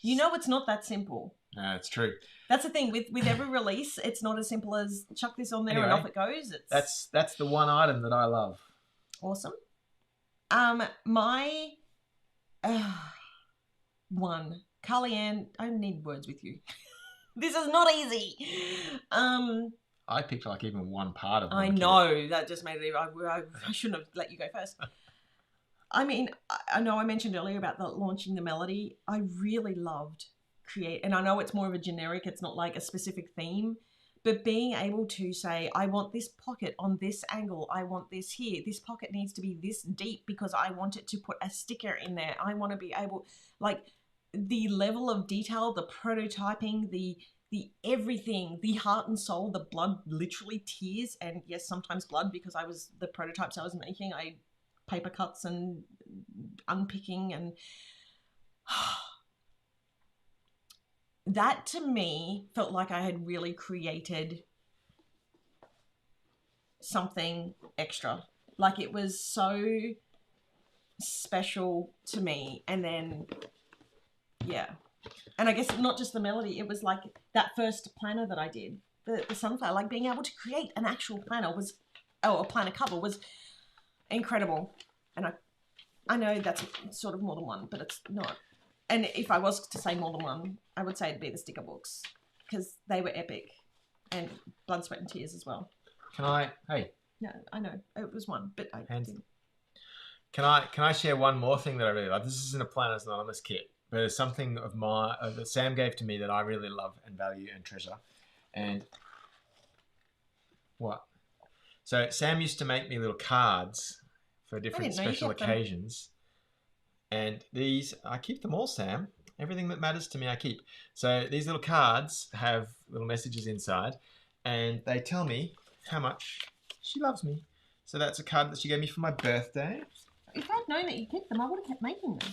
Speaker 2: You know it's not that simple.
Speaker 1: No, it's true.
Speaker 2: That's the thing. With every release, it's not as simple as chuck this on there and off it goes.
Speaker 1: That's the one item that I love.
Speaker 2: Awesome. My one. Carly Ann, I need words with you. This is not easy.
Speaker 1: I picked like even one part of it.
Speaker 2: I know. That just made it... I shouldn't have let you go first. I mean, I know I mentioned earlier about launching the melody. I really loved and I know it's more of a generic, it's not like a specific theme, but being able to say, I want this pocket on this angle, I want this here, this pocket needs to be this deep because I want it to put a sticker in there. I want to be able, like, the level of detail, the prototyping, the everything, the heart and soul, the blood, literally tears, and yes, sometimes blood because the prototypes I was making, I paper cuts and unpicking, and that to me felt like I had really created something extra. Like, it was so special to me. And then, yeah. And I guess not just the melody, it was like that first planner that I did, the sunflower, like being able to create an actual planner a planner cover was incredible. And I know that's sort of more than one, but it's not. And if I was to say more than one, I would say it'd be the sticker books because they were epic, and blood, sweat, and tears as well.
Speaker 1: Hey.
Speaker 2: No, I know it was one, but I didn't.
Speaker 1: Can I share one more thing that I really love? This isn't a Planners Anonymous kit, but it's something of that Sam gave to me that I really love and value and treasure. And what? So Sam used to make me little cards for different special occasions. And these, I keep them all, Sam. Everything that matters to me, I keep. So these little cards have little messages inside, and they tell me how much she loves me. So that's a card that she gave me for my birthday.
Speaker 2: If I'd known that you kept them, I would have kept making them.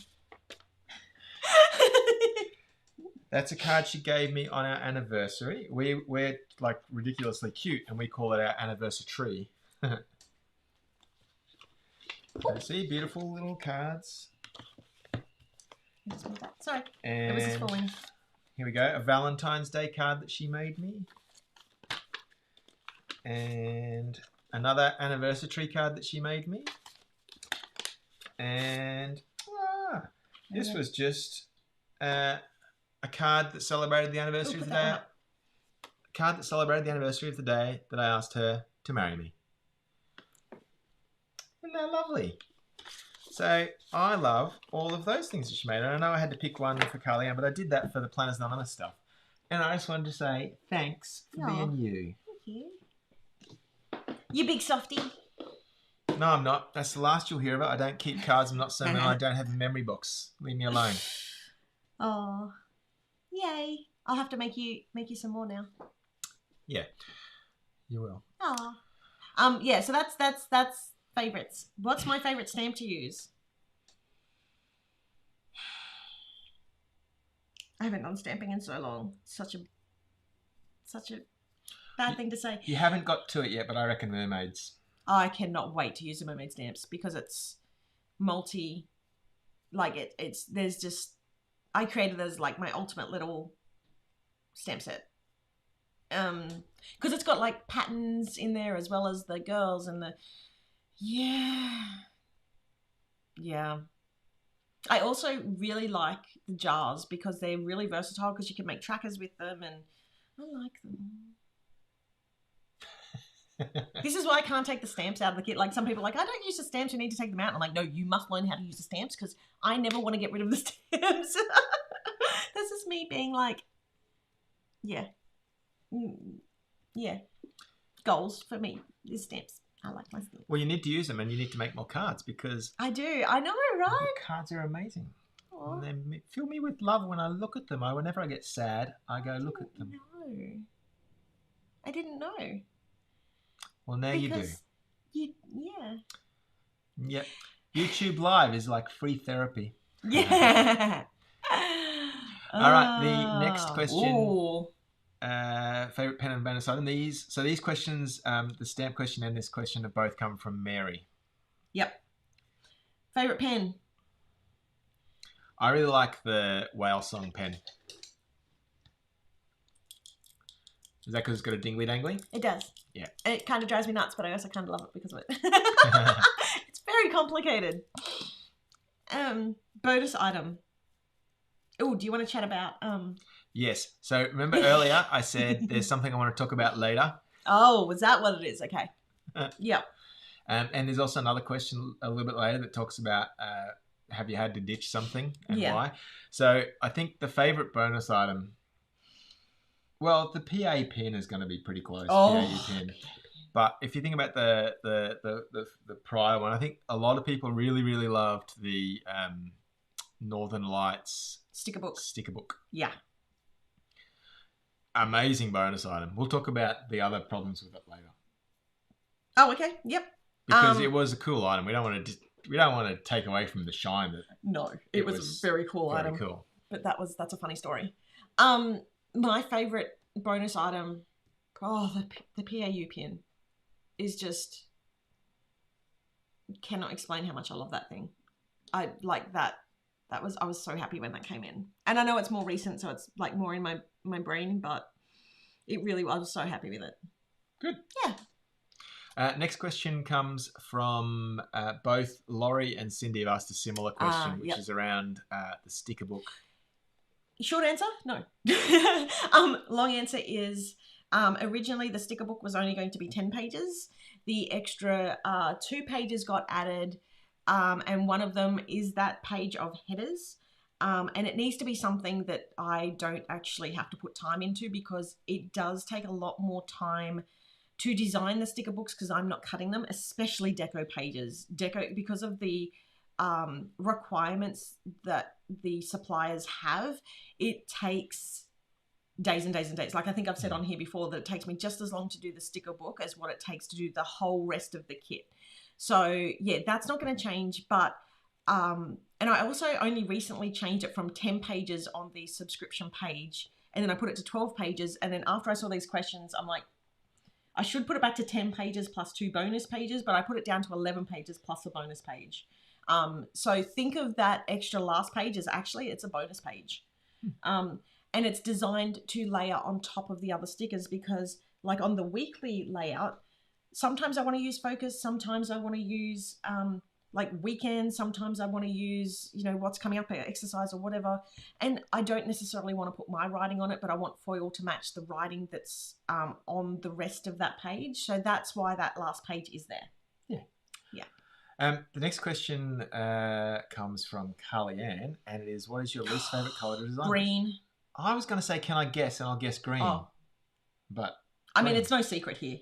Speaker 1: That's a card she gave me on our anniversary. We're like ridiculously cute, and we call it our anniversary. See, beautiful little cards.
Speaker 2: Sorry,
Speaker 1: and
Speaker 2: it was just falling.
Speaker 1: Here we go, a Valentine's Day card that she made me. And another anniversary card that she made me. And this was just a card that celebrated the anniversary of the day. A card that celebrated the anniversary of the day that I asked her to marry me. Isn't that lovely? So I love all of those things that she made. And I know I had to pick one for Carly Ann, but I did that for the Planners Anonymous stuff. And I just wanted to say thanks for being you.
Speaker 2: Thank you. You big softie.
Speaker 1: No, I'm not. That's the last you'll hear of it. I don't keep cards. I'm not saying I don't have a memory box. Leave me alone.
Speaker 2: Oh, yay! I'll have to make you some more now.
Speaker 1: Yeah, you will.
Speaker 2: Oh, yeah. So that's favorites. What's my favorite stamp to use? I haven't done stamping in so long. such a bad thing to say.
Speaker 1: You haven't got to it yet, but I reckon mermaids.
Speaker 2: I cannot wait to use the mermaid stamps because it's multi, like there's just, I created as like my ultimate little stamp set. Because it's got like patterns in there as well as the girls and the, yeah. I also really like the jars because they're really versatile because you can make trackers with them and I like them. This is why I can't take the stamps out of the kit. Like some people are like, I don't use the stamps, you need to take them out. And I'm like, no, you must learn how to use the stamps because I never want to get rid of the stamps. This is me being like, yeah. Goals for me is stamps. I like my stamps.
Speaker 1: Well, you need to use them and you need to make more cards because...
Speaker 2: I do. I know, right?
Speaker 1: Cards are amazing.
Speaker 2: Aww.
Speaker 1: And they fill me with love when I look at them. Whenever I get sad, I go look at them.
Speaker 2: No. I didn't know.
Speaker 1: Well, now
Speaker 2: because
Speaker 1: you do.
Speaker 2: Yeah.
Speaker 1: Yep. YouTube Live is like free therapy.
Speaker 2: Yeah.
Speaker 1: All right. The next question.
Speaker 2: Ooh.
Speaker 1: Favorite pen and bonus item. These questions, the stamp question and this question have both come from Mary.
Speaker 2: Yep. Favorite pen.
Speaker 1: I really like the whale song pen. Is that because it's got a dingly dangly?
Speaker 2: It does.
Speaker 1: Yeah.
Speaker 2: It kind of drives me nuts, but I also kind of love it because of it. It's very complicated. Bonus item. Oh, do you want to chat about...
Speaker 1: Yes. So remember earlier I said there's something I want to talk about later.
Speaker 2: Oh, was that what it is? Okay. Yep.
Speaker 1: And there's also another question a little bit later that talks about have you had to ditch something and why. So I think the favourite bonus item... Well, the PA pin is going to be pretty close. PAU pin. But if you think about the prior one, I think a lot of people really, really loved the Northern Lights
Speaker 2: sticker book. Yeah.
Speaker 1: Amazing bonus item. We'll talk about the other problems with it later.
Speaker 2: Oh, okay. Yep.
Speaker 1: Because it was a cool item. We don't want to take away from the shine that.
Speaker 2: No, it was a very cool item.
Speaker 1: Very cool.
Speaker 2: But that's a funny story. My favorite bonus item, the PAU pin, is just cannot explain how much I love that thing. I like that. I was so happy when that came in, and I know it's more recent, so it's like more in my brain, but it really I was so happy with it.
Speaker 1: Good.
Speaker 2: Yeah.
Speaker 1: Next question comes from both Laurie and Cindy have asked a similar question, which is around the sticker book.
Speaker 2: Short answer, no. Long answer is originally the sticker book was only going to be 10 pages. The extra 2 pages got added, and one of them is that page of headers. And it needs to be something that I don't actually have to put time into because it does take a lot more time to design the sticker books because I'm not cutting them, especially deco pages. Because of the requirements that the suppliers have, it takes days and days and days. Like I think I've said on here before that it takes me just as long to do the sticker book as what it takes to do the whole rest of the kit. So yeah, that's not going to change. But and I also only recently changed it from 10 pages on the subscription page, and then I put it to 12 pages. And then after I saw these questions, I'm like, I should put it back to 10 pages plus 2 bonus pages, but I put it down to 11 pages plus a bonus page. So think of that extra last page as actually it's a bonus page. And it's designed to layer on top of the other stickers because like on the weekly layout, sometimes I want to use focus, sometimes I want to use like weekends, sometimes I want to use, what's coming up, exercise or whatever. And I don't necessarily want to put my writing on it, but I want foil to match the writing that's on the rest of that page. So that's why that last page is there.
Speaker 1: The next question comes from Carly Ann, and it is, what is your least favourite colour to design?
Speaker 2: Green.
Speaker 1: I was going to say, can I guess? And I'll guess green. But
Speaker 2: I mean, it's no secret here.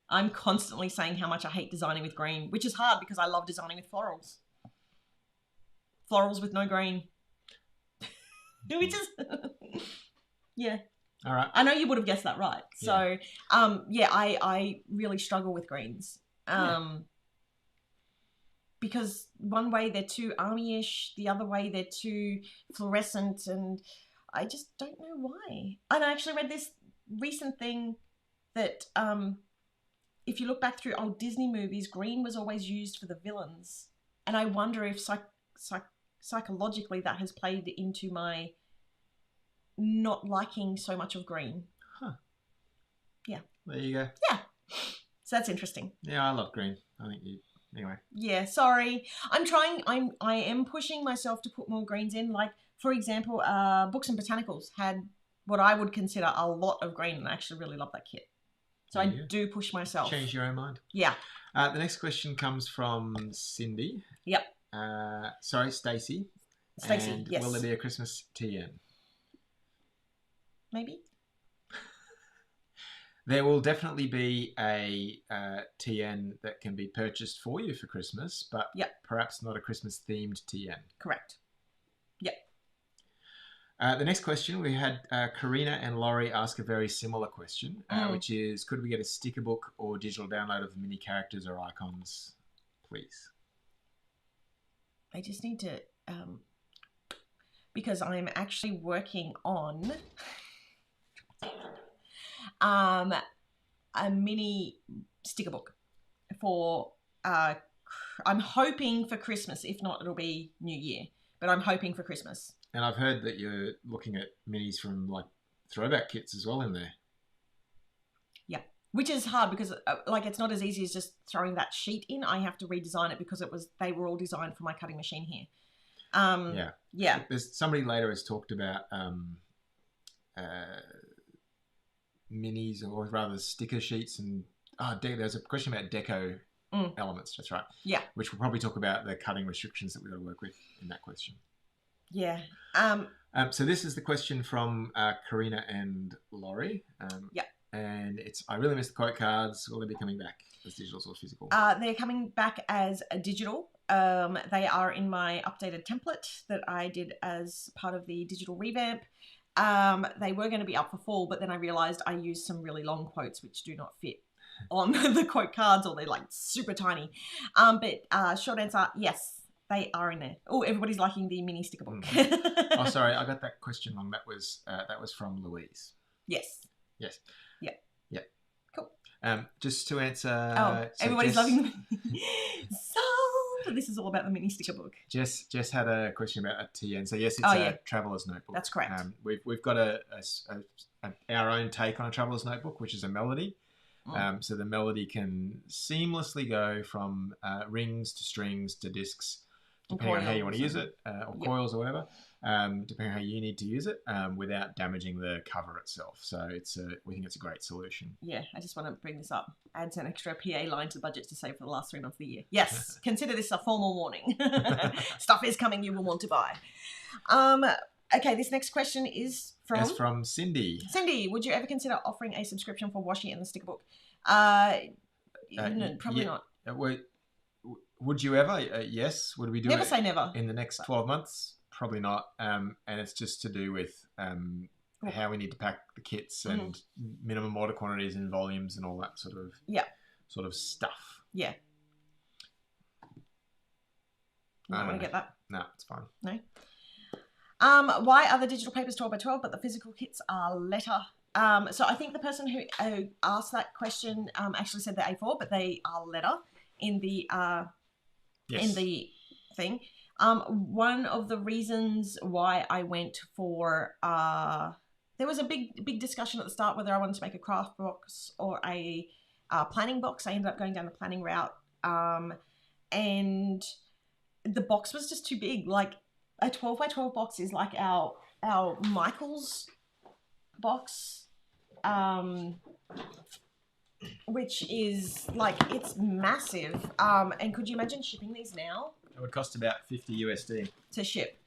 Speaker 2: I'm constantly saying how much I hate designing with green, which is hard because I love designing with florals. Florals with no green. Which is... yeah.
Speaker 1: All right.
Speaker 2: I know you would have guessed that right. So, I really struggle with greens. Because one way they're too army-ish, the other way they're too fluorescent, and I just don't know why. And I actually read this recent thing that if you look back through old Disney movies, green was always used for the villains. And I wonder if psychologically that has played into my not liking so much of green.
Speaker 1: Huh.
Speaker 2: Yeah.
Speaker 1: There you go.
Speaker 2: Yeah. So that's interesting.
Speaker 1: Yeah, I love green. I think you... Anyway.
Speaker 2: Yeah, sorry. I am pushing myself to put more greens in. Like, for example, Books and Botanicals had what I would consider a lot of green, and I actually really love that kit. So I do push myself.
Speaker 1: Change your own mind.
Speaker 2: Yeah.
Speaker 1: The next question comes from Cindy.
Speaker 2: Yep.
Speaker 1: Sorry, Stacey.
Speaker 2: Stacey, yes.
Speaker 1: Will there be a Christmas TN?
Speaker 2: Maybe.
Speaker 1: There will definitely be a TN that can be purchased for you for Christmas, but perhaps not a Christmas-themed TN.
Speaker 2: Correct. Yep.
Speaker 1: The next question, we had Karina and Laurie ask a very similar question, which is, could we get a sticker book or digital download of the mini characters or icons, please?
Speaker 2: I just need to, because I'm actually working on a mini sticker book for, I'm hoping for Christmas. If not, it'll be New Year, but I'm hoping for Christmas.
Speaker 1: And I've heard that you're looking at minis from like throwback kits as well in there. Yeah.
Speaker 2: Which is hard because like it's not as easy as just throwing that sheet in. I have to redesign it because they were all designed for my cutting machine here. Yeah.
Speaker 1: There's somebody later has talked about minis, or rather sticker sheets, and there's a question about deco elements. That's right.
Speaker 2: Yeah.
Speaker 1: Which we'll probably talk about the cutting restrictions that we've got to work with in that question.
Speaker 2: Yeah.
Speaker 1: So this is the question from Karina and Laurie. And it's, I really miss the quote cards. Will they be coming back as digitals or physical?
Speaker 2: They're coming back as a digital. They are in my updated template that I did as part of the digital revamp. They were going to be up for fall, but then I realized I used some really long quotes which do not fit on the quote cards, or they're like super tiny. But short answer, yes, they are in there. Oh, everybody's liking the mini sticker book.
Speaker 1: Oh, sorry, I got that question wrong. That was from Louise.
Speaker 2: Yes.
Speaker 1: Yes.
Speaker 2: Yeah.
Speaker 1: Yeah.
Speaker 2: Cool.
Speaker 1: Just to answer.
Speaker 2: So everybody's loving them. So this is all about the mini sticker book.
Speaker 1: Jess had a question about a TN. So yes, it's a traveller's notebook.
Speaker 2: That's correct.
Speaker 1: We've got our own take on a traveller's notebook, which is a melody. So the melody can seamlessly go from rings to strings to discs, depending on how you want to use it, or coils or whatever, depending on how you need to use it, without damaging the cover itself. So we think it's a great solution.
Speaker 2: Yeah, I just want to bring this up. Adds an extra PA line to the budget to save for the last 3 months of the year. Yes, consider this a formal warning. Stuff is coming you will want to buy. Okay, this next question is from...
Speaker 1: It's from Cindy.
Speaker 2: Cindy, would you ever consider offering a subscription for washi and the sticker book? No, probably not.
Speaker 1: Would you ever? Yes. Would we do
Speaker 2: never
Speaker 1: it?
Speaker 2: Say never.
Speaker 1: In the next 12 months? Probably not. And it's just to do with how we need to pack the kits and minimum order quantities and volumes and all that sort of stuff.
Speaker 2: Yeah. You don't want to get that?
Speaker 1: No, it's fine.
Speaker 2: No. Why are the digital papers 12 by 12 but the physical kits are letter? So I think the person who asked that question actually said the A4, but they are letter in the in the thing. One of the reasons why I went for there was a big discussion at the start whether I wanted to make a craft box or a planning box. I ended up going down the planning route, and the box was just too big. Like a 12 by 12 box is like our Michael's box, which is like, it's massive. And could you imagine shipping these now?
Speaker 1: It would cost about $50 USD
Speaker 2: to ship.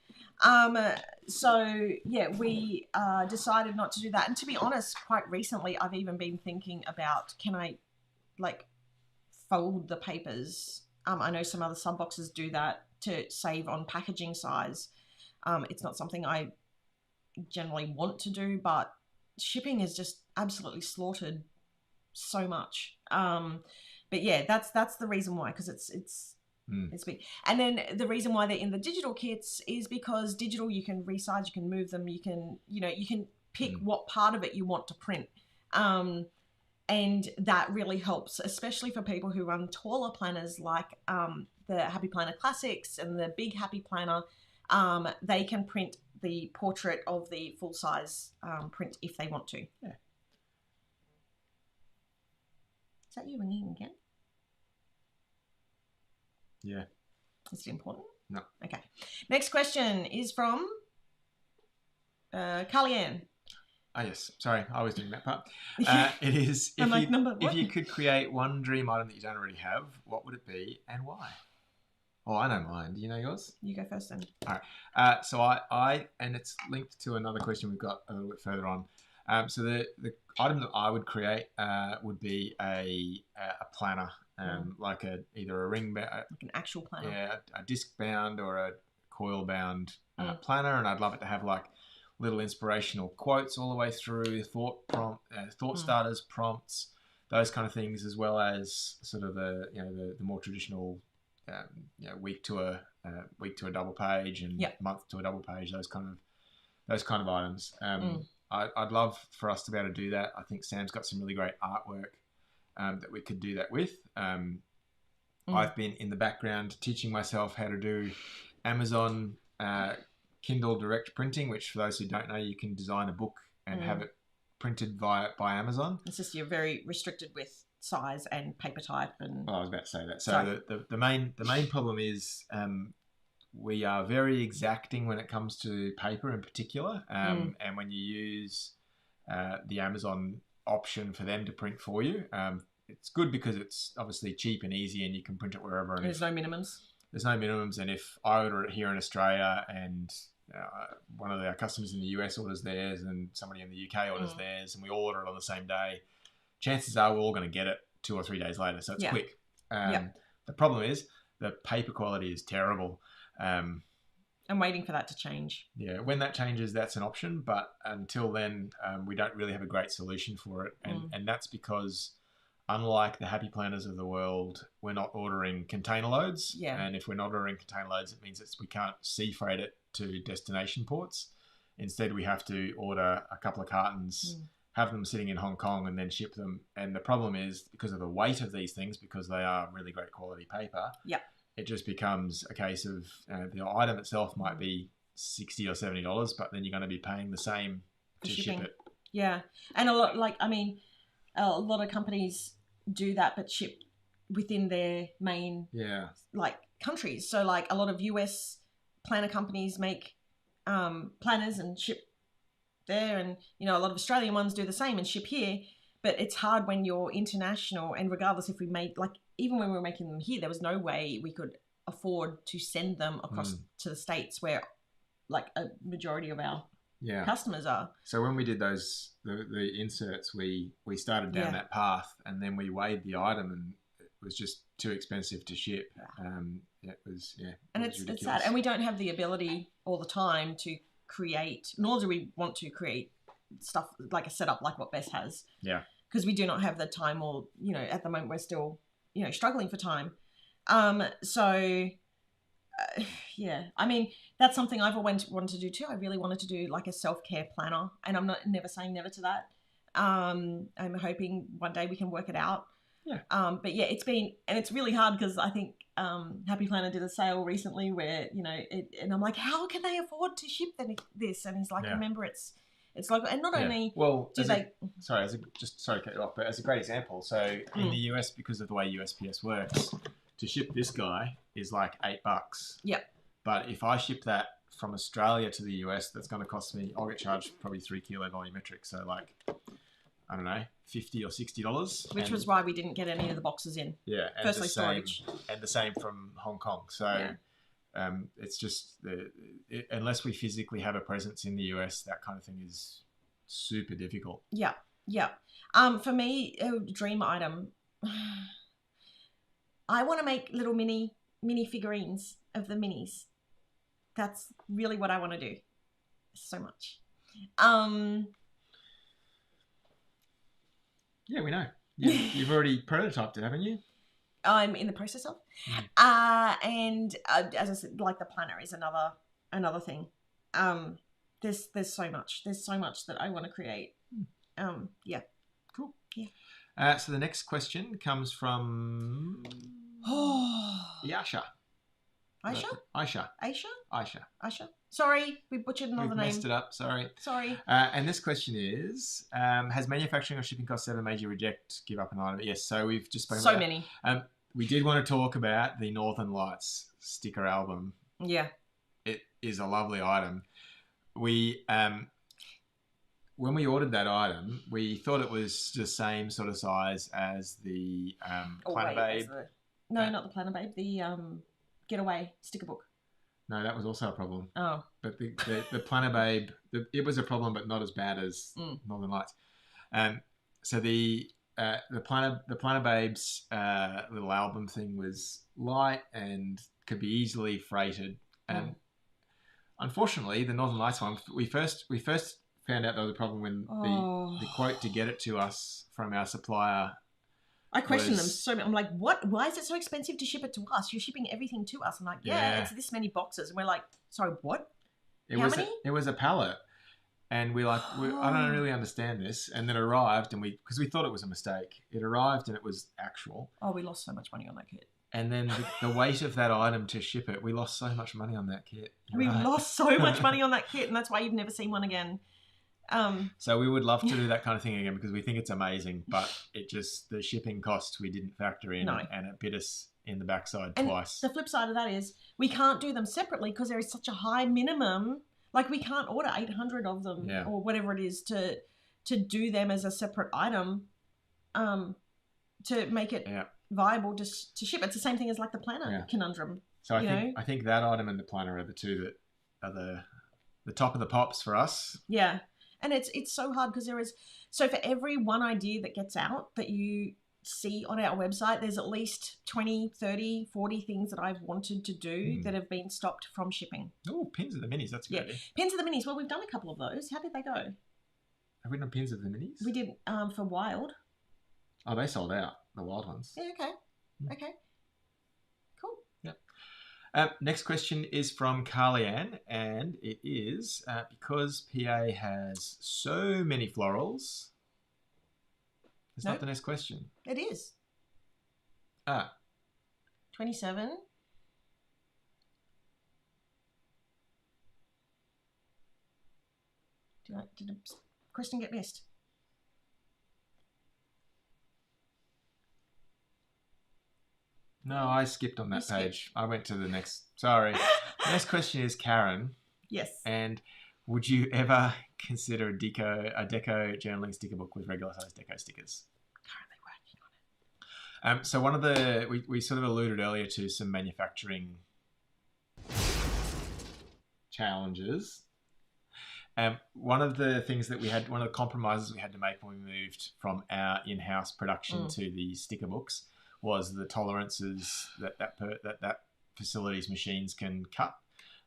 Speaker 2: So yeah, we decided not to do that. And to be honest, quite recently, I've even been thinking about, can I like fold the papers? I know some other sub boxes do that to save on packaging size. It's not something I generally want to do, but shipping is just absolutely slaughtered so much. But yeah, that's the reason why, because it's big. And then the reason why they're in the digital kits is because digital, you can resize, you can move them, you can pick what part of it you want to print. And that really helps, especially for people who run taller planners like the Happy Planner Classics and the Big Happy Planner. They can print the portrait of the full-size print if they want to.
Speaker 1: Yeah.
Speaker 2: Is that you ringing again?
Speaker 1: Yeah.
Speaker 2: Is it important?
Speaker 1: No.
Speaker 2: Okay. Next question is from Carly-Ann.
Speaker 1: Oh, yes. Sorry, I was doing that part. It is, if you could create one dream item that you don't already have, what would it be and why? Oh, I know mine. Do you know yours?
Speaker 2: You go first then.
Speaker 1: All right. So I and it's linked to another question we've got a little bit further on. So the item that I would create would be a planner, like either a ring, like
Speaker 2: an actual planner.
Speaker 1: Yeah, a disc bound or a coil bound planner, and I'd love it to have like little inspirational quotes all the way through, thought starters, prompts, those kind of things, as well as sort of the more traditional week to a double page and month to a double page, those kind of items. I'd love for us to be able to do that. I think Sam's got some really great artwork that we could do that with. I've been in the background teaching myself how to do Amazon Kindle direct printing, which for those who don't know, you can design a book and have it printed by Amazon.
Speaker 2: It's just you're very restricted with size and paper type and.
Speaker 1: Well, I was about to say that. So the main problem is we are very exacting when it comes to paper in particular, and when you use the Amazon option for them to print for you, it's good because it's obviously cheap and easy, and you can print it wherever. And
Speaker 2: there's no minimums. There's
Speaker 1: no minimums, and if I order it here in Australia and one of our customers in the US orders theirs and somebody in the UK orders theirs, and we all order it on the same day, chances are we're all going to get it 2 or 3 days later. So it's quick. The problem is the paper quality is terrible. I'm
Speaker 2: waiting for that to change.
Speaker 1: Yeah, when that changes, that's an option. But until then, we don't really have a great solution for it. And that's because unlike the Happy Planners of the world, we're not ordering container loads.
Speaker 2: Yeah.
Speaker 1: And if we're not ordering container loads, it means we can't sea freight it to destination ports. Instead, we have to order a couple of cartons, have them sitting in Hong Kong, and then ship them. And the problem is, because of the weight of these things, because they are really great quality paper, it just becomes a case of the item itself might be $60 or $70, but then you're going to be paying the same to ship it.
Speaker 2: Yeah. And a lot of companies do that, but ship within their main countries. So like a lot of US planner companies make planners and ship there, and a lot of Australian ones do the same and ship here. But it's hard when you're international, and regardless if we made, like, even when we were making them here, there was no way we could afford to send them across to the States where like a majority of our customers are.
Speaker 1: So when we did those the inserts, we started down that path, and then we weighed the item, and it was just too expensive to ship. It was
Speaker 2: and it's sad, and we don't have the ability all the time to create, nor do we want to create stuff like a setup like what Bess has.
Speaker 1: Yeah,
Speaker 2: because we do not have the time, or at the moment we're still struggling for time. I mean, that's something I've always wanted to do too. I really wanted to do like a self-care planner, and I'm never saying never to that. I'm hoping one day we can work it out.
Speaker 1: Yeah.
Speaker 2: But yeah, it's really hard because I think Happy Planner did a sale recently where and I'm like, how can they afford to ship this? And he's like, remember, it's like, and not only
Speaker 1: sorry to cut you off, but as a great example, so in the US, because of the way USPS works, to ship this guy is like $8.
Speaker 2: Yep.
Speaker 1: But if I ship that from Australia to the US, that's going to cost me, I'll get charged probably 3 kilo volumetric. So like, I don't know, $50 or $60.
Speaker 2: Which was why we didn't get any of the boxes in.
Speaker 1: Yeah. And
Speaker 2: firstly, storage.
Speaker 1: And the same from Hong Kong. So it's just, unless we physically have a presence in the US, that kind of thing is super difficult.
Speaker 2: Yeah. Yeah. For me, a dream item, I want to make little mini figurines of the minis. That's really what I want to do. So much.
Speaker 1: Yeah, we know. You've already prototyped it, haven't you?
Speaker 2: I'm in the process of. And as I said, like the planner is another thing. There's so much. There's so much that I want to create. Yeah.
Speaker 1: So the next question comes from Yasha.
Speaker 2: Aisha?
Speaker 1: Aisha.
Speaker 2: Sorry, we butchered another
Speaker 1: We've
Speaker 2: name.
Speaker 1: messed it up. Sorry.
Speaker 2: Sorry.
Speaker 1: And this question is: has manufacturing or shipping costs ever made you reject, give up an item? Yes. So we've just spoken
Speaker 2: So
Speaker 1: about
Speaker 2: many.
Speaker 1: We did want to talk about the Northern Lights sticker album.
Speaker 2: Yeah.
Speaker 1: It is a lovely item. We when we ordered that item, we thought it was the same sort of size as the Planner Babe.
Speaker 2: No, not the Planner Babe. The Getaway sticker book.
Speaker 1: No, that was also a problem.
Speaker 2: Oh.
Speaker 1: But the Planner Babe, it was a problem, but not as bad as Northern Lights. So the Planner Babe's little album thing was light and could be easily freighted. Unfortunately, the Northern Lights one, we first found out there was a problem when the quote to get it to us from our supplier.
Speaker 2: I questioned them so much. I'm like, what? Why is it so expensive to ship it to us? You're shipping everything to us. I'm like, yeah. It's this many boxes. And we're like, sorry, what? How many?
Speaker 1: It was a pallet. And we're like, I don't really understand this. And then it arrived, and because we thought it was a mistake. It arrived and it was actual.
Speaker 2: Oh, we lost so much money on that kit.
Speaker 1: And then the weight of that item to ship it, we lost so much money on that kit.
Speaker 2: Lost so much money on that kit, and that's why you've never seen one again.
Speaker 1: So we would love to do that kind of thing again because we think it's amazing, but the shipping costs we didn't factor in, and it bit us in the backside twice.
Speaker 2: The flip side of that is we can't do them separately because there is such a high minimum. Like we can't order 800 of them or whatever it is to do them as a separate item, to make it viable to ship. It's the same thing as like the planner conundrum.
Speaker 1: So I think that item and the planner are the two that are the top of the pops for us.
Speaker 2: Yeah. And it's so hard because so for every one idea that gets out that you see on our website, there's at least 20, 30, 40 things that I've wanted to do that have been stopped from shipping.
Speaker 1: Oh, Pins of the Minis. That's good. Yeah.
Speaker 2: Pins of the Minis. Well, we've done a couple of those. How did they go?
Speaker 1: Have we done Pins of the Minis?
Speaker 2: We did for Wild.
Speaker 1: Oh, they sold out, the Wild ones.
Speaker 2: Yeah, okay. Okay. Cool.
Speaker 1: Yeah. Next question is from Carly-Ann, and it is because PA has so many florals. It's not the next question.
Speaker 2: It is. 27. Did a question get missed?
Speaker 1: No, I skipped on that page. I went to the next. Sorry. The next question is Karen.
Speaker 2: Yes.
Speaker 1: And would you ever consider a deco journaling sticker book with regular size deco stickers?
Speaker 2: Currently working on it.
Speaker 1: So one of we sort of alluded earlier to some manufacturing challenges. One of the things that one of the compromises we had to make when we moved from our in-house production to the sticker books was the tolerances that facility's machines can cut.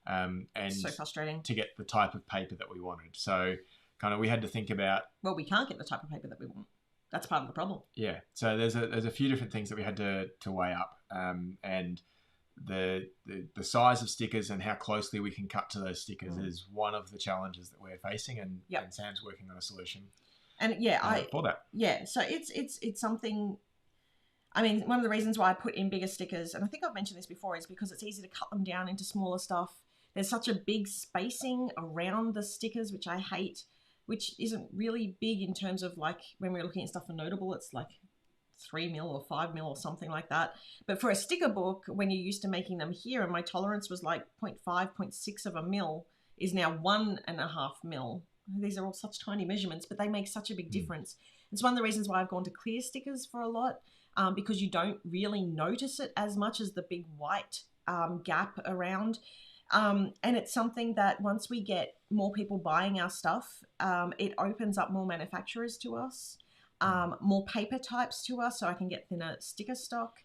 Speaker 1: And
Speaker 2: so frustrating
Speaker 1: to get the type of paper that we wanted. So kind of we had to think about.
Speaker 2: Well, we can't get the type of paper that we want. That's part of the problem.
Speaker 1: Yeah. So there's a few different things that we had to weigh up, and the size of stickers and how closely we can cut to those stickers is one of the challenges that we're facing, and Sam's working on a solution.
Speaker 2: And for that. Yeah. So it's something. I mean, one of the reasons why I put in bigger stickers, and I think I've mentioned this before, is because it's easy to cut them down into smaller stuff. There's such a big spacing around the stickers, which I hate, which isn't really big in terms of like when we're looking at stuff for Notable, it's like 3 mil or 5 mil or something like that. But for a sticker book, when you're used to making them here, and my tolerance was like 0.5, 0.6 of a mil, is now 1.5 mil. These are all such tiny measurements, but they make such a big difference. It's one of the reasons why I've gone to clear stickers for a lot. Because you don't really notice it as much as the big white gap around. And it's something that once we get more people buying our stuff, it opens up more manufacturers to us, more paper types to us, so I can get thinner sticker stock.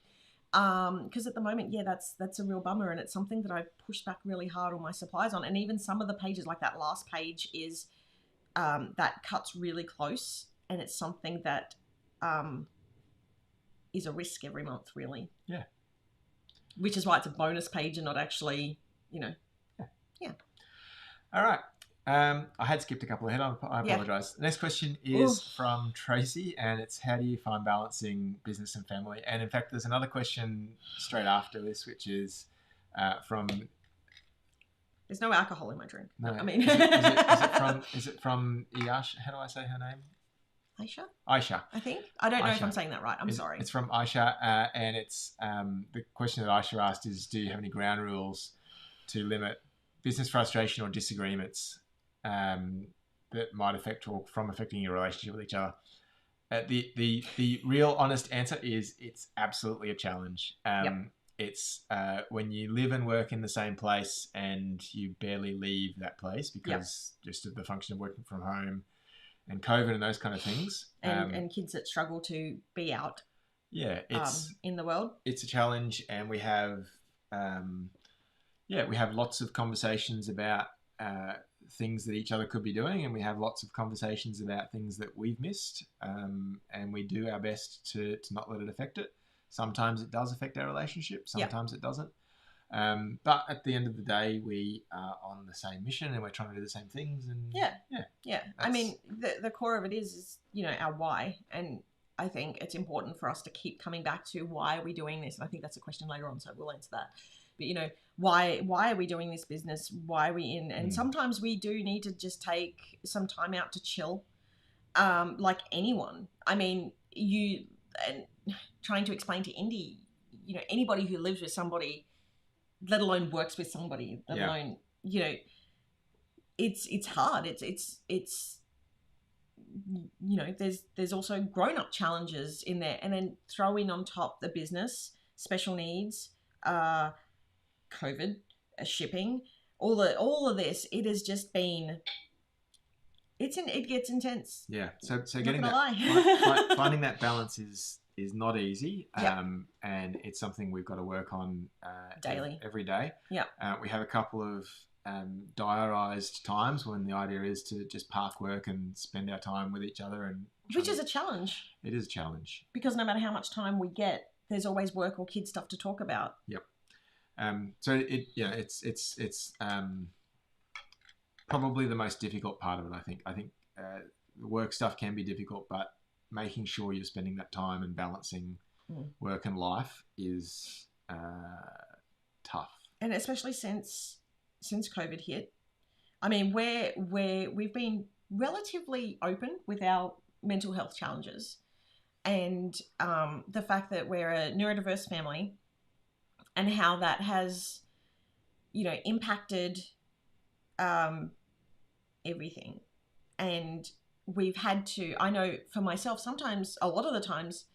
Speaker 2: Because at the moment, that's a real bummer, and it's something that I've pushed back really hard on my suppliers on. And even some of the pages, like that last page, is that cuts really close, and it's something that is a risk every month, really.
Speaker 1: Yeah.
Speaker 2: Which is why it's a bonus page and not actually, Yeah.
Speaker 1: All right. I had skipped a couple ahead. I apologise. The next question is from Tracy, and it's how do you find balancing business and family? And in fact, there's another question straight after this, which is from.
Speaker 2: There's no alcohol in my drink.
Speaker 1: No,
Speaker 2: I mean,
Speaker 1: is it from Iash? How do I say her name?
Speaker 2: Aisha, I think. I don't know if I'm saying that right. I'm sorry.
Speaker 1: It's from Aisha, and it's the question that Aisha asked is, do you have any ground rules to limit business frustration or disagreements that might affecting your relationship with each other? The real honest answer is it's absolutely a challenge. It's when you live and work in the same place and you barely leave that place because just of the function of working from home and COVID and those kind of things.
Speaker 2: And kids that struggle to be out in the world. It's
Speaker 1: a challenge, and we have lots of conversations about things that each other could be doing, and we have lots of conversations about things that we've missed, and we do our best to not let it affect it. Sometimes it does affect our relationship, sometimes it doesn't. But at the end of the day, we are on the same mission and we're trying to do the same things. And
Speaker 2: I mean, the core of it is, our why. And I think it's important for us to keep coming back to why are we doing this? And I think that's a question later on, so we'll answer that. But, why are we doing this business? Why are we in? And sometimes we do need to just take some time out to chill, like anyone. I mean, and trying to explain to Indy, anybody who lives with somebody, let alone works with somebody, let alone, it's hard. It's there's also grown-up challenges in there, and then throw in on top the business, special needs, COVID, shipping, all of this. It has just been, it gets intense.
Speaker 1: Yeah. So getting finding that balance is not easy, and it's something we've got to work on daily, every day.
Speaker 2: Yeah,
Speaker 1: we have a couple of diarised times when the idea is to just park work and spend our time with each other,
Speaker 2: which is a challenge.
Speaker 1: It is a challenge
Speaker 2: because no matter how much time we get, there's always work or kid stuff to talk about.
Speaker 1: Yep. So it's probably the most difficult part of it. I think the work stuff can be difficult, but making sure you're spending that time and balancing work and life is tough.
Speaker 2: And especially since COVID hit, I mean, we've been relatively open with our mental health challenges, and the fact that we're a neurodiverse family, and how that has, impacted everything. And we've had to, I know for myself, sometimes, a lot of the times,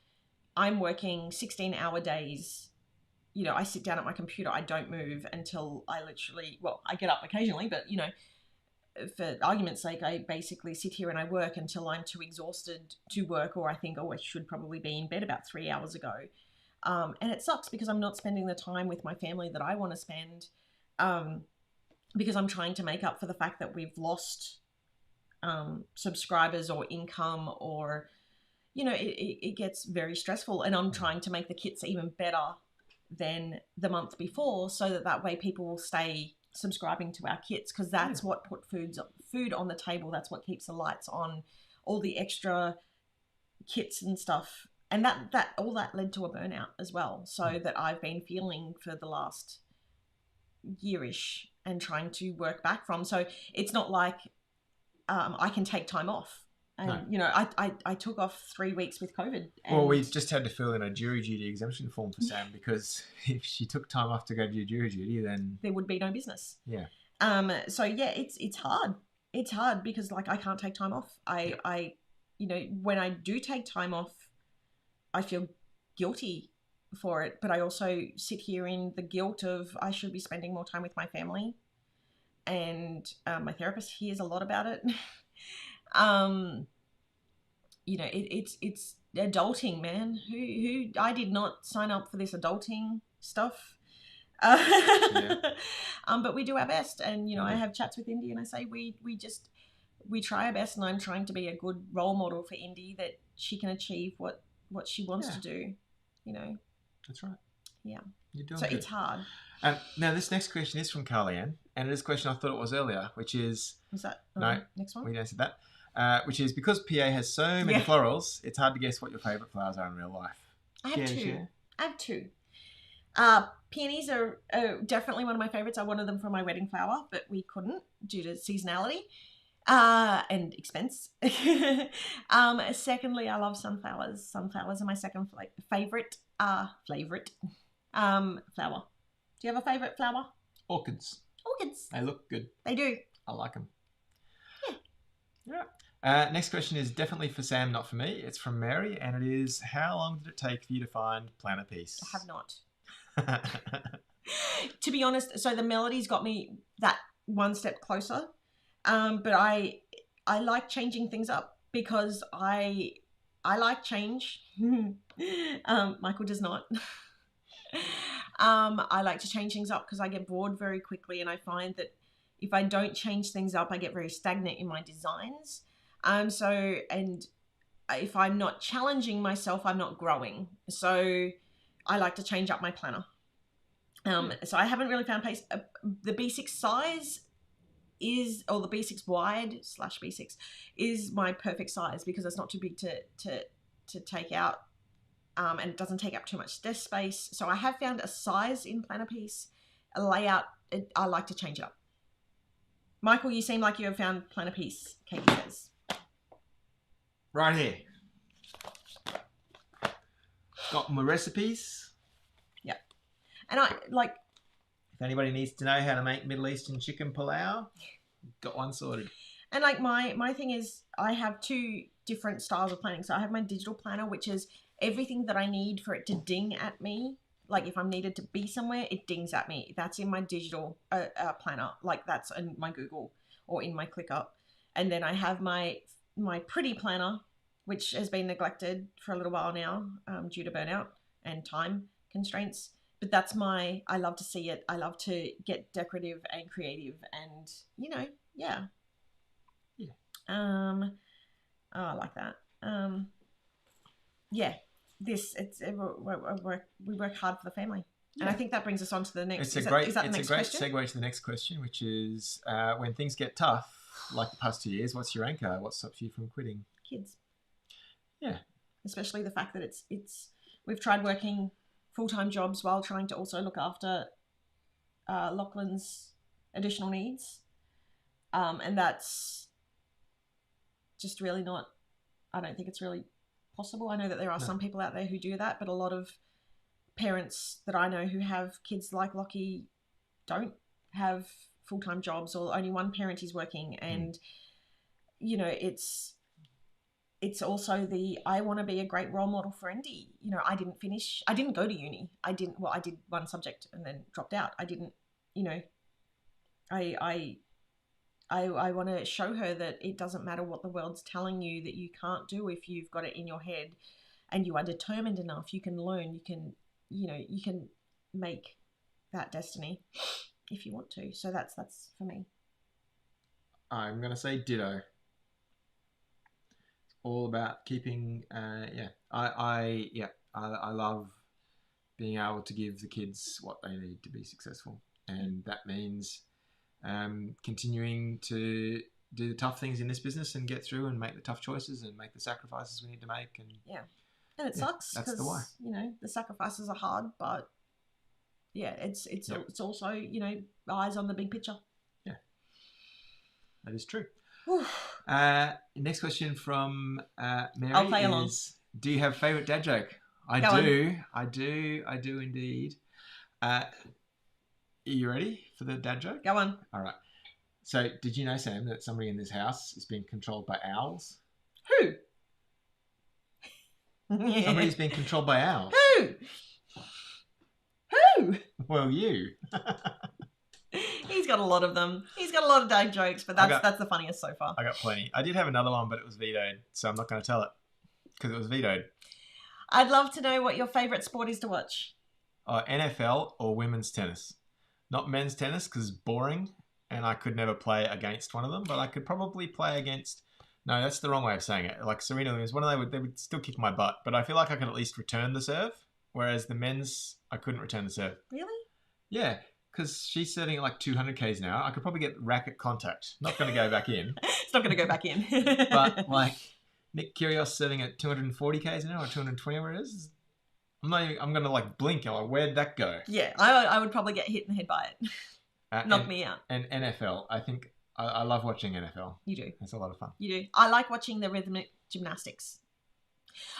Speaker 2: I'm working 16-hour days. I sit down at my computer, I don't move until I get up occasionally, but, for argument's sake, I basically sit here and I work until I'm too exhausted to work, or I think, I should probably be in bed about 3 hours ago. And it sucks because I'm not spending the time with my family that I want to spend, because I'm trying to make up for the fact that we've lost subscribers or income, or, it gets very stressful, and I'm trying to make the kits even better than the month before, so that way people will stay subscribing to our kits, because that's what put food on the table. That's what keeps the lights on, all the extra kits and stuff. And that all that led to a burnout as well. So that I've been feeling for the last year-ish and trying to work back from. So it's not like I can take time off. And, I took off 3 weeks with COVID.
Speaker 1: Well, we just had to fill in a jury duty exemption form for Sam, because if she took time off to go to jury duty, then
Speaker 2: there would be no business.
Speaker 1: Yeah.
Speaker 2: So it's hard. It's hard because I can't take time off. I when I do take time off, I feel guilty for it, but I also sit here in the guilt of I should be spending more time with my family. And my therapist hears a lot about it. It's adulting, man. Who I did not sign up for this adulting stuff. But we do our best, and I have chats with Indy, and I say we try our best, and I'm trying to be a good role model for Indy, that she can achieve what she wants to do.
Speaker 1: That's right.
Speaker 2: Yeah.
Speaker 1: You're doing
Speaker 2: so
Speaker 1: good.
Speaker 2: It's hard.
Speaker 1: Now this next question is from Carly Ann, and it is a question I thought it was earlier, which is...
Speaker 2: Was that
Speaker 1: No,
Speaker 2: next one?
Speaker 1: we answered that. Which is, because PA has so many florals, it's hard to guess what your favourite flowers are in real life.
Speaker 2: I have two. Peonies are definitely one of my favourites. I wanted them for my wedding flower, but we couldn't due to seasonality and expense. Secondly, I love sunflowers. Sunflowers are my second favourite flower. Do you have a favourite flower?
Speaker 1: Orchids. They look good.
Speaker 2: They do.
Speaker 1: I like them.
Speaker 2: Yeah.
Speaker 1: Next question is definitely for Sam, not for me. It's from Mary, and it is, how long did it take for you to find Planner Piece?
Speaker 2: I have not. To be honest, so the melodies got me that one step closer. But I like changing things up because I like change. Michael does not. I like to change things up because I get bored very quickly, and I find that if I don't change things up, I get very stagnant in my designs. And if I'm not challenging myself, I'm not growing. So I like to change up my planner. So I haven't really found pace. The B6 size is, or the B6 wide / B6 is my perfect size because it's not too big to take out. And it doesn't take up too much desk space. So I have found a size in Planner Piece, a layout. I like to change it up. Michael, you seem like you have found Planner Piece, Katie says.
Speaker 1: Right here. Got my recipes.
Speaker 2: Yeah. And I like...
Speaker 1: If anybody needs to know how to make Middle Eastern chicken palau, got one sorted.
Speaker 2: And like my thing is, I have two different styles of planning. So I have my digital planner, which is everything that I need for it to ding at me. Like if I'm needed to be somewhere, it dings at me. That's in my digital planner. Like that's in my Google or in my ClickUp. And then I have my pretty planner, which has been neglected for a little while now due to burnout and time constraints. But that's I love to see it. I love to get decorative and creative and, yeah. Oh, I like that. Yeah. We work hard for the family. Yeah. And I think that brings us on to the next. Is that the next question?
Speaker 1: Segue to the next question, which is when things get tough, like the past 2 years, what's your anchor? What stops you from quitting?
Speaker 2: Kids.
Speaker 1: Yeah.
Speaker 2: Especially the fact that we've tried working full-time jobs while trying to also look after Lachlan's additional needs. And that's just really not, I don't think it's really possible. I know that there are some people out there who do that, but a lot of parents that I know who have kids like Lockie don't have full-time jobs, or only one parent is working. And, it's also I want to be a great role model for Indy. I didn't go to uni. I did one subject and then dropped out. I didn't, I want to show her that it doesn't matter what the world's telling you that you can't do. If you've got it in your head and you are determined enough, you can learn, you can make that destiny if you want to. So that's for me.
Speaker 1: I'm going to say ditto. It's all about keeping, I love being able to give the kids what they need to be successful. And that means continuing to do the tough things in this business and get through and make the tough choices and make the sacrifices we need to make.
Speaker 2: And it sucks
Speaker 1: because the why.
Speaker 2: The sacrifices are hard, but it's also eyes on the big picture.
Speaker 1: Yeah, that is true. Next question from Mary.
Speaker 2: I'll play along.
Speaker 1: Do you have a favourite dad joke? I do indeed. Are you ready for the dad joke?
Speaker 2: Go on.
Speaker 1: All right. So, did you know, Sam, that somebody in this house is being controlled by owls?
Speaker 2: Who?
Speaker 1: Somebody's being controlled by owls.
Speaker 2: Who?
Speaker 1: Well, you.
Speaker 2: He's got a lot of them. He's got a lot of dad jokes, but that's the funniest so far.
Speaker 1: I got plenty. I did have another one, but it was vetoed, so I'm not going to tell it because it was vetoed.
Speaker 2: I'd love to know what your favourite sport is to watch.
Speaker 1: NFL or women's tennis. Not men's tennis because it's boring and I could never play against one of them, but I could probably play against... No, that's the wrong way of saying it. Like Serena Williams, they would still kick my butt, but I feel like I could at least return the serve, whereas the men's, I couldn't return the serve.
Speaker 2: Really?
Speaker 1: Yeah. because she's serving at like 200 Ks now. I could probably get racket contact. Not going to go back in.
Speaker 2: It's not going to go back in.
Speaker 1: But like Nick Kyrgios serving at 240 Ks now or 220, where it is. I'm going to like blink. I'm like, where'd that go?
Speaker 2: Yeah, I would probably get hit in the head by it. Knock me out.
Speaker 1: And NFL, I think I love watching NFL.
Speaker 2: You do.
Speaker 1: It's a lot of fun.
Speaker 2: You do. I like watching the rhythmic gymnastics.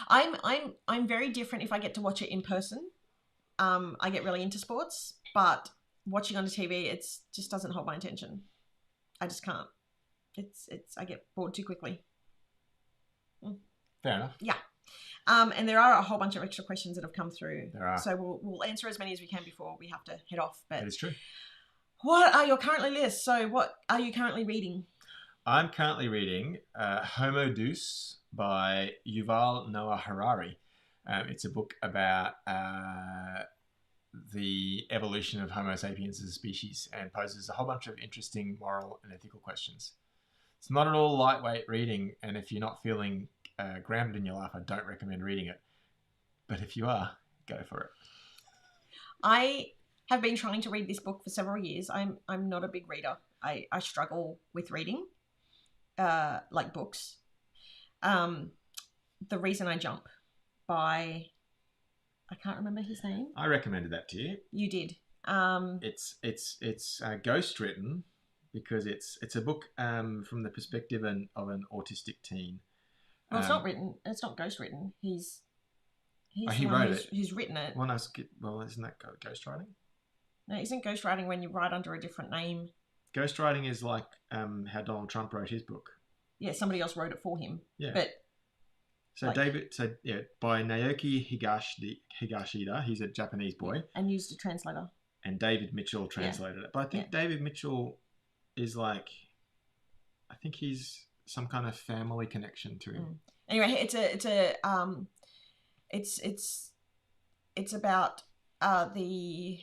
Speaker 2: I'm very different if I get to watch it in person. I get really into sports, but watching on the TV, it just doesn't hold my attention. I just can't. I get bored too quickly.
Speaker 1: Fair enough.
Speaker 2: Yeah. And there are a whole bunch of extra questions that have come through.
Speaker 1: There are.
Speaker 2: So we'll answer as many as we can before we have to head off. But
Speaker 1: that is true.
Speaker 2: What are your currently lists? So what are you currently reading?
Speaker 1: I'm currently reading Homo Deus by Yuval Noah Harari. It's a book about the evolution of Homo sapiens as a species and poses a whole bunch of interesting moral and ethical questions. It's not at all lightweight reading, and if you're not feeling grounded in your life, I don't recommend reading it. But if you are, go for it.
Speaker 2: I have been trying to read this book for several years. I'm not a big reader. I struggle with reading, like books. The Reason I Jump by, I can't remember his name.
Speaker 1: I recommended that to you.
Speaker 2: You did.
Speaker 1: It's ghost written because it's a book from the perspective of an autistic teen.
Speaker 2: Well, it's not written. It's not ghost written. He
Speaker 1: wrote it.
Speaker 2: He's written it.
Speaker 1: Well, isn't that ghost writing?
Speaker 2: No, isn't ghost writing when you write under a different name?
Speaker 1: Ghost writing is like how Donald Trump wrote his book.
Speaker 2: Yeah, somebody else wrote it for him.
Speaker 1: Yeah.
Speaker 2: But
Speaker 1: by Naoki Higashida, he's a Japanese boy.
Speaker 2: And used a translator.
Speaker 1: And David Mitchell translated it. But I think David Mitchell is like, I think he's some kind of family connection to him.
Speaker 2: Anyway, it's about the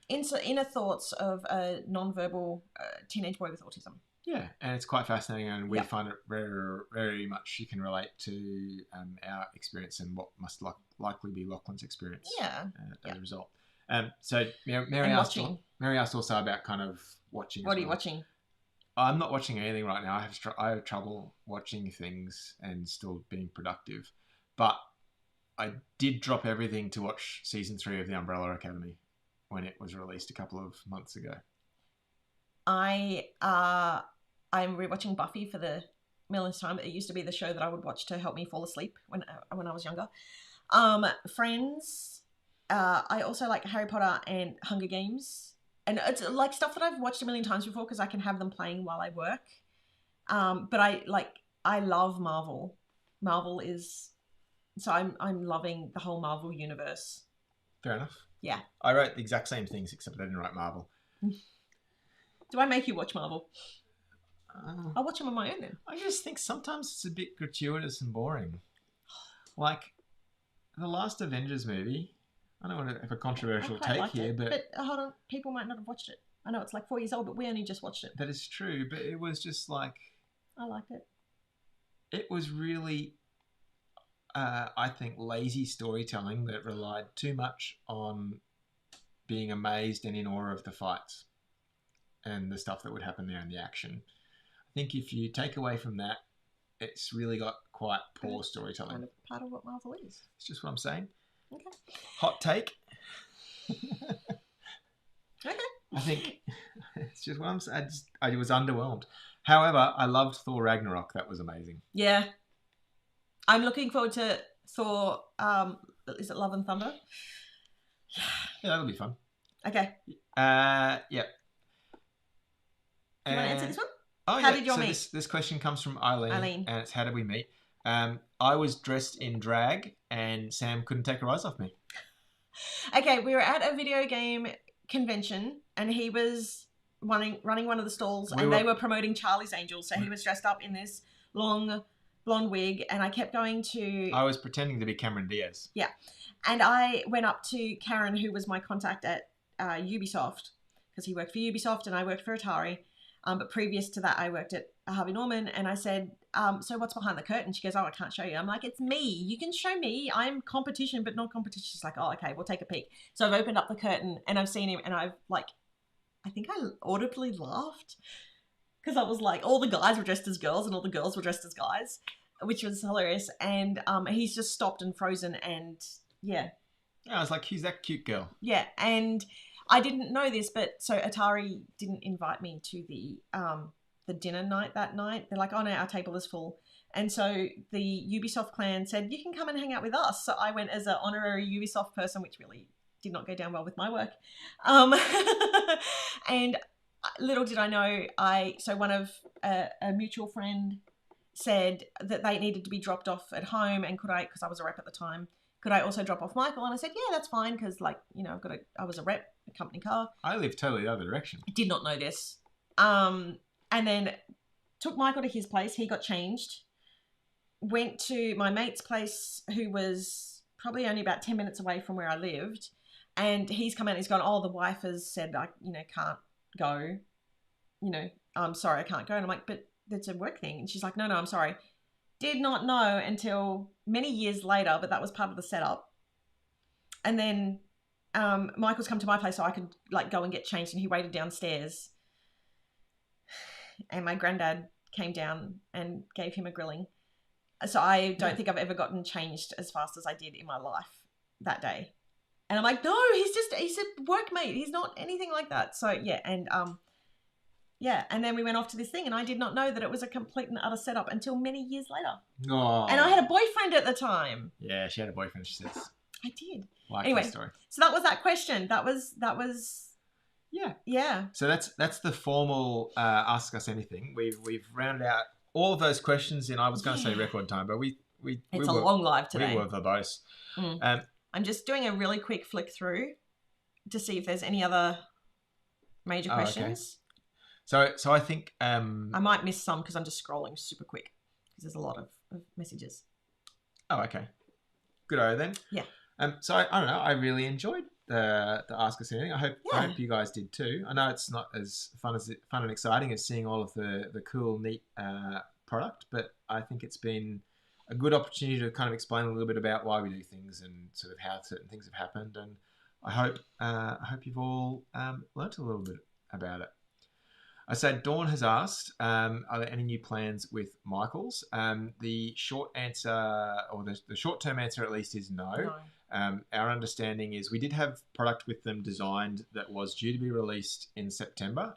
Speaker 2: inner thoughts of a non-verbal teenage boy with autism.
Speaker 1: Yeah, and it's quite fascinating, and we find it very, very much you can relate to our experience and what must likely be Lachlan's experience.
Speaker 2: Yeah,
Speaker 1: as a result. So Mary asked also about kind of watching.
Speaker 2: What are you watching?
Speaker 1: I'm not watching anything right now. I have trouble watching things and still being productive, but I did drop everything to watch season 3 of The Umbrella Academy when it was released a couple of months ago.
Speaker 2: I'm rewatching Buffy for the millionth time. It used to be the show that I would watch to help me fall asleep when I was younger. Friends. I also like Harry Potter and Hunger Games. And it's like stuff that I've watched a million times before because I can have them playing while I work. But I love Marvel. Marvel is... So I'm loving the whole Marvel universe.
Speaker 1: Fair enough.
Speaker 2: Yeah.
Speaker 1: I wrote the exact same things except I didn't write Marvel.
Speaker 2: Do I make you watch Marvel? I'll watch them on my own then.
Speaker 1: I just think sometimes it's a bit gratuitous and boring. Like the last Avengers movie. I don't want to have a controversial take here, but
Speaker 2: hold on, people might not have watched it. I know it's like 4 years old, but we only just watched it.
Speaker 1: That is true, but it was just like
Speaker 2: I liked it.
Speaker 1: It was really, I think, lazy storytelling that relied too much on being amazed and in awe of the fights and the stuff that would happen there in the action. I think if you take away from that, it's really got quite poor storytelling.
Speaker 2: Kind of part of what Marvel is.
Speaker 1: It's just what I'm saying.
Speaker 2: Okay.
Speaker 1: Hot take.
Speaker 2: Okay.
Speaker 1: I think it's just what I'm saying. I was underwhelmed. However, I loved Thor Ragnarok. That was amazing.
Speaker 2: Yeah. I'm looking forward to Thor. Is it Love and Thunder?
Speaker 1: Yeah, that'll be fun.
Speaker 2: Okay.
Speaker 1: Yeah.
Speaker 2: Do you want to answer this one?
Speaker 1: Oh,
Speaker 2: how did you meet?
Speaker 1: This question comes from Eileen. And it's how did we meet? I was dressed in drag and Sam couldn't take her eyes off me.
Speaker 2: Okay, we were at a video game convention and he was running one of the stalls they were promoting Charlie's Angels. So he was dressed up in this long blonde wig and I kept going to...
Speaker 1: I was pretending to be Cameron Diaz.
Speaker 2: Yeah. And I went up to Karen, who was my contact at Ubisoft, because he worked for Ubisoft and I worked for Atari. But previous to that, I worked at Harvey Norman, and I said, so what's behind the curtain? She goes, oh, I can't show you. I'm like, it's me. You can show me. I'm competition, but not competition. She's like, oh, okay, we'll take a peek. So I've opened up the curtain, and I've seen him, and I've like, I think I audibly laughed because I was like, all the guys were dressed as girls and all the girls were dressed as guys, which was hilarious. And he's just stopped and frozen, and yeah.
Speaker 1: I was like, who's that cute girl?
Speaker 2: Yeah, and I didn't know this, but so Atari didn't invite me to the dinner night that night. They're like, oh no, our table is full. And so the Ubisoft clan said, you can come and hang out with us. So I went as an honorary Ubisoft person, which really did not go down well with my work. And little did I know, so one of a mutual friend said that they needed to be dropped off at home, and could I, because I was a rep at the time, could I also drop off Michael? And I said, yeah, that's fine, because like, you know, I was a rep, a company car.
Speaker 1: I live totally the other direction.
Speaker 2: I did not know this. And then took Michael to his place. He got changed. Went to my mate's place, who was probably only about 10 minutes away from where I lived. And he's come out and he's gone, oh, the wife has said, I, you know, can't go. You know, I'm sorry, I can't go. And I'm like, but that's a work thing. And she's like, no, I'm sorry. Did not know until many years later, but that was part of the setup. And then Michael's come to my place so I could like go and get changed, and he waited downstairs. And my granddad came down and gave him a grilling. So I don't think I've ever gotten changed as fast as I did in my life that day. And I'm like, no, he's a workmate. He's not anything like that. So yeah, and and then we went off to this thing, and I did not know that it was a complete and utter setup until many years later.
Speaker 1: Oh.
Speaker 2: And I had a boyfriend at the time.
Speaker 1: Yeah, she had a boyfriend, she says.
Speaker 2: I did.
Speaker 1: Like
Speaker 2: anyway,
Speaker 1: that story.
Speaker 2: So that was that question. That was
Speaker 1: yeah.
Speaker 2: Yeah.
Speaker 1: So that's the formal Ask Us Anything. We've rounded out all of those questions in, I was going to say record time, but
Speaker 2: it's a long live today.
Speaker 1: We were verbose.
Speaker 2: I'm just doing a really quick flick through to see if there's any other major questions.
Speaker 1: Okay. So I think
Speaker 2: I might miss some because I'm just scrolling super quick because there's a lot of messages.
Speaker 1: Oh, okay. Good then.
Speaker 2: Yeah.
Speaker 1: So I don't know. I really enjoyed the Ask Us Anything. I hope you guys did too. I know it's not as fun and exciting as seeing all of the cool, neat product, but I think it's been a good opportunity to kind of explain a little bit about why we do things and sort of how certain things have happened. And I hope you've all learnt a little bit about it. I said Dawn has asked, are there any new plans with Michael's? The short answer, or the short-term answer at least, is no. Our understanding is we did have product with them designed that was due to be released in September.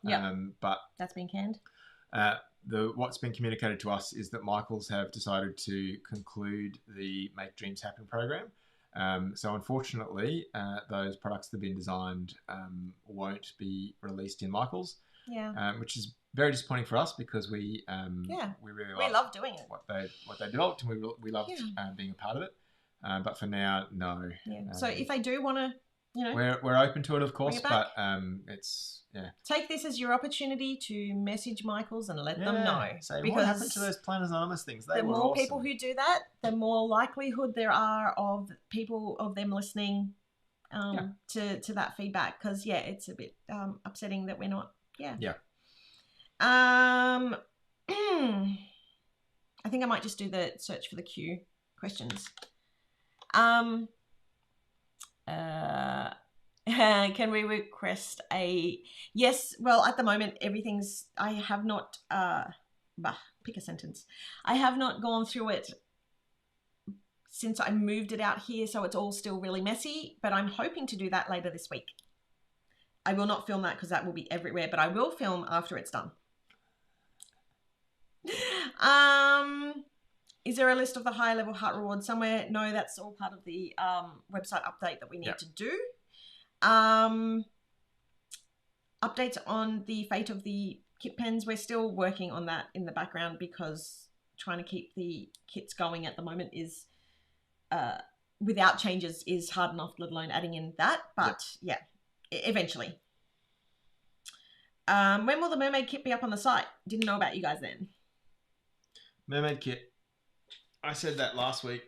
Speaker 1: But
Speaker 2: that's been canned.
Speaker 1: What's been communicated to us is that Michael's have decided to conclude the Make Dreams Happen program. So unfortunately, those products that have been designed won't be released in Michael's.
Speaker 2: Yeah.
Speaker 1: Which is very disappointing for us because we really
Speaker 2: love doing it.
Speaker 1: What they developed, and we loved being a part of it. But for now, no.
Speaker 2: Yeah. So if they do want to, you know,
Speaker 1: we're open to it, of course. But it's
Speaker 2: take this as your opportunity to message Michael's and let them know.
Speaker 1: Say, what happened to those Planners Anonymous things? They
Speaker 2: the
Speaker 1: were
Speaker 2: more
Speaker 1: awesome.
Speaker 2: People who do that, the more likelihood there are of them listening to that feedback. Because it's a bit upsetting that we're not. Yeah. I think I might just do the search for the Q questions. Can we request a yes? Well, at the moment, I have not. Pick a sentence. I have not gone through it since I moved it out here, so it's all still really messy. But I'm hoping to do that later this week. I will not film that because that will be everywhere, but I will film after it's done. Is there a list of the higher level heart rewards somewhere? No, that's all part of the website update that we need to do. Updates on the fate of the kit pens. We're still working on that in the background because trying to keep the kits going at the moment is, without changes, is hard enough, let alone adding in that. But eventually. When will the mermaid kit be up on the site? Didn't know about you guys then.
Speaker 1: Mermaid kit. I said that last week,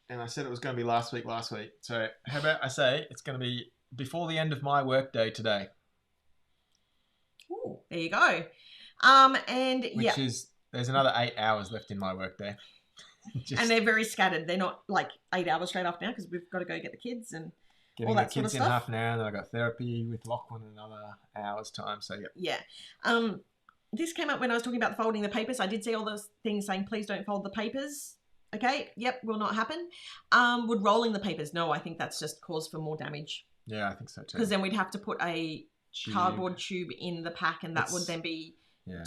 Speaker 1: and I said it was going to be last week. So how about I say it's going to be before the end of my work day today?
Speaker 2: Ooh, there you go. And
Speaker 1: Which is, there's another 8 hours left in my work day.
Speaker 2: And they're very scattered. They're not like 8 hours straight after now because we've got to go get the kids and all that sort of stuff.
Speaker 1: Getting the kids in half an hour, and then I got therapy with Lachlan in another hour's time. So
Speaker 2: yeah. This came up when I was talking about folding the papers. I did see all those things saying, please don't fold the papers. Okay, yep, will not happen. Would rolling the papers? No, I think that's just cause for more damage.
Speaker 1: Yeah, I think so too.
Speaker 2: Because then we'd have to put a cardboard tube in the pack, and that would then be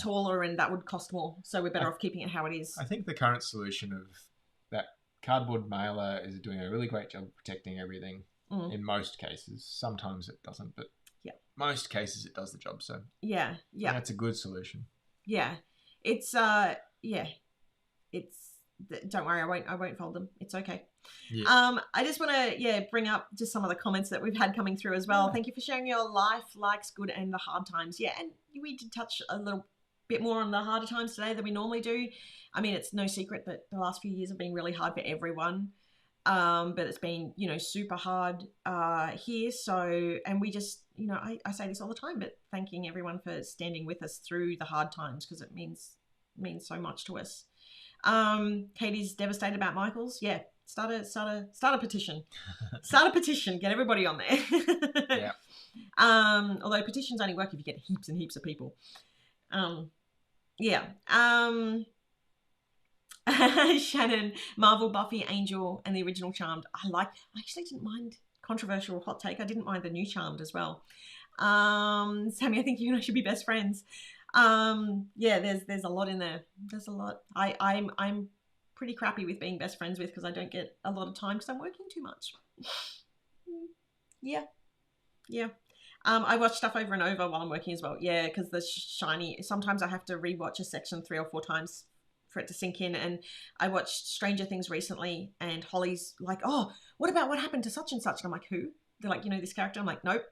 Speaker 2: taller, and that would cost more. So we're better off keeping it how it is.
Speaker 1: I think the current solution of that cardboard mailer is doing a really great job of protecting everything in most cases. Sometimes it doesn't, but most cases it does the job. So that's a good solution. Yeah,
Speaker 2: it's don't worry, I won't fold them. It's okay. Yeah. I just want to bring up just some of the comments that we've had coming through as well. Thank you for sharing your life, likes, good, and the hard times. Yeah, and we did touch a little bit more on the harder times today than we normally do. I mean, it's no secret that the last few years have been really hard for everyone. But it's been, super hard here. So, and we just, I say this all the time, but thanking everyone for standing with us through the hard times because it means so much to us. Katie's devastated about Michael's. Yeah, start a petition. Start a petition. Get everybody on there.
Speaker 1: Yeah.
Speaker 2: Although petitions only work if you get heaps and heaps of people. Shannon, Marvel, Buffy, Angel, and the original Charmed. I actually didn't mind, controversial hot take, I didn't mind the new Charmed as well. Sami, I think you and I should be best friends. There's a lot in there. There's a lot. I'm pretty crappy with being best friends with because I don't get a lot of time because I'm working too much. Yeah. I watch stuff over and over while I'm working as well. Yeah, because the shiny. Sometimes I have to rewatch a section 3 or 4 times for it to sink in. And I watched Stranger Things recently, and Holly's like, "Oh, what about what happened to such and such?" And I'm like, "Who?" They're like, this character. I'm like, "Nope."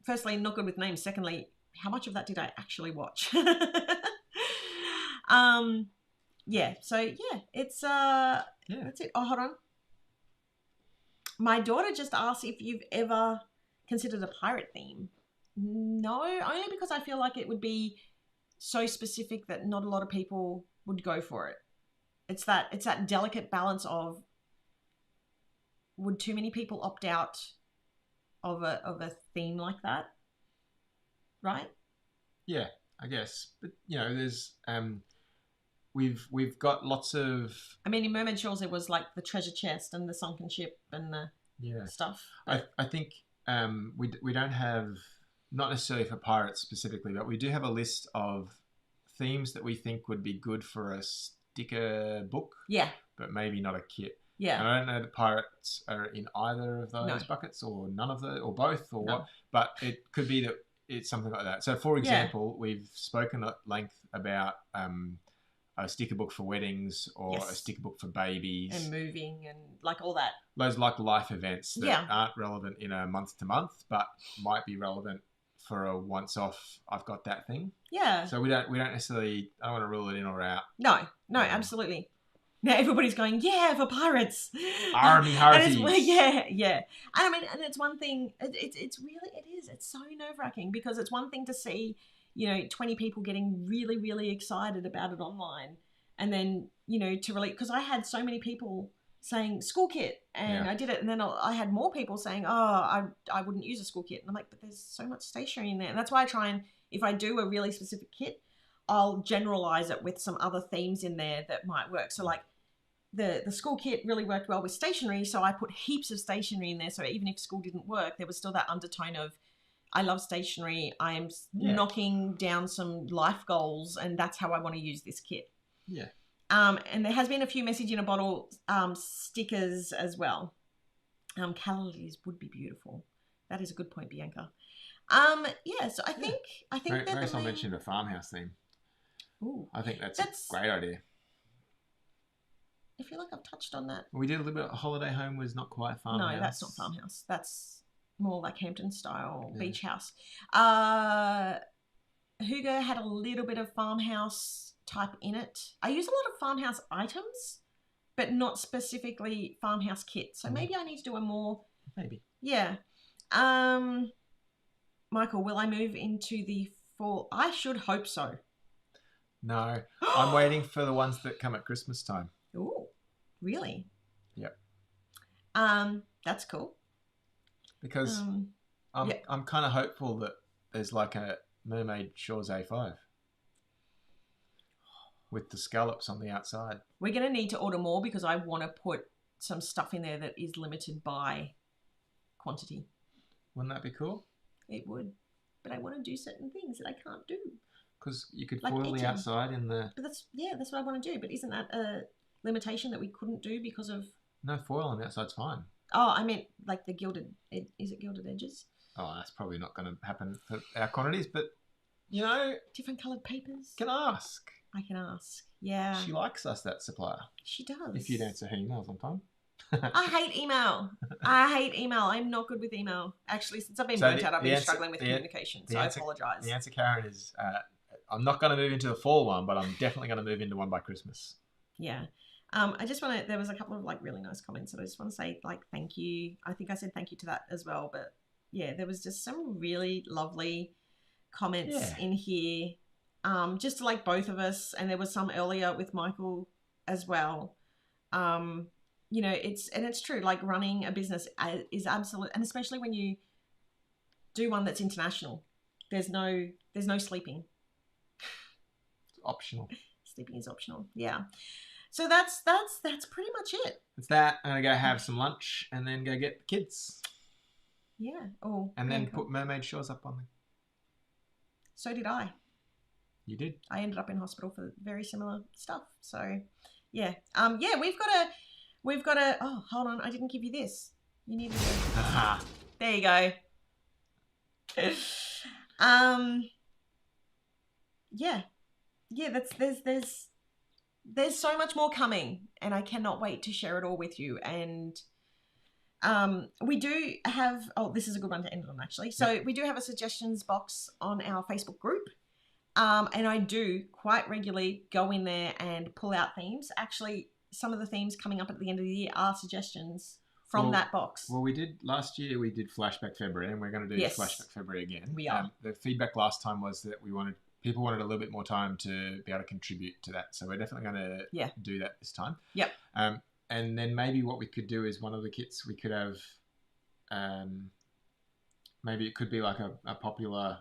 Speaker 2: Firstly, not good with names. Secondly, how much of that did I actually watch? So it's that's it. Oh, hold on. My daughter just asked if you've ever considered a pirate theme. No, only because I feel like it would be so specific that not a lot of people would go for it. It's that delicate balance of, would too many people opt out of a theme like that? Right?
Speaker 1: Yeah, I guess. But there's we've got lots of.
Speaker 2: I mean, in Mermaid Shores, it was like the treasure chest and the sunken ship and the stuff.
Speaker 1: I think we don't have, not necessarily for pirates specifically, but we do have a list of themes that we think would be good for a sticker book.
Speaker 2: Yeah.
Speaker 1: But maybe not a kit.
Speaker 2: Yeah.
Speaker 1: And I don't know that pirates are in either of those buckets, or none of the, or both, or what. But it could be that it's something like that. So, for example, we've spoken at length about a sticker book for weddings, or a sticker book for babies.
Speaker 2: And moving and like all that.
Speaker 1: Those like life events that aren't relevant in a month to month, but might be relevant for a once off, I've got that thing. Yeah. So we don't necessarily, I don't want to rule it in or out.
Speaker 2: No, absolutely. Now everybody's going, yeah, for pirates.
Speaker 1: Army hearties.
Speaker 2: Yeah. And I mean, and it's one thing, it's really, it is. It's so nerve-wracking because it's one thing to see, 20 people getting really, really excited about it online. And then, to relate, because I had so many people saying school kit, and I did it. And then I had more people saying, oh, I wouldn't use a school kit. And I'm like, but there's so much stationery in there. And that's why I try and, if I do a really specific kit, I'll generalize it with some other themes in there that might work. So like the school kit really worked well with stationery. So I put heaps of stationery in there. So even if school didn't work, there was still that undertone of, I love stationery. I am knocking down some life goals, and that's how I want to use this kit.
Speaker 1: Yeah.
Speaker 2: And there has been a few message in a bottle stickers as well. Calendars would be beautiful. That is a good point, Bianca. So I think
Speaker 1: Marisol mentioned a farmhouse theme.
Speaker 2: Ooh,
Speaker 1: I think that's a great idea.
Speaker 2: I feel like I've touched on that.
Speaker 1: We did a little bit of Holiday Home was not quite farmhouse.
Speaker 2: No, that's not farmhouse. That's more like Hampton style beach house. Hugo had a little bit of farmhouse type in it. I use a lot of farmhouse items, but not specifically farmhouse kits. So maybe I need to do a more...
Speaker 1: Maybe.
Speaker 2: Yeah. Michael, will I move into the full. I should hope so.
Speaker 1: No, I'm waiting for the ones that come at Christmas time.
Speaker 2: Ooh, really?
Speaker 1: Yep.
Speaker 2: That's cool.
Speaker 1: Because I'm kind of hopeful that there's like a Mermaid Shores A5 with the scallops on the outside.
Speaker 2: We're going to need to order more because I want to put some stuff in there that is limited by quantity.
Speaker 1: Wouldn't that be cool?
Speaker 2: It would. But I want to do certain things that I can't do.
Speaker 1: Because you could
Speaker 2: Like
Speaker 1: foil
Speaker 2: eating.
Speaker 1: the outside in the...
Speaker 2: But that's what I want to do. But isn't that a limitation that we couldn't do because of...
Speaker 1: No, foil on the outside's fine.
Speaker 2: Oh, I meant like the gilded... Is it gilded edges?
Speaker 1: Oh, that's probably not going to happen for our quantities, but, you know...
Speaker 2: Different coloured papers?
Speaker 1: Can ask.
Speaker 2: I can ask. Yeah.
Speaker 1: She likes us, that supplier.
Speaker 2: She does.
Speaker 1: If you'd answer her emails on time.
Speaker 2: I hate email. I'm not good with email. Actually, since I've been burnt out, I've been struggling with communication. So I apologise.
Speaker 1: The answer, Karen, is I'm not going to move into the fall one, but I'm definitely going to move into one by Christmas.
Speaker 2: Yeah. I just want to, there was a couple of like really nice comments that I just want to say like thank you. I think I said thank you to that as well. But yeah, there was just some really lovely comments in here. Just to like both of us. And there was some earlier with Michael as well. You know, it's true. Like running a business is absolute, and especially when you do one that's international, there's no sleeping.
Speaker 1: It's optional.
Speaker 2: Sleeping is optional. Yeah. So that's pretty much it.
Speaker 1: It's that. I'm gonna go have some lunch and then go get the kids.
Speaker 2: Yeah. Oh.
Speaker 1: And then put Mermaid Shores up on the.
Speaker 2: So did I.
Speaker 1: You did.
Speaker 2: I ended up in hospital for very similar stuff. So, yeah. Yeah. We've got a. Oh, hold on. I didn't give you this. You need to. There you go. Yeah. Yeah. There's so much more coming, and I cannot wait to share it all with you. And we do have. Oh, this is a good one to end on, actually. So we do have a suggestions box on our Facebook group. And I do quite regularly go in there and pull out themes. Actually, some of the themes coming up at the end of the year are suggestions from that box. Well,
Speaker 1: last year we did Flashback February, and we're going to do Flashback February again.
Speaker 2: We are.
Speaker 1: The feedback last time was that people wanted a little bit more time to be able to contribute to that. So we're definitely going to do that this time.
Speaker 2: Yep.
Speaker 1: And then maybe what we could do is one of the kits we could have, maybe it could be like a popular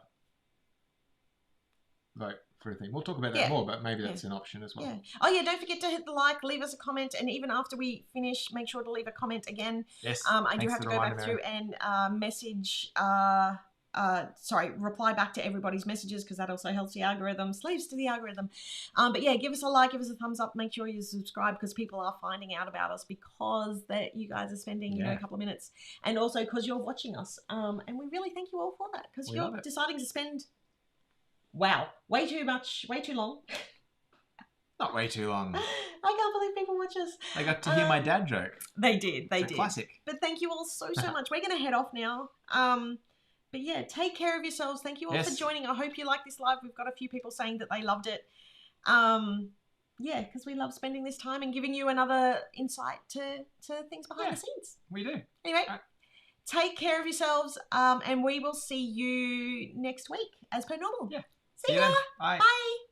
Speaker 1: vote for a thing. We'll talk about that more, but maybe that's an option as well.
Speaker 2: Yeah. Oh yeah, don't forget to hit the like, leave us a comment, and even after we finish, make sure to leave a comment again.
Speaker 1: Yes.
Speaker 2: I do have to go back through and reply back to everybody's messages because that also helps the algorithm, slaves to the algorithm. But yeah, give us a like, give us a thumbs up, make sure you subscribe because people are finding out about us because that you guys are spending a couple of minutes, and also because you're watching us. And we really thank you all for that because you're deciding to spend. Wow, way too much, way too long.
Speaker 1: Not way too long.
Speaker 2: I can't believe people watch us.
Speaker 1: They got to hear my dad joke.
Speaker 2: They did. They did.
Speaker 1: Classic.
Speaker 2: But thank you all so much. We're going to head off now. But yeah, take care of yourselves. Thank you all for joining. I hope you like this live. We've got a few people saying that they loved it. Yeah, because we love spending this time and giving you another insight to things behind the scenes.
Speaker 1: We do.
Speaker 2: Anyway, take care of yourselves, and we will see you next week as per normal.
Speaker 1: Yeah.
Speaker 2: See ya.
Speaker 1: Bye.
Speaker 2: Bye.